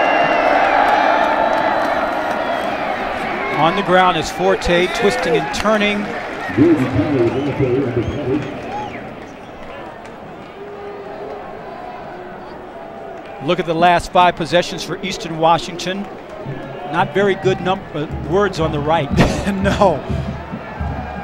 On the ground is Forte, twisting and turning. Look at the last 5 possessions for Eastern Washington. Not very good words on the right. No.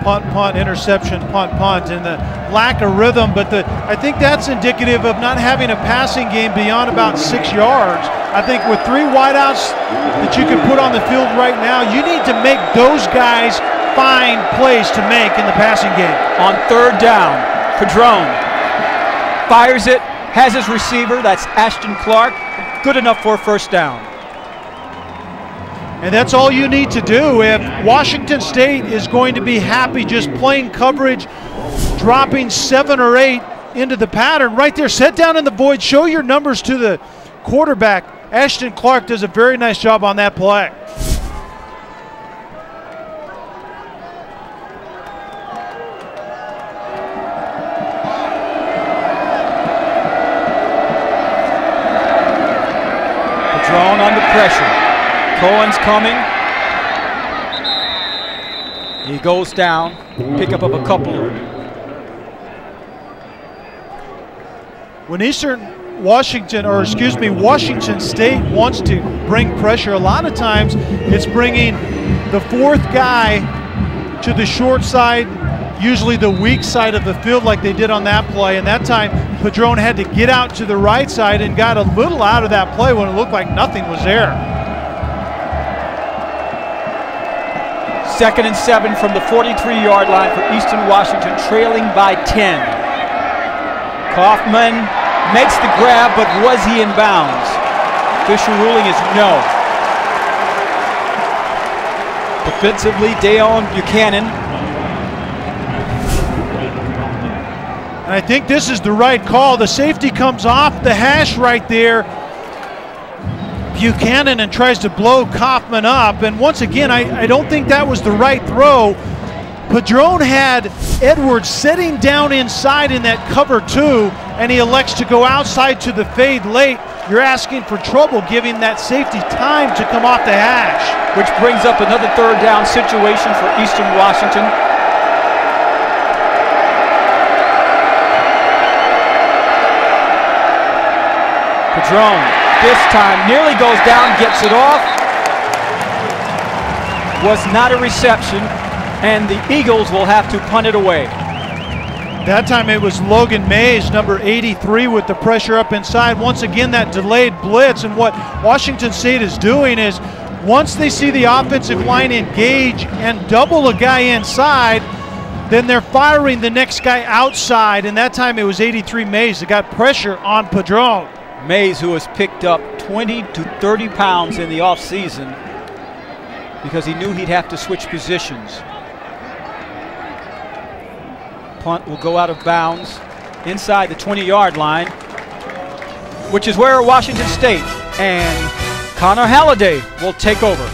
Punt, punt, interception, punt, punt, and the lack of rhythm. But I think that's indicative of not having a passing game beyond about 6 yards. I think with 3 wideouts that you can put on the field right now, you need to make those guys find plays to make in the passing game. On 3rd down, Padron fires it, has his receiver, that's Ashton Clark, good enough for a first down. And that's all you need to do. If Washington State is going to be happy just playing coverage, dropping 7 or 8 into the pattern, right there, set down in the void, show your numbers to the quarterback. Ashton Clark does a very nice job on that play. Padron under pressure. Cohen's coming. He goes down. Pickup of a couple. When Washington State wants to bring pressure, a lot of times it's bringing the 4th guy to the short side, usually the weak side of the field like they did on that play. And that time, Padron had to get out to the right side and got a little out of that play when it looked like nothing was there. 2nd and 7 from the 43-yard line for Eastern Washington, trailing by 10. Kaufman makes the grab, but was he in bounds? Official ruling is no. Defensively, Deion Buchanan. And I think this is the right call. The safety comes off the hash right there. Buchanan and tries to blow Kaufman up. And once again, I don't think that was the right throw. Padron had Edwards sitting down inside in that cover 2, and he elects to go outside to the fade late. You're asking for trouble giving that safety time to come off the hash. Which brings up another 3rd down situation for Eastern Washington. Padron, this time nearly goes down, gets it off. Was not a reception, and the Eagles will have to punt it away. That time it was Logan Mays, number 83, with the pressure up inside. Once again, that delayed blitz. And what Washington State is doing is once they see the offensive line engage and double a guy inside, then they're firing the next guy outside. And that time it was 83 Mays that got pressure on Padron. Mays, who has picked up 20 to 30 pounds in the offseason because he knew he'd have to switch positions. Punt will go out of bounds inside the 20-yard line, which is where Washington State and Connor Halliday will take over.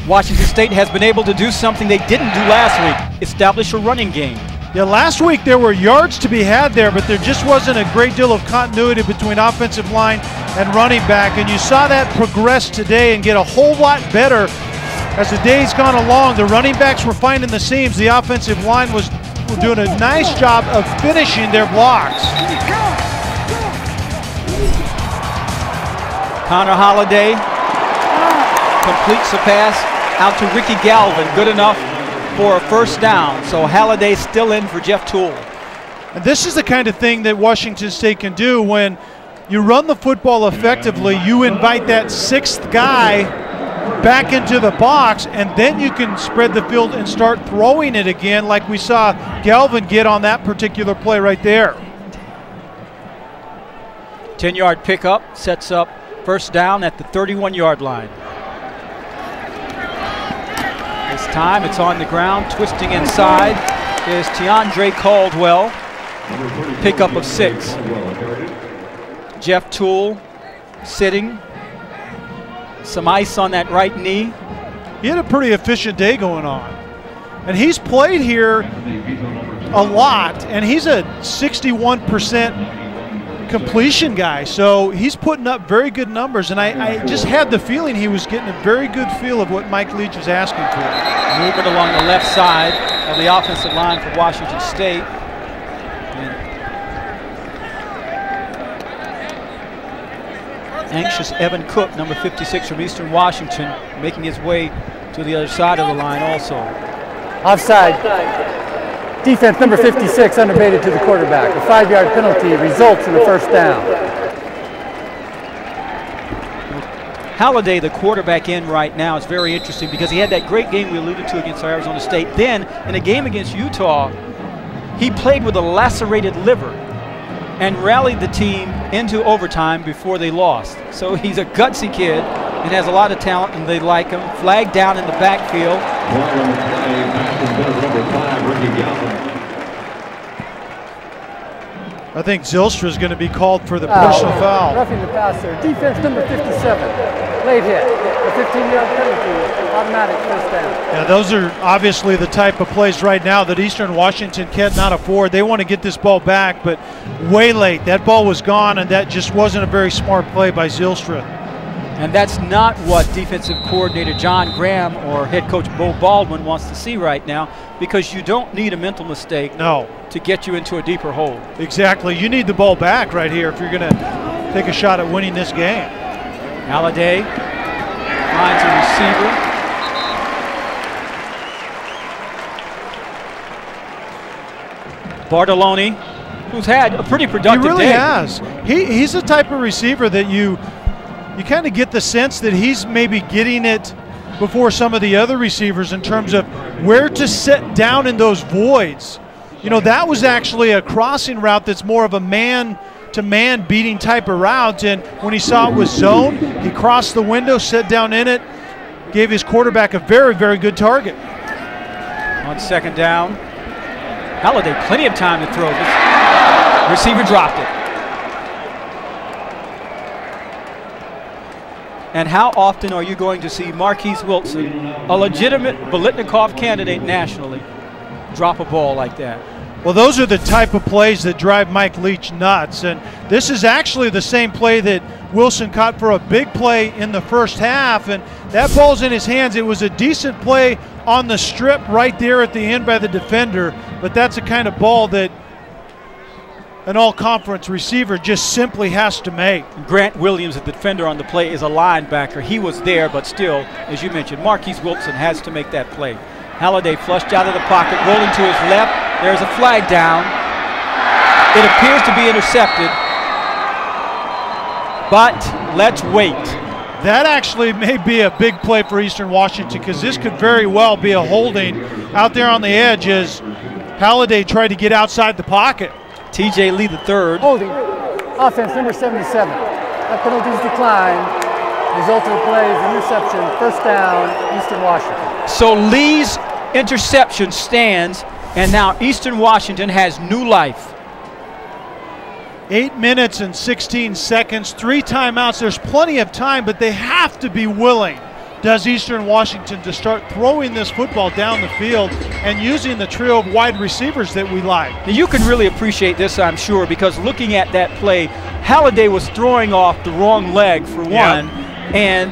Washington State has been able to do something they didn't do last week, establish a running game. Yeah, last week there were yards to be had there, but there just wasn't a great deal of continuity between offensive line and running back, and you saw that progress today and get a whole lot better as the day's gone along. The running backs were finding the seams. The offensive line was doing a nice job of finishing their blocks. Connor Holliday completes the pass out to Ricky Galvin, good enough for a first down. So Halliday still in for Jeff Toole. And this is the kind of thing that Washington State can do when you run the football effectively. You invite that sixth guy back into the box, and then you can spread the field and start throwing it again like we saw Galvin get on that particular play right there. 10-yard pickup sets up first down at the 31-yard line. This time it's on the ground, twisting inside is Tiandre Caldwell. Pickup of 6. Jeff Toole sitting. Some ice on that right knee. He had a pretty efficient day going on. And he's played here a lot, and he's a 61% completion guy. So he's putting up very good numbers, and I just had the feeling he was getting a very good feel of what Mike Leach was asking for. Movement along the left side of the offensive line for Washington State. Anxious Evan Cook, number 56 from Eastern Washington, making his way to the other side of the line also. Offside. Defense number 56 unabated to the quarterback. A 5-yard penalty results in a first down. Halliday, the quarterback in right now, is very interesting because he had that great game we alluded to against Arizona State. Then, in a game against Utah, he played with a lacerated liver and rallied the team into overtime before they lost. So he's a gutsy kid and has a lot of talent, and they like him. Flag down in the backfield. I think Zylstra is going to be called for the personal foul. Roughing the passer. Defense number 57. Late hit. A 15-yard penalty. Automatic first down. Yeah, those are obviously the type of plays right now that Eastern Washington cannot afford. They want to get this ball back, but way late. That ball was gone, and that just wasn't a very smart play by Zylstra. And that's not what defensive coordinator John Graham or head coach Bo Baldwin wants to see right now, because you don't need a mental mistake to get you into a deeper hole. Exactly. You need the ball back right here if you're going to take a shot at winning this game. Halliday finds a receiver. Bartolone, who's had a pretty productive day. He really has. He's the type of receiver that you kind of get the sense that he's maybe getting it before some of the other receivers in terms of where to sit down in those voids. You know, that was actually a crossing route that's more of a man-to-man beating type of route, and when he saw it was zone, he crossed the window, sat down in it, gave his quarterback a very, very good target. On second down, Halliday, plenty of time to throw this. Receiver dropped it. And how often are you going to see Marquise Wilson, a legitimate Biletnikoff candidate nationally, drop a ball like that? Well, those are the type of plays that drive Mike Leach nuts. And this is actually the same play that Wilson caught for a big play in the first half. And that ball's in his hands. It was a decent play on the strip right there at the end by the defender. But that's the kind of ball that an all-conference receiver just simply has to make. Grant Williams, the defender on the play, is a linebacker. He was there, but still, as you mentioned, Marquise Wilson has to make that play. Halliday flushed out of the pocket, rolling to his left. There's a flag down. It appears to be intercepted, but let's wait. That actually may be a big play for Eastern Washington, because this could very well be a holding out there on the edge as Halliday tried to get outside the pocket. T.J. Lee III. Holding. Offense number 77. That penalty's declined. Result of the play is interception. First down, Eastern Washington. So Lee's interception stands, and now Eastern Washington has new life. 8 minutes and 16 seconds, 3 timeouts. There's plenty of time, but they have to be willing does Eastern Washington to start throwing this football down the field and using the trio of wide receivers that we like. You can really appreciate this, I'm sure, because looking at that play, Halliday was throwing off the wrong leg for one, and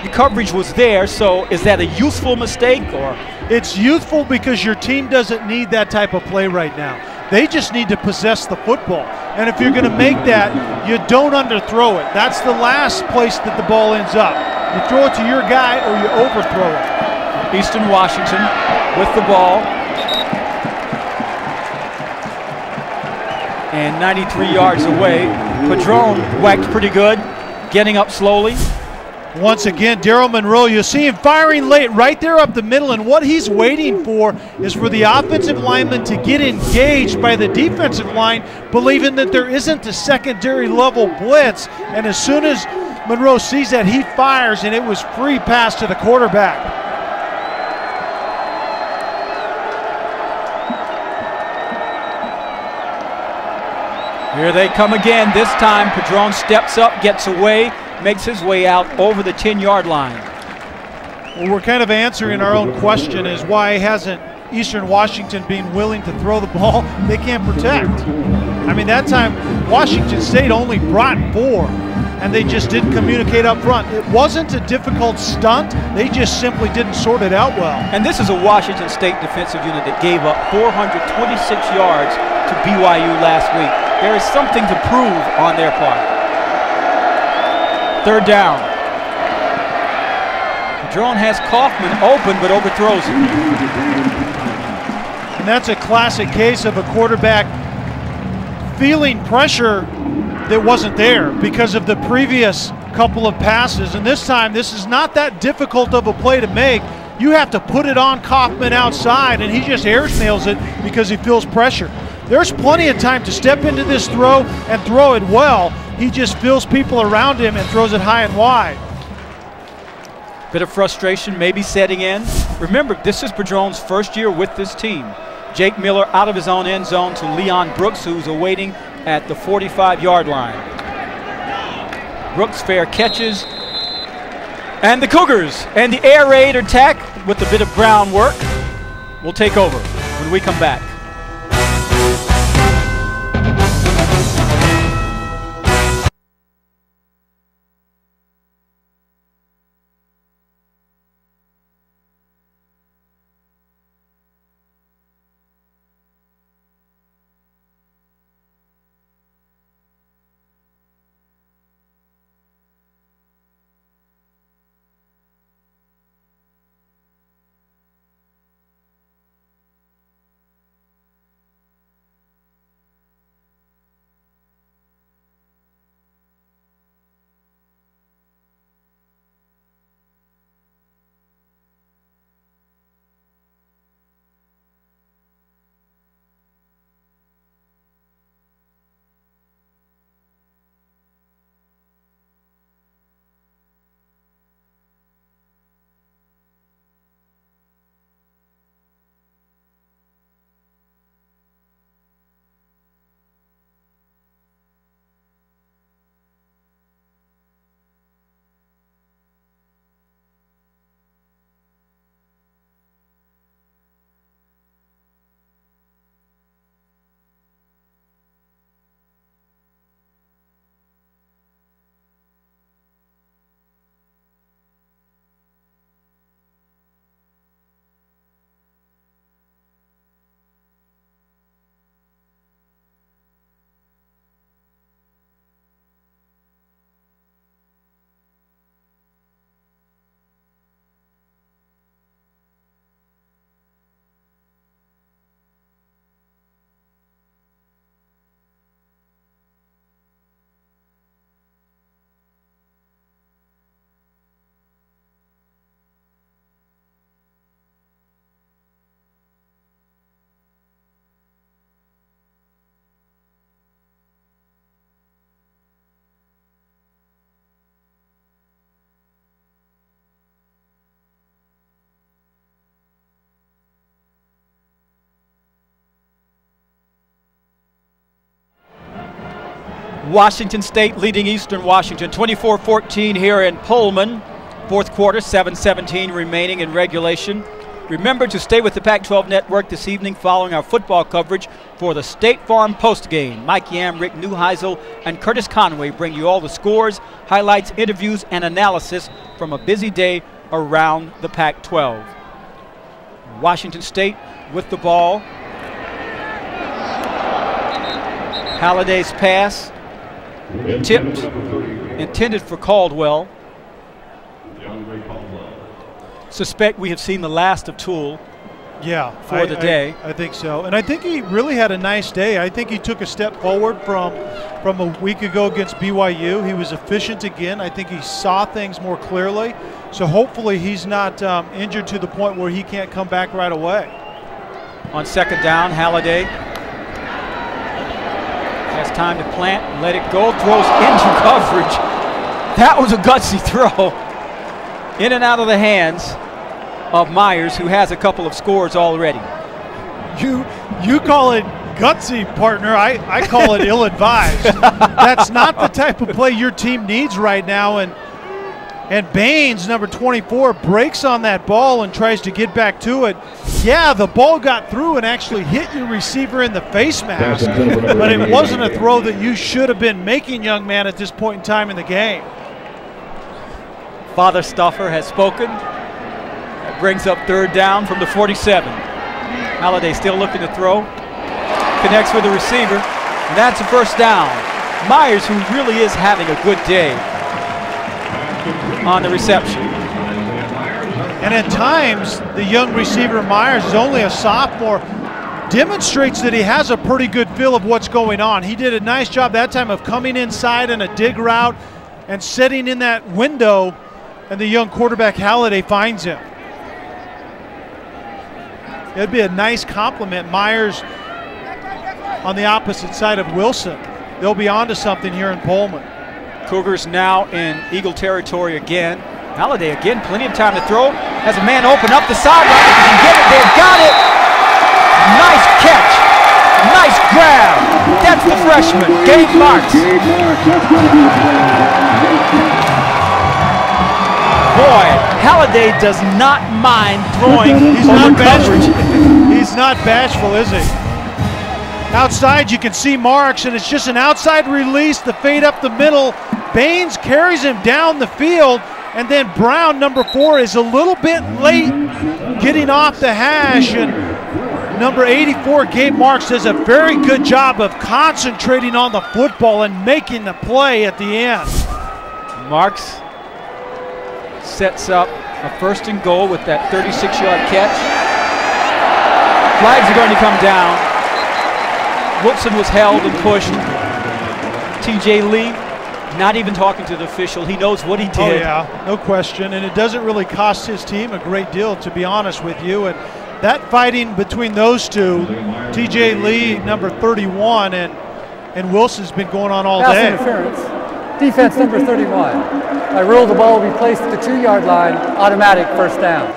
the coverage was there. So is that a useful mistake? Or it's youthful because your team doesn't need that type of play right now. They just need to possess the football. And if you're going to make that, you don't underthrow it. That's the last place that the ball ends up. You throw it to your guy or you overthrow it. Eastern Washington with the ball. And 93 yards away. Padron whacked pretty good, getting up slowly. Once again, Daryl Monroe, you see him firing late right there up the middle, and what he's waiting for is for the offensive lineman to get engaged by the defensive line, believing that there isn't a secondary level blitz. And as soon as Monroe sees that, he fires, and it was free pass to the quarterback. Here they come again. This time Padron steps up, gets away, makes his way out over the 10-yard line. Well, we're kind of answering our own question, is why hasn't Eastern Washington been willing to throw the ball? They can't protect. I mean, that time Washington State only brought 4, and they just didn't communicate up front. It wasn't a difficult stunt. They just simply didn't sort it out well. And this is a Washington State defensive unit that gave up 426 yards to BYU last week. There is something to prove on their part. Third down. Padron has Kaufman open but overthrows him. And that's a classic case of a quarterback feeling pressure that wasn't there because of the previous couple of passes. And this time, this is not that difficult of a play to make. You have to put it on Kaufman outside, and he just air-snails it because he feels pressure. There's plenty of time to step into this throw and throw it well. He just feels people around him and throws it high and wide. Bit of frustration maybe setting in. Remember, this is Padron's first year with this team. Jake Miller out of his own end zone to Leon Brooks, who's awaiting at the 45-yard line. Brooks fair catches. And the Cougars and the air raid attack with a bit of groundwork will take over when we come back. Washington State leading Eastern Washington 24-14 here in Pullman. Fourth quarter, 7:17 remaining in regulation. Remember to stay with the Pac-12 Network this evening following our football coverage for the State Farm postgame. Mike Yam, Rick Neuheisel, and Curtis Conway bring you all the scores, highlights, interviews, and analysis from a busy day around the Pac-12. Washington State with the ball. Halliday's pass, tipped, intended for Caldwell. Suspect we have seen the last of Toole. Yeah, for the day. I think so. And I think he really had a nice day. I think he took a step forward from a week ago against BYU. He was efficient again. I think he saw things more clearly. So hopefully he's not injured to the point where he can't come back right away. On second down, Halliday has time to plant, let it go, throws into coverage. That was a gutsy throw. In and out of the hands of Myers, who has a couple of scores already. You call it gutsy, partner. I call it ill-advised. That's not the type of play your team needs right now. And Baines, number 24, breaks on that ball and tries to get back to it. Yeah, the ball got through and actually hit your receiver in the face mask, but it wasn't a throw that you should have been making, young man, at this point in time in the game. Father Stuffer has spoken. That brings up third down from the 47. Halliday still looking to throw. Connects with the receiver, and that's a first down. Myers, who really is having a good day on the reception. And at times, the young receiver Myers is only a sophomore, demonstrates that he has a pretty good feel of what's going on. He did a nice job that time of coming inside in a dig route and sitting in that window, and the young quarterback Halliday finds him. It'd be a nice compliment. Myers on the opposite side of Wilson. They'll be on to something here in Pullman. Cougars now in Eagle territory again. Halliday again, plenty of time to throw. Has a man open up the sideline. If he can get it, they've got it. Nice catch. Nice grab. That's the freshman, Gabe Marks. Boy, Halliday does not mind throwing over coverage. He's not bashful, is he? Outside, you can see Marks, and it's just an outside release, the fade up the middle. Baines carries him down the field, and then Brown, number 4, is a little bit late getting off the hash, and number 84, Gabe Marks, does a very good job of concentrating on the football and making the play at the end. Marks sets up a first and goal with that 36-yard catch. Flags are going to come down. Woodson was held and pushed. TJ Lee not even talking to the official. He knows what he did. Oh yeah, no question. And it doesn't really cost his team a great deal, to be honest with you. And that fighting between those two, TJ Lee, number 31, and Wilson's been going on all Pass day. interference. Defense number 31. By rule, the ball will be placed at the 2-yard line. Automatic first down.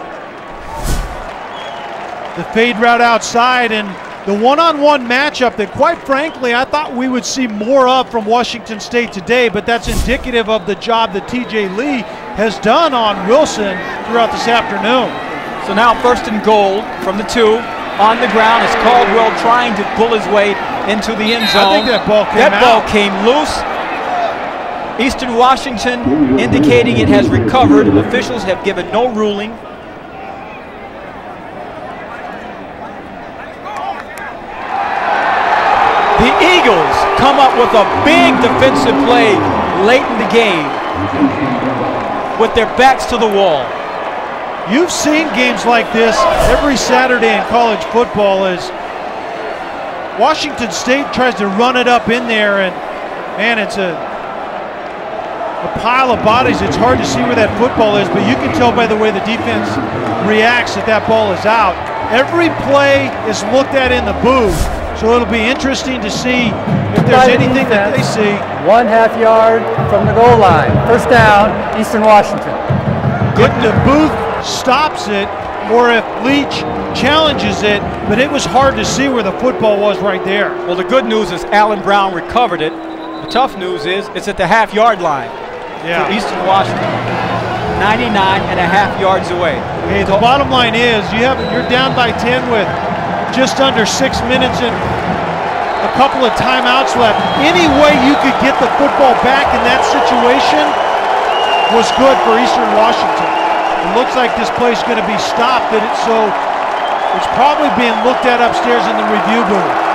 The fade route outside, and the one-on-one matchup that, quite frankly, I thought we would see more of from Washington State today, but that's indicative of the job that TJ Lee has done on Wilson throughout this afternoon. So now first and goal from the 2. On the ground is Caldwell trying to pull his way into the end zone. I think that ball came out. That ball came loose. Eastern Washington indicating it has recovered. Officials have given no ruling. The Eagles come up with a big defensive play late in the game with their backs to the wall. You've seen games like this every Saturday in college football as Washington State tries to run it up in there, and man, it's a pile of bodies. It's hard to see where that football is, but you can tell by the way the defense reacts that that ball is out. Every play is looked at in the booth, so it'll be interesting to see if there's anything that they see. 1/2 yard from the goal line. First down, Eastern Washington. If the booth stops it, or if Leach challenges it, but it was hard to see where the football was right there. Well, the good news is Allen Brown recovered it. The tough news is it's at the half-yard line for Eastern Washington. 99.5 yards away. Hey, the bottom line is you're down by 10 with just under 6 minutes and a couple of timeouts left. Any way you could get the football back in that situation was good for Eastern Washington. It looks like this play's going to be stopped, so it's probably being looked at upstairs in the review booth.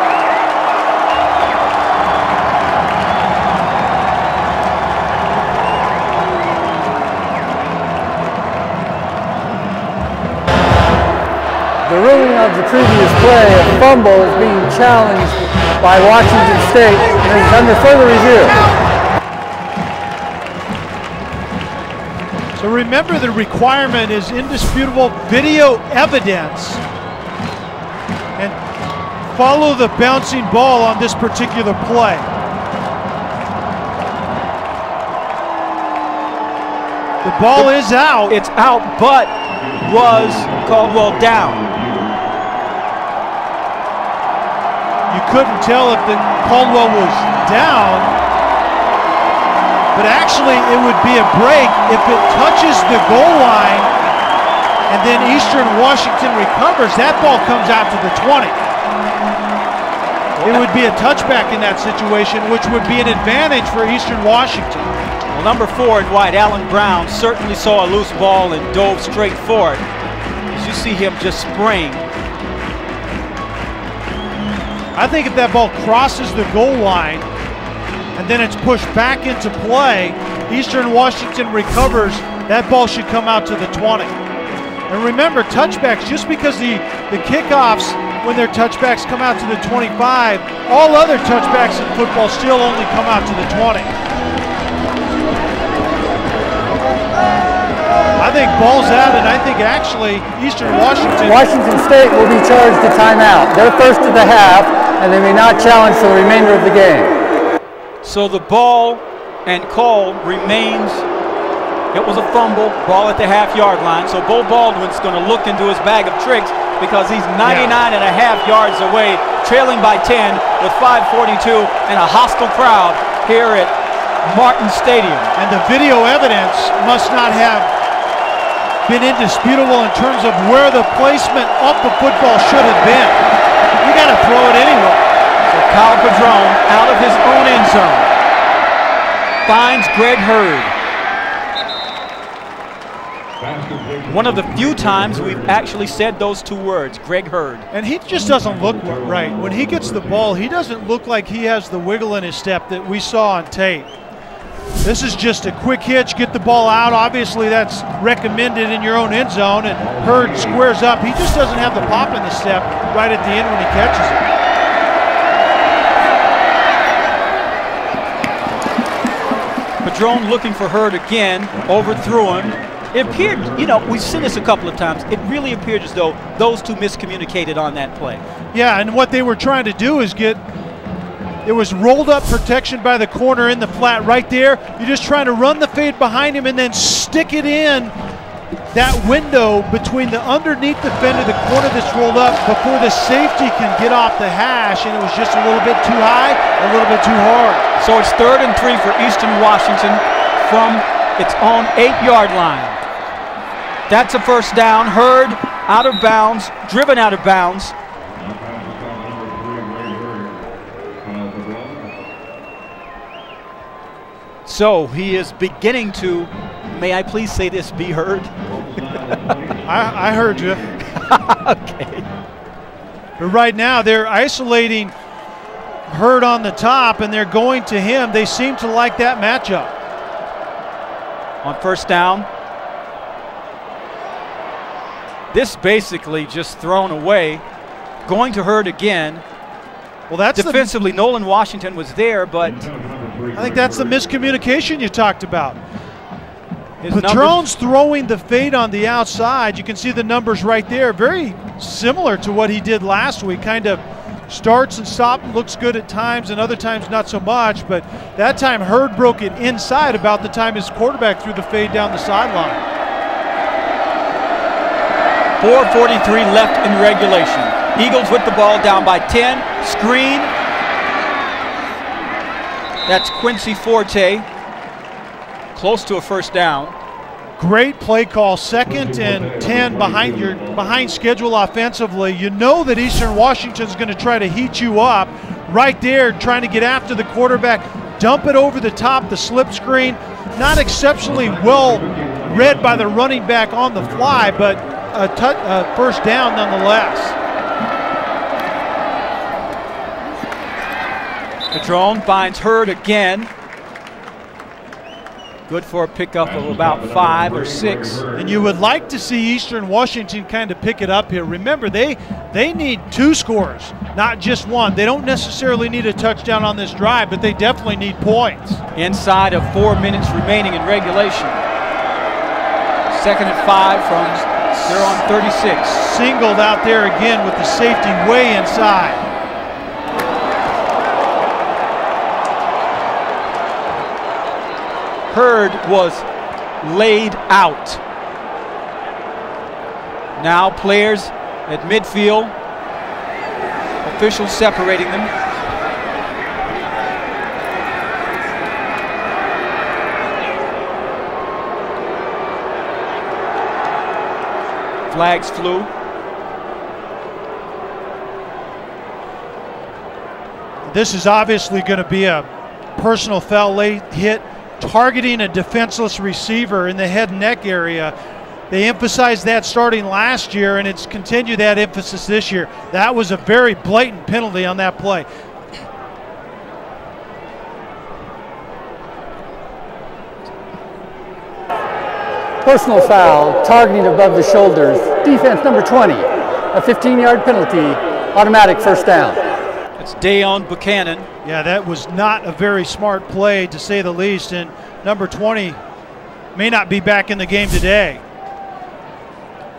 The ruling of the previous play, a fumble, is being challenged by Washington State and is under further review. So remember, the requirement is indisputable video evidence and follow the bouncing ball on this particular play. The ball is out. It's out, but was Caldwell down. You couldn't tell if the Caldwell was down, but actually it would be a break if it touches the goal line and then Eastern Washington recovers. That ball comes out to the 20. It would be a touchback in that situation, which would be an advantage for Eastern Washington. Well, number 4 in white, Alan Brown, certainly saw a loose ball and dove straight for it. As you see him just spring. I think if that ball crosses the goal line and then it's pushed back into play, Eastern Washington recovers, that ball should come out to the 20. And remember, touchbacks, just because the kickoffs, when their touchbacks come out to the 25, all other touchbacks in football still only come out to the 20. I think ball's out, and I think actually Eastern Washington State will be charged a timeout. They're first of the half, and they may not challenge the remainder of the game. So the ball and call remains. It was a fumble, ball at the half-yard line. So Bo Baldwin's going to look into his bag of tricks because he's 99.5 yards away, trailing by 10 with 5:42 and a hostile crowd here at Martin Stadium. And the video evidence must not have been indisputable in terms of where the placement of the football should have been. You got to throw it anyway. So Kyle Padron out of his own end zone finds Greg Hurd. One of the few times we've actually said those two words, Greg Hurd. And he just doesn't look right. When he gets the ball, he doesn't look like he has the wiggle in his step that we saw on tape. This is just a quick hitch, get the ball out. Obviously, that's recommended in your own end zone, and Hurd squares up. He just doesn't have the pop in the step right at the end when he catches it. Padron looking for Hurd again, overthrew him. It appeared, you know, we've seen this a couple of times. It really appeared as though those two miscommunicated on that play. Yeah, and what they were trying to do is it was rolled up protection by the corner in the flat right there. You're just trying to run the fade behind him and then stick it in that window between the underneath defender, the corner that's rolled up before the safety can get off the hash, and it was just a little bit too high, a little bit too hard. So it's 3rd and 3 for Eastern Washington from its own 8-yard line. That's a first down. Hurd out of bounds, driven out of bounds. So he is beginning to, may I please say this, be heard? I heard you. Okay. But right now they're isolating Hurd on the top and they're going to him. They seem to like that matchup. On first down. This basically just thrown away. Going to Hurd again. Well, that's defensively, Nolan Washington was there, but I think that's the miscommunication you talked about. Padron's throwing the fade on the outside. You can see the numbers right there. Very similar to what he did last week. Kind of starts and stops, looks good at times, and other times not so much. But that time Hurd broke it inside about the time his quarterback threw the fade down the sideline. 4:43 left in regulation. Eagles with the ball down by 10. Screen. That's Quincy Forte. Close to a first down. great play call, 2nd and 10 behind schedule offensively. You know that Eastern Washington's going to try to heat you up right there, trying to get after the quarterback, dump it over the top, the slip screen. Not exceptionally well read by the running back on the fly, but a first down nonetheless. Padron finds Hurd again. Good for a pickup of about 5 or 6. And you would like to see Eastern Washington kind of pick it up here. Remember, they need 2 scores, not just 1. They don't necessarily need a touchdown on this drive, but they definitely need points. Inside of 4 minutes remaining in regulation. 2nd and 5 from they're on 36. Singled out there again with the safety way inside. Hurd was laid out. Now players at midfield. Officials separating them. Flags flew. This is obviously going to be a personal foul late hit, targeting a defenseless receiver in the head and neck area. They emphasized that starting last year, and it's continued that emphasis this year. That was a very blatant penalty on that play. Personal foul, targeting above the shoulders. Defense number 20, a 15-yard penalty, automatic first down. It's Dayon Buchanan. Yeah, that was not a very smart play, to say the least, and number 20 may not be back in the game today.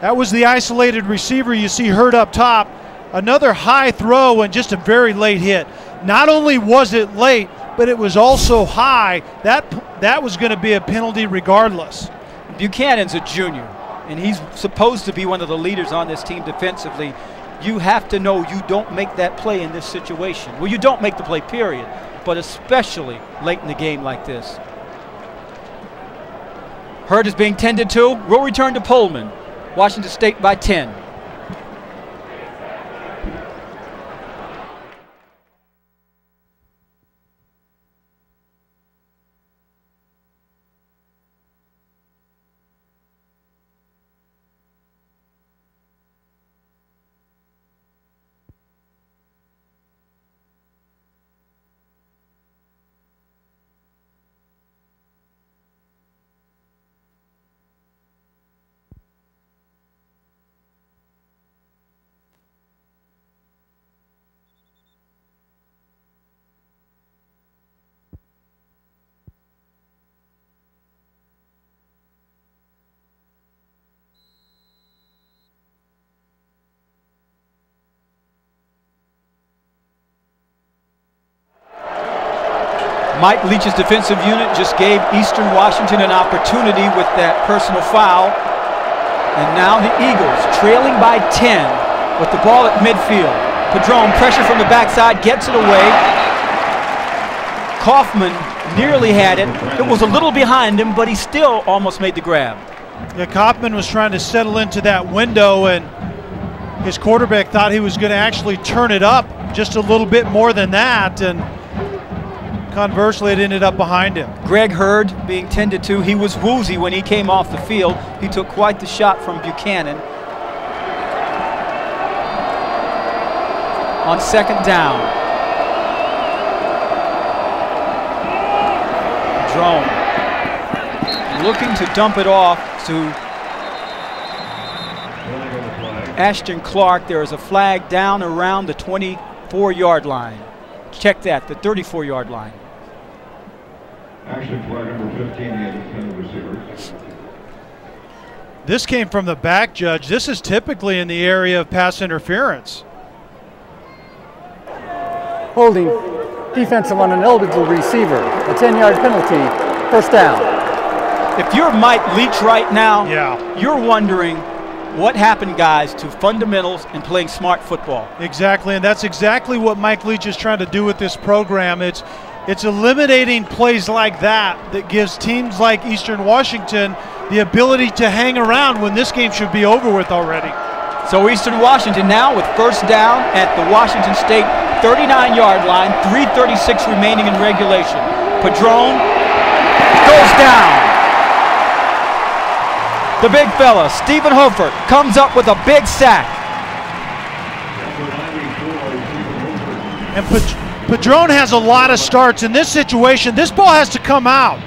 That was the isolated receiver. You see Hurd up top. Another high throw and just a very late hit. Not only was it late, but it was also high. That was going to be a penalty regardless. Buchanan's a junior, and he's supposed to be one of the leaders on this team defensively. You have to know you don't make that play in this situation. Well, you don't make the play, period, but especially late in the game like this. Hurd is being tended to. Will return to Pullman. Washington State by 10. Mike Leach's defensive unit just gave Eastern Washington an opportunity with that personal foul. And now the Eagles trailing by 10 with the ball at midfield. Padron, pressure from the backside, gets it away. Kaufman nearly had it. It was a little behind him, but he still almost made the grab. Yeah, Kaufman was trying to settle into that window, and his quarterback thought he was going to actually turn it up just a little bit more than that, and conversely, it ended up behind him. Greg Hurd being tended to. He was woozy when he came off the field. He took quite the shot from Buchanan. On 2nd down. Drone looking to dump it off to Ashton Clark. There is a flag down around the 24-yard line. Check that, the 34-yard line. Action flag number 15, the independent receiver. This came from the back, Judge. This is typically in the area of pass interference. Holding, defensive on an eligible receiver, a 10-yard penalty, first down. If you're Mike Leach right now, yeah, you're wondering what happened, guys, to fundamentals and playing smart football. Exactly, and that's exactly what Mike Leach is trying to do with this program. It's eliminating plays like that gives teams like Eastern Washington the ability to hang around when this game should be over with already. So Eastern Washington now with first down at the Washington State 39-yard line, 3:36 remaining in regulation. Padron goes down. The big fella, Stephen Hofert, comes up with a big sack. And Padron has a lot of starts in this situation. This ball has to come out.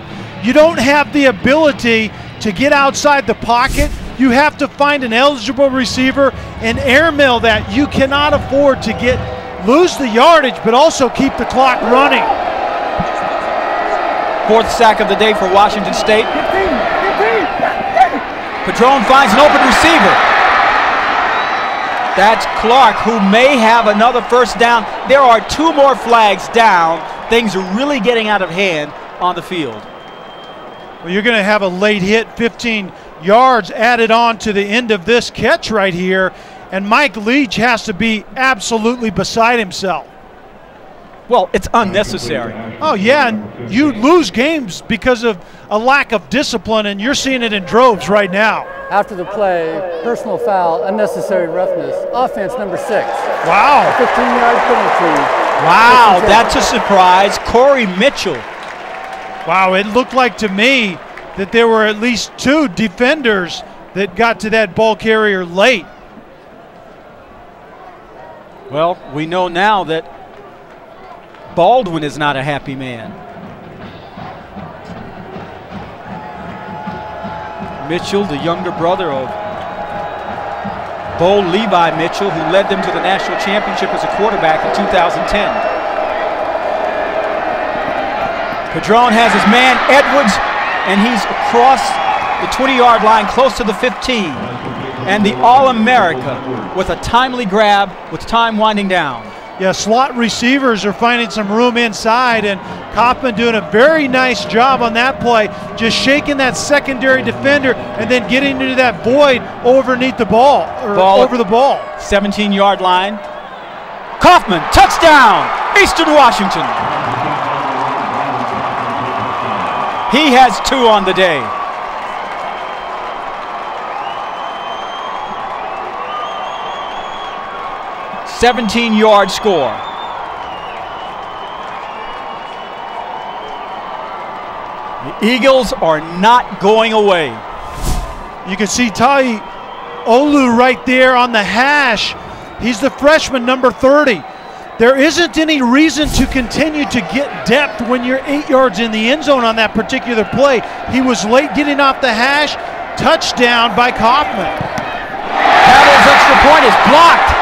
You don't have the ability to get outside the pocket. You have to find an eligible receiver and airmail that. You cannot afford to lose the yardage, but also keep the clock running. Fourth sack of the day for Washington State. Padron finds an open receiver. That's Clark, who may have another first down. There are 2 more flags down. Things are really getting out of hand on the field. Well, you're going to have a late hit, 15 yards added on to the end of this catch right here, and Mike Leach has to be absolutely beside himself. Well, it's unnecessary. Oh, yeah, and you lose games because of a lack of discipline, and you're seeing it in droves right now. After the play, personal foul, unnecessary roughness, offense number 6. Wow. A 15-yard penalty. Wow, that's a surprise. Corey Mitchell. Wow, it looked like to me that there were at least 2 defenders that got to that ball carrier late. Well, we know now that Baldwin is not a happy man. Mitchell, the younger brother of Bo Levi Mitchell, who led them to the national championship as a quarterback in 2010. Padron has his man, Edwards, and he's across the 20-yard line, close to the 15. And the All-America with a timely grab with time winding down. Yeah, slot receivers are finding some room inside, and Kaufman doing a very nice job on that play, just shaking that secondary defender and then getting into that void overneath the ball, or over the ball. 17-yard line. Kaufman, touchdown, Eastern Washington. He has 2 on the day. $17-yard score. The Eagles are not going away. You can see Tai Olu right there on the hash. He's the freshman, number 30. There isn't any reason to continue to get depth when you're 8 yards in the end zone on that particular play. He was late getting off the hash. Touchdown by Kaufman. Paddle's extra point is blocked.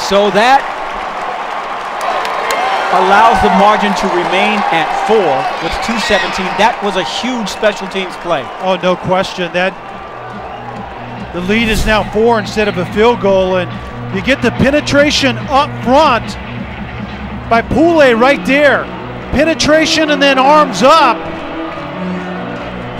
So that allows the margin to remain at 4 with 2:17. That was a huge special teams play. Oh, no question. That the lead is now 4 instead of a field goal, and you get the penetration up front by Poulet right there. Penetration and then arms up.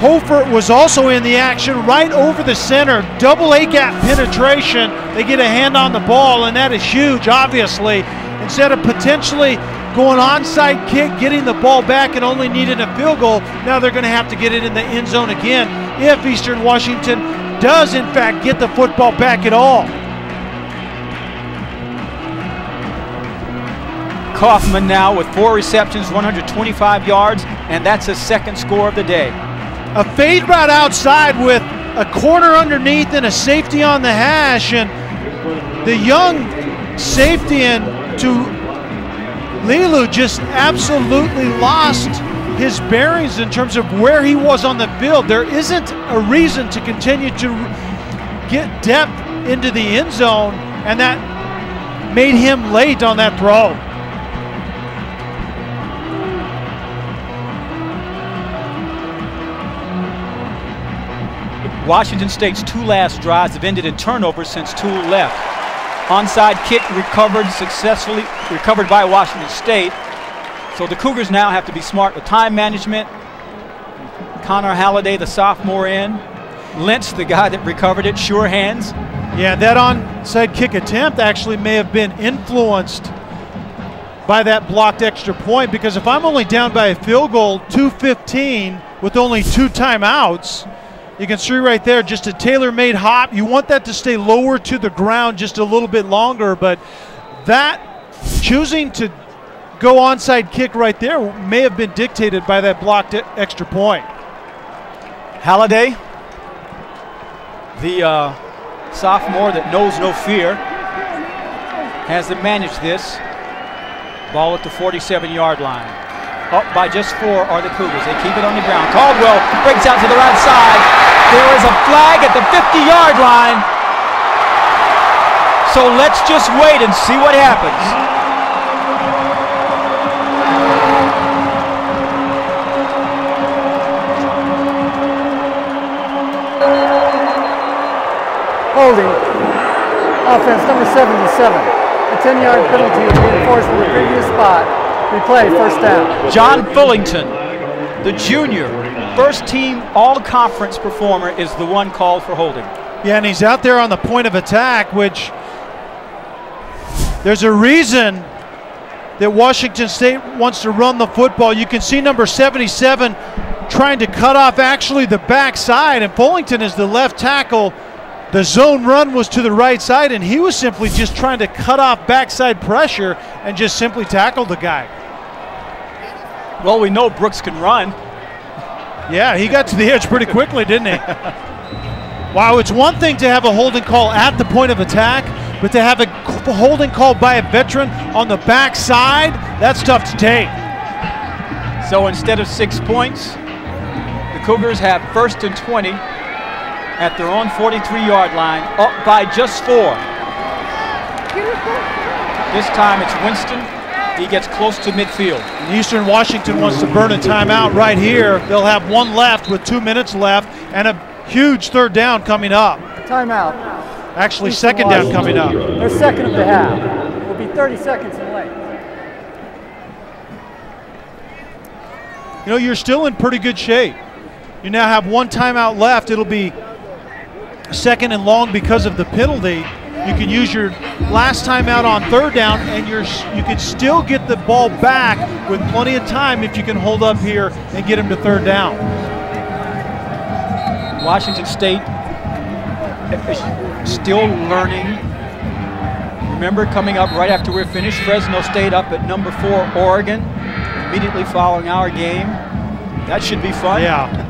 Hofert was also in the action right over the center. Double A-gap penetration. They get a hand on the ball, and that is huge, obviously. Instead of potentially going onside kick, getting the ball back and only needing a field goal, now they're going to have to get it in the end zone again if Eastern Washington does, in fact, get the football back at all. Kaufman now with 4 receptions, 125 yards, and that's his 2nd score of the day. A fade route outside with a corner underneath and a safety on the hash, and the young safety and to Lilu just absolutely lost his bearings in terms of where he was on the field. There isn't a reason to continue to get depth into the end zone, and that made him late on that throw. Washington State's 2 last drives have ended in turnovers since 2 left. Onside kick recovered successfully, recovered by Washington State. So the Cougars now have to be smart with time management. Connor Halliday, the sophomore in. Lynch, the guy that recovered it, sure hands. Yeah, that onside kick attempt actually may have been influenced by that blocked extra point, because if I'm only down by a field goal, 2:15 with only 2 timeouts, you can see right there just a tailor-made hop. You want that to stay lower to the ground just a little bit longer, but that choosing to go onside kick right there may have been dictated by that blocked extra point. Halliday, the sophomore that knows no fear, has to manage this. Ball at the 47-yard line. Up by just 4 are the Cougars. They keep it on the ground. Caldwell breaks out to the right side. There is a flag at the 50-yard line. So let's just wait and see what happens. Holding. Offense number 77. A 10-yard penalty is reinforced from the previous spot. Replay, first down. John Fullington, the junior, first-team all-conference performer, is the one called for holding. Yeah, and he's out there on the point of attack, which there's a reason that Washington State wants to run the football. You can see number 77 trying to cut off actually the backside, and Fullington is the left tackle. The zone run was to the right side, and he was simply just trying to cut off backside pressure and just simply tackle the guy. Well, we know Brooks can run. Yeah, he got to the edge pretty quickly, didn't he? Wow, it's one thing to have a holding call at the point of attack, but to have a holding call by a veteran on the backside, that's tough to take. So instead of 6 points, the Cougars have 1st and 20 at their own 43-yard line, up by just 4. This time it's Winston. He gets close to midfield. And Eastern Washington wants to burn a timeout right here. They'll have 1 left with 2 minutes left and a huge 3rd down coming up. Timeout. Actually, 2nd down coming up. Their second of the half. Will be 30 seconds in length. You know, you're still in pretty good shape. You now have 1 timeout left. It'll be 2nd and long because of the penalty. You can use your last timeout on 3rd down, and you can still get the ball back with plenty of time if you can hold up here and get him to 3rd down. Washington State is still learning. Remember, coming up right after we're finished, Fresno State up at number 4, Oregon, immediately following our game. That should be fun. Yeah.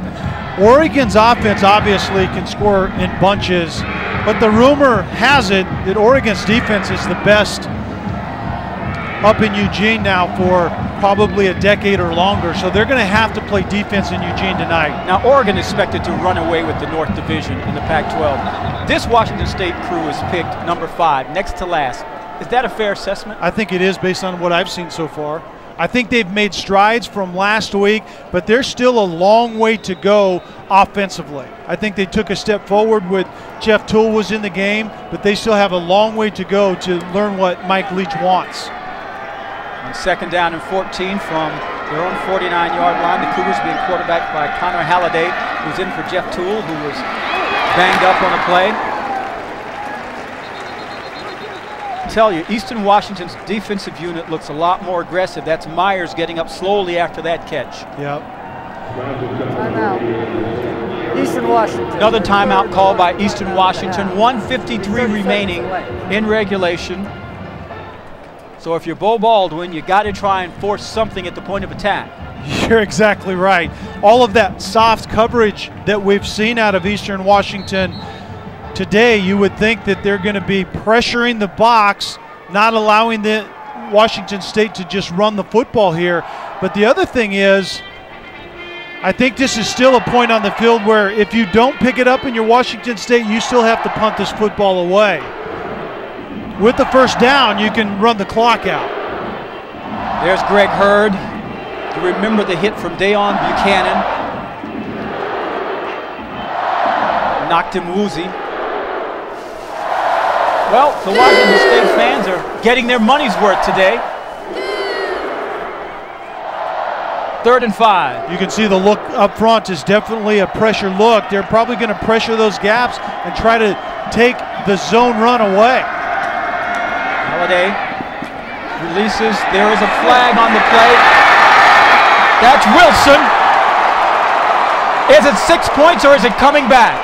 Oregon's offense obviously can score in bunches, but the rumor has it that Oregon's defense is the best up in Eugene now for probably a decade or longer, so they're going to have to play defense in Eugene tonight. Now, Oregon is expected to run away with the North Division in the Pac-12. This Washington State crew is picked number 5, next to last. Is that a fair assessment? I think it is based on what I've seen so far. I think they've made strides from last week, but there's still a long way to go offensively. I think they took a step forward with Jeff Toole was in the game, but they still have a long way to go to learn what Mike Leach wants. On 2nd down and 14 from their own 49-yard line, the Cougars being quarterbacked by Connor Halliday, who's in for Jeff Toole, who was banged up on a play. Tell you, Eastern Washington's defensive unit looks a lot more aggressive. That's Myers getting up slowly after that catch. Yep. Timeout. Eastern Washington. Another timeout called by Eastern Washington. 1:53 remaining in regulation. So if you're Bo Baldwin, you got to try and force something at the point of attack. You're exactly right. All of that soft coverage that we've seen out of Eastern Washington today, you would think that they're going to be pressuring the box, not allowing the Washington State to just run the football here. But the other thing is, I think this is still a point on the field where if you don't pick it up in your Washington State, you still have to punt this football away. With the 1st down, you can run the clock out. There's Greg Hurd. You remember the hit from Dayon Buchanan. Knocked him woozy. Well, the Washington State fans are getting their money's worth today. 3rd and 5. You can see the look up front is definitely a pressure look. They're probably going to pressure those gaps and try to take the zone run away. Halliday Releases. There is a flag on the play. That's Wilson. Is it 6 points or is it coming back?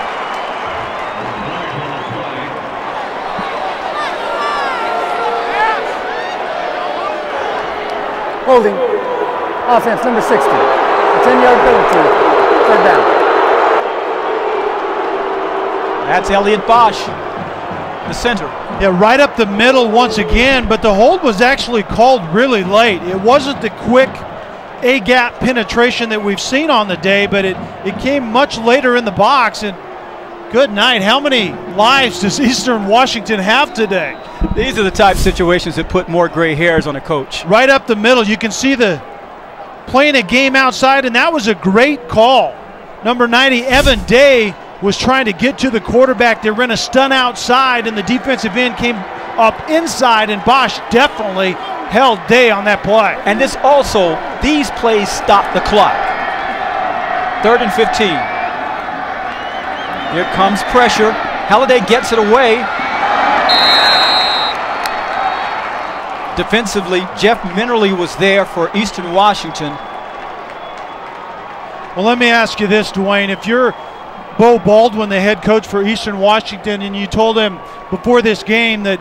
Holding. Offense, number 60. A 10-yard penalty. Third down. That's Elliot Bosch, the center. Yeah, right up the middle once again, but the hold was actually called really late. It wasn't the quick A-gap penetration that we've seen on the day, but it came much later in the box. And good night. How many lives does Eastern Washington have today? These are the type of situations that put more gray hairs on a coach. Right up the middle. You can see the playing a game outside, and that was a great call. Number 90, Evan Day, was trying to get to the quarterback. They ran a stun outside, and the defensive end came up inside, and Bosch definitely held Day on that play. And this also, these plays stop the clock. 3rd and 15. Here comes pressure. Halliday gets it away. Defensively, Jeff Minerly was there for Eastern Washington. Well, let me ask you this, Dwayne. If you're Bo Baldwin, the head coach for Eastern Washington, and you told him before this game that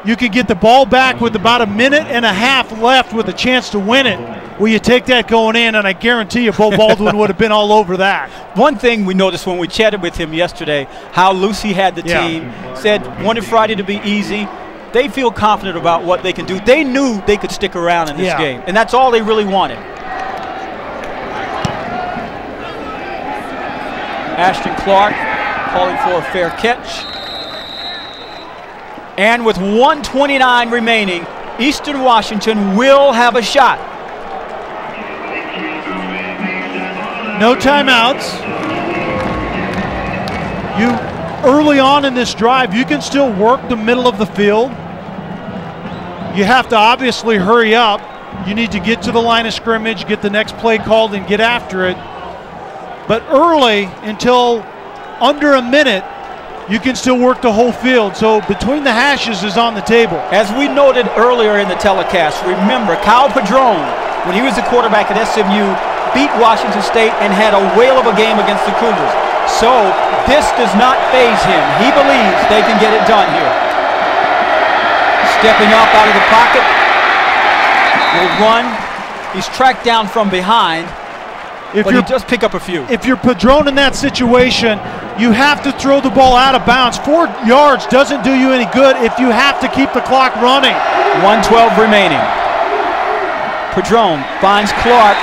you could get the ball back with about a minute and a half left with a chance to win it, will you take that going in? And I guarantee you Bo Baldwin would have been all over that. One thing we noticed when we chatted with him yesterday, how loose he had the team. Said wanted Friday to be easy. They feel confident about what they can do. They knew they could stick around in this game, and that's all they really wanted. Ashton Clark calling for a fair catch. And with 1:29 remaining, Eastern Washington will have a shot. No timeouts. Early on in this drive, you can still work the middle of the field. You have to obviously hurry up. You need to get to the line of scrimmage, get the next play called, and get after it. But early, until under a minute, you can still work the whole field. So between the hashes is on the table. As we noted earlier in the telecast, remember Kyle Padron, when he was the quarterback at SMU, beat Washington State and had a whale of a game against the Cougars. So this does not faze him. He believes they can get it done here. Stepping up out of the pocket. Will run. He's tracked down from behind. But you just pick up a few. If you're Padron in that situation, you have to throw the ball out of bounds. 4 yards doesn't do you any good if you have to keep the clock running. 1:12 remaining. Padron finds Clark.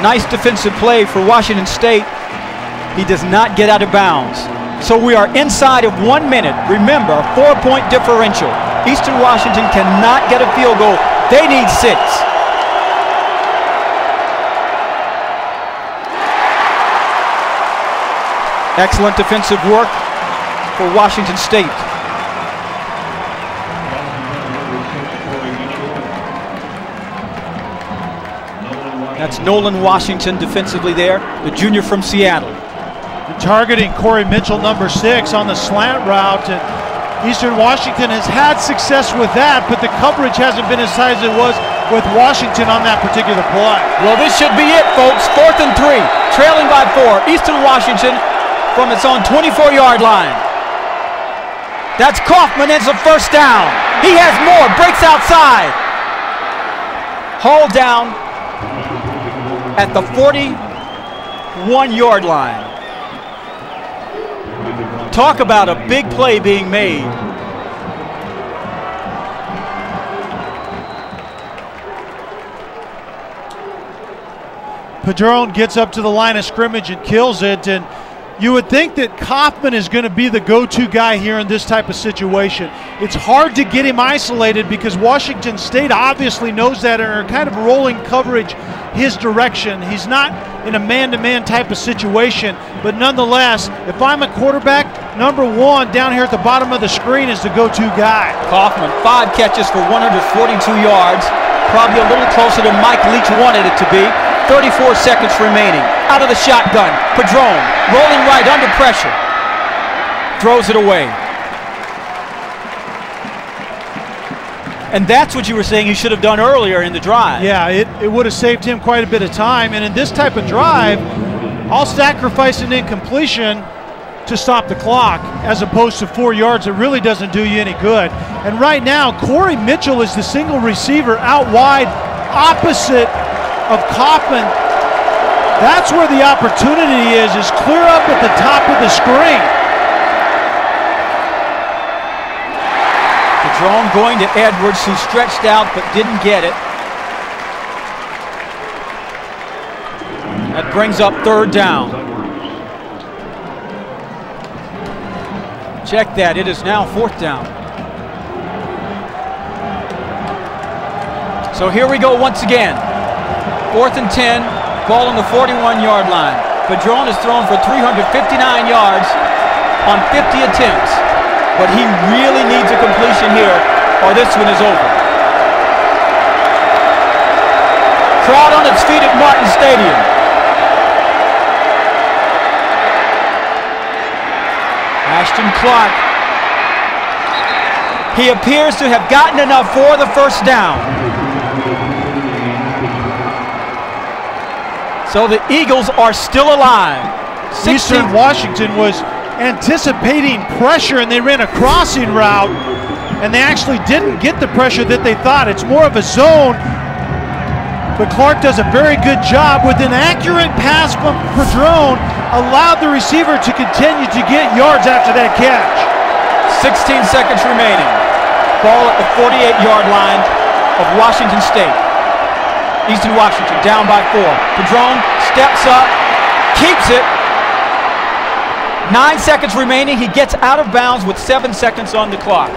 Nice defensive play for Washington State. He does not get out of bounds. So we are inside of 1 minute. Remember, a 4-point differential. Eastern Washington cannot get a field goal. They need 6. Excellent defensive work for Washington State. That's Nolan Washington defensively there, the junior from Seattle. Targeting Corey Mitchell, number 6, on the slant route. And Eastern Washington has had success with that, but the coverage hasn't been as high as it was with Washington on that particular play. Well, this should be it, folks. 4th and 3, trailing by 4. Eastern Washington from its own 24-yard line. That's Kaufman. It's a first down. He has more. Breaks outside. Hauled down at the 41-yard line. Talk about a big play being made. Padron gets up to the line of scrimmage and kills it, and you would think that Kaufman is going to be the go-to guy here in this type of situation. It's hard to get him isolated because Washington State obviously knows that and are kind of rolling coverage his direction. He's not in a man-to-man type of situation, but nonetheless, if I'm a quarterback, number 1 down here at the bottom of the screen is the go-to guy. Kaufman, 5 catches for 142 yards, probably a little closer than Mike Leach wanted it to be. 34 seconds remaining. Out of the shotgun. Padron rolling right under pressure. Throws it away. And that's what you were saying he should have done earlier in the drive. Yeah, it would have saved him quite a bit of time. And in this type of drive, I'll sacrifice an incompletion to stop the clock as opposed to 4 yards. It really doesn't do you any good. And right now, Corey Mitchell is the single receiver out wide opposite of Kaufman. That's where the opportunity is clear up at the top of the screen. Padron going to Edwards, who stretched out but didn't get it. That brings up 3rd down. Check that, it is now 4th down. So here we go once again. 4th and 10, ball on the 41-yard line. Padron has thrown for 359 yards on 50 attempts. But he really needs a completion here, or this one is over. Crowd on its feet at Martin Stadium. Ashton Clark. He appears to have gotten enough for the 1st down. So the Eagles are still alive. Eastern Washington was anticipating pressure, and they ran a crossing route, and they actually didn't get the pressure that they thought. It's more of a zone, but Clark does a very good job with an accurate pass from Padron, allowed the receiver to continue to get yards after that catch. 16 seconds remaining. Ball at the 48-yard line of Washington State. Eastern Washington down by 4. Padron steps up, keeps it. 9 seconds remaining. He gets out of bounds with 7 seconds on the clock.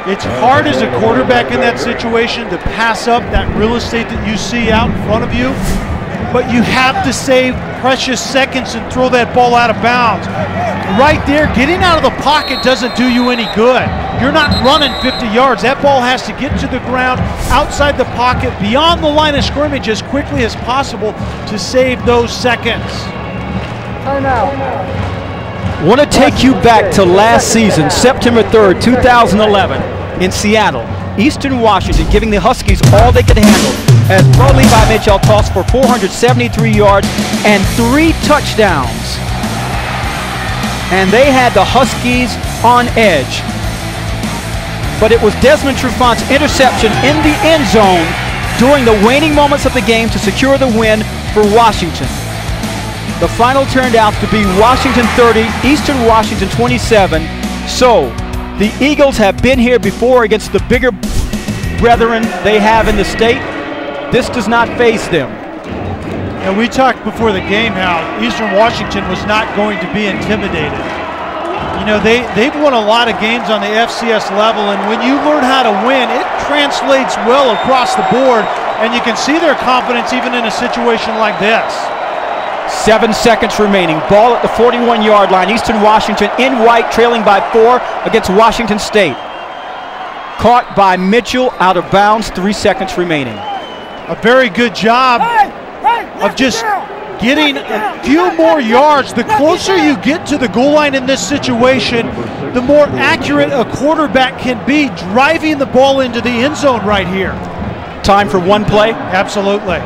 It's hard as a quarterback in that situation to pass up that real estate that you see out in front of you, but you have to save precious seconds and throw that ball out of bounds. Right there, getting out of the pocket doesn't do you any good. You're not running 50 yards. That ball has to get to the ground, outside the pocket, beyond the line of scrimmage as quickly as possible to save those seconds. Timeout. Want to take you back to last season, September 3rd, 2011, in Seattle. Eastern Washington giving the Huskies all they could handle as Bo Levi Mitchell tossed for 473 yards and 3 touchdowns. And they had the Huskies on edge. But it was Desmond Trufant's interception in the end zone during the waning moments of the game to secure the win for Washington. The final turned out to be Washington 30, Eastern Washington 27. So, the Eagles have been here before against the bigger brethren they have in the state. This does not faze them. And we talked before the game how Eastern Washington was not going to be intimidated. You know, they've won a lot of games on the FCS level, and when you learn how to win, it translates well across the board, and you can see their confidence even in a situation like this. 7 seconds remaining. Ball at the 41-yard line. Eastern Washington in white, trailing by 4 against Washington State. Caught by Mitchell, out of bounds, 3 seconds remaining. A very good job of just getting a few more yards. The closer you get to the goal line in this situation, the more accurate a quarterback can be driving the ball into the end zone right here. Time for one play? Absolutely.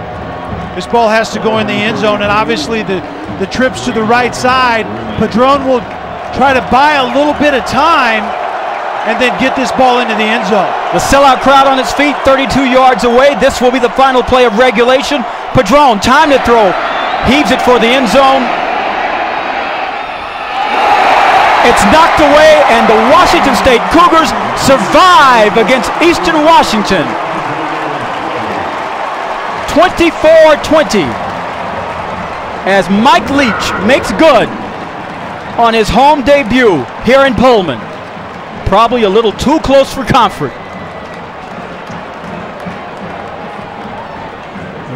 This ball has to go in the end zone, and obviously the trips to the right side, Padron will try to buy a little bit of time and then get this ball into the end zone. The sellout crowd on its feet, 32 yards away. This will be the final play of regulation. Padron, time to throw. Heaves it for the end zone. It's knocked away, and the Washington State Cougars survive against Eastern Washington. 24-20 as Mike Leach makes good on his home debut here in Pullman. Probably a little too close for comfort.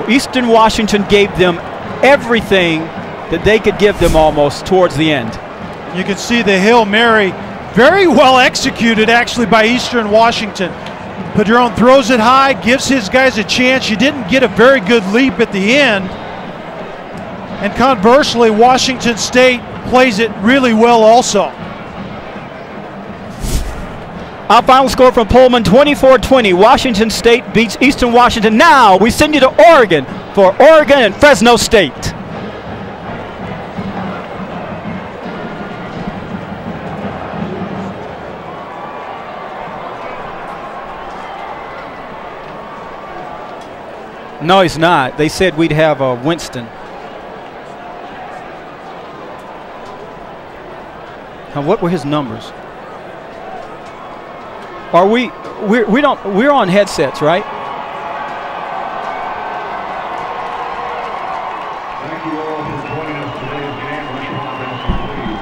Eastern Washington gave them everything that they could give them almost towards the end. You can see the Hail Mary very well executed actually by Eastern Washington. Padron throws it high, gives his guys a chance. You didn't get a very good leap at the end. And conversely, Washington State plays it really well also. Our final score from Pullman, 24-20. Washington State beats Eastern Washington. Now we send you to Oregon for Oregon and Fresno State. No, he's not. They said we'd have Winston. Now, what were his numbers? Are we're on headsets, right? Thank you all for joining us today's game. Please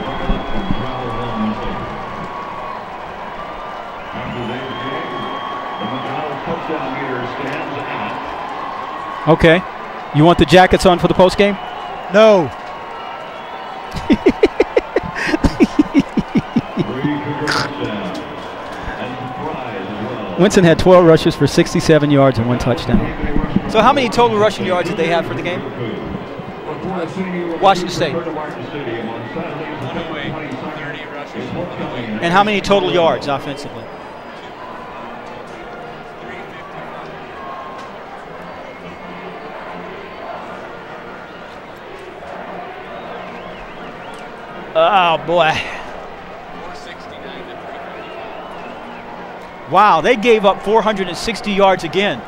buckle up and travel home safe. After today's game, the McDonald's touchdown meter stands at. Okay. You want the jackets on for the post game? No. Winston had 12 rushes for 67 yards and 1 touchdown. So how many total rushing yards did they have for the game? Washington State. And how many total yards offensively? Oh, boy. Wow, they gave up 460 yards again.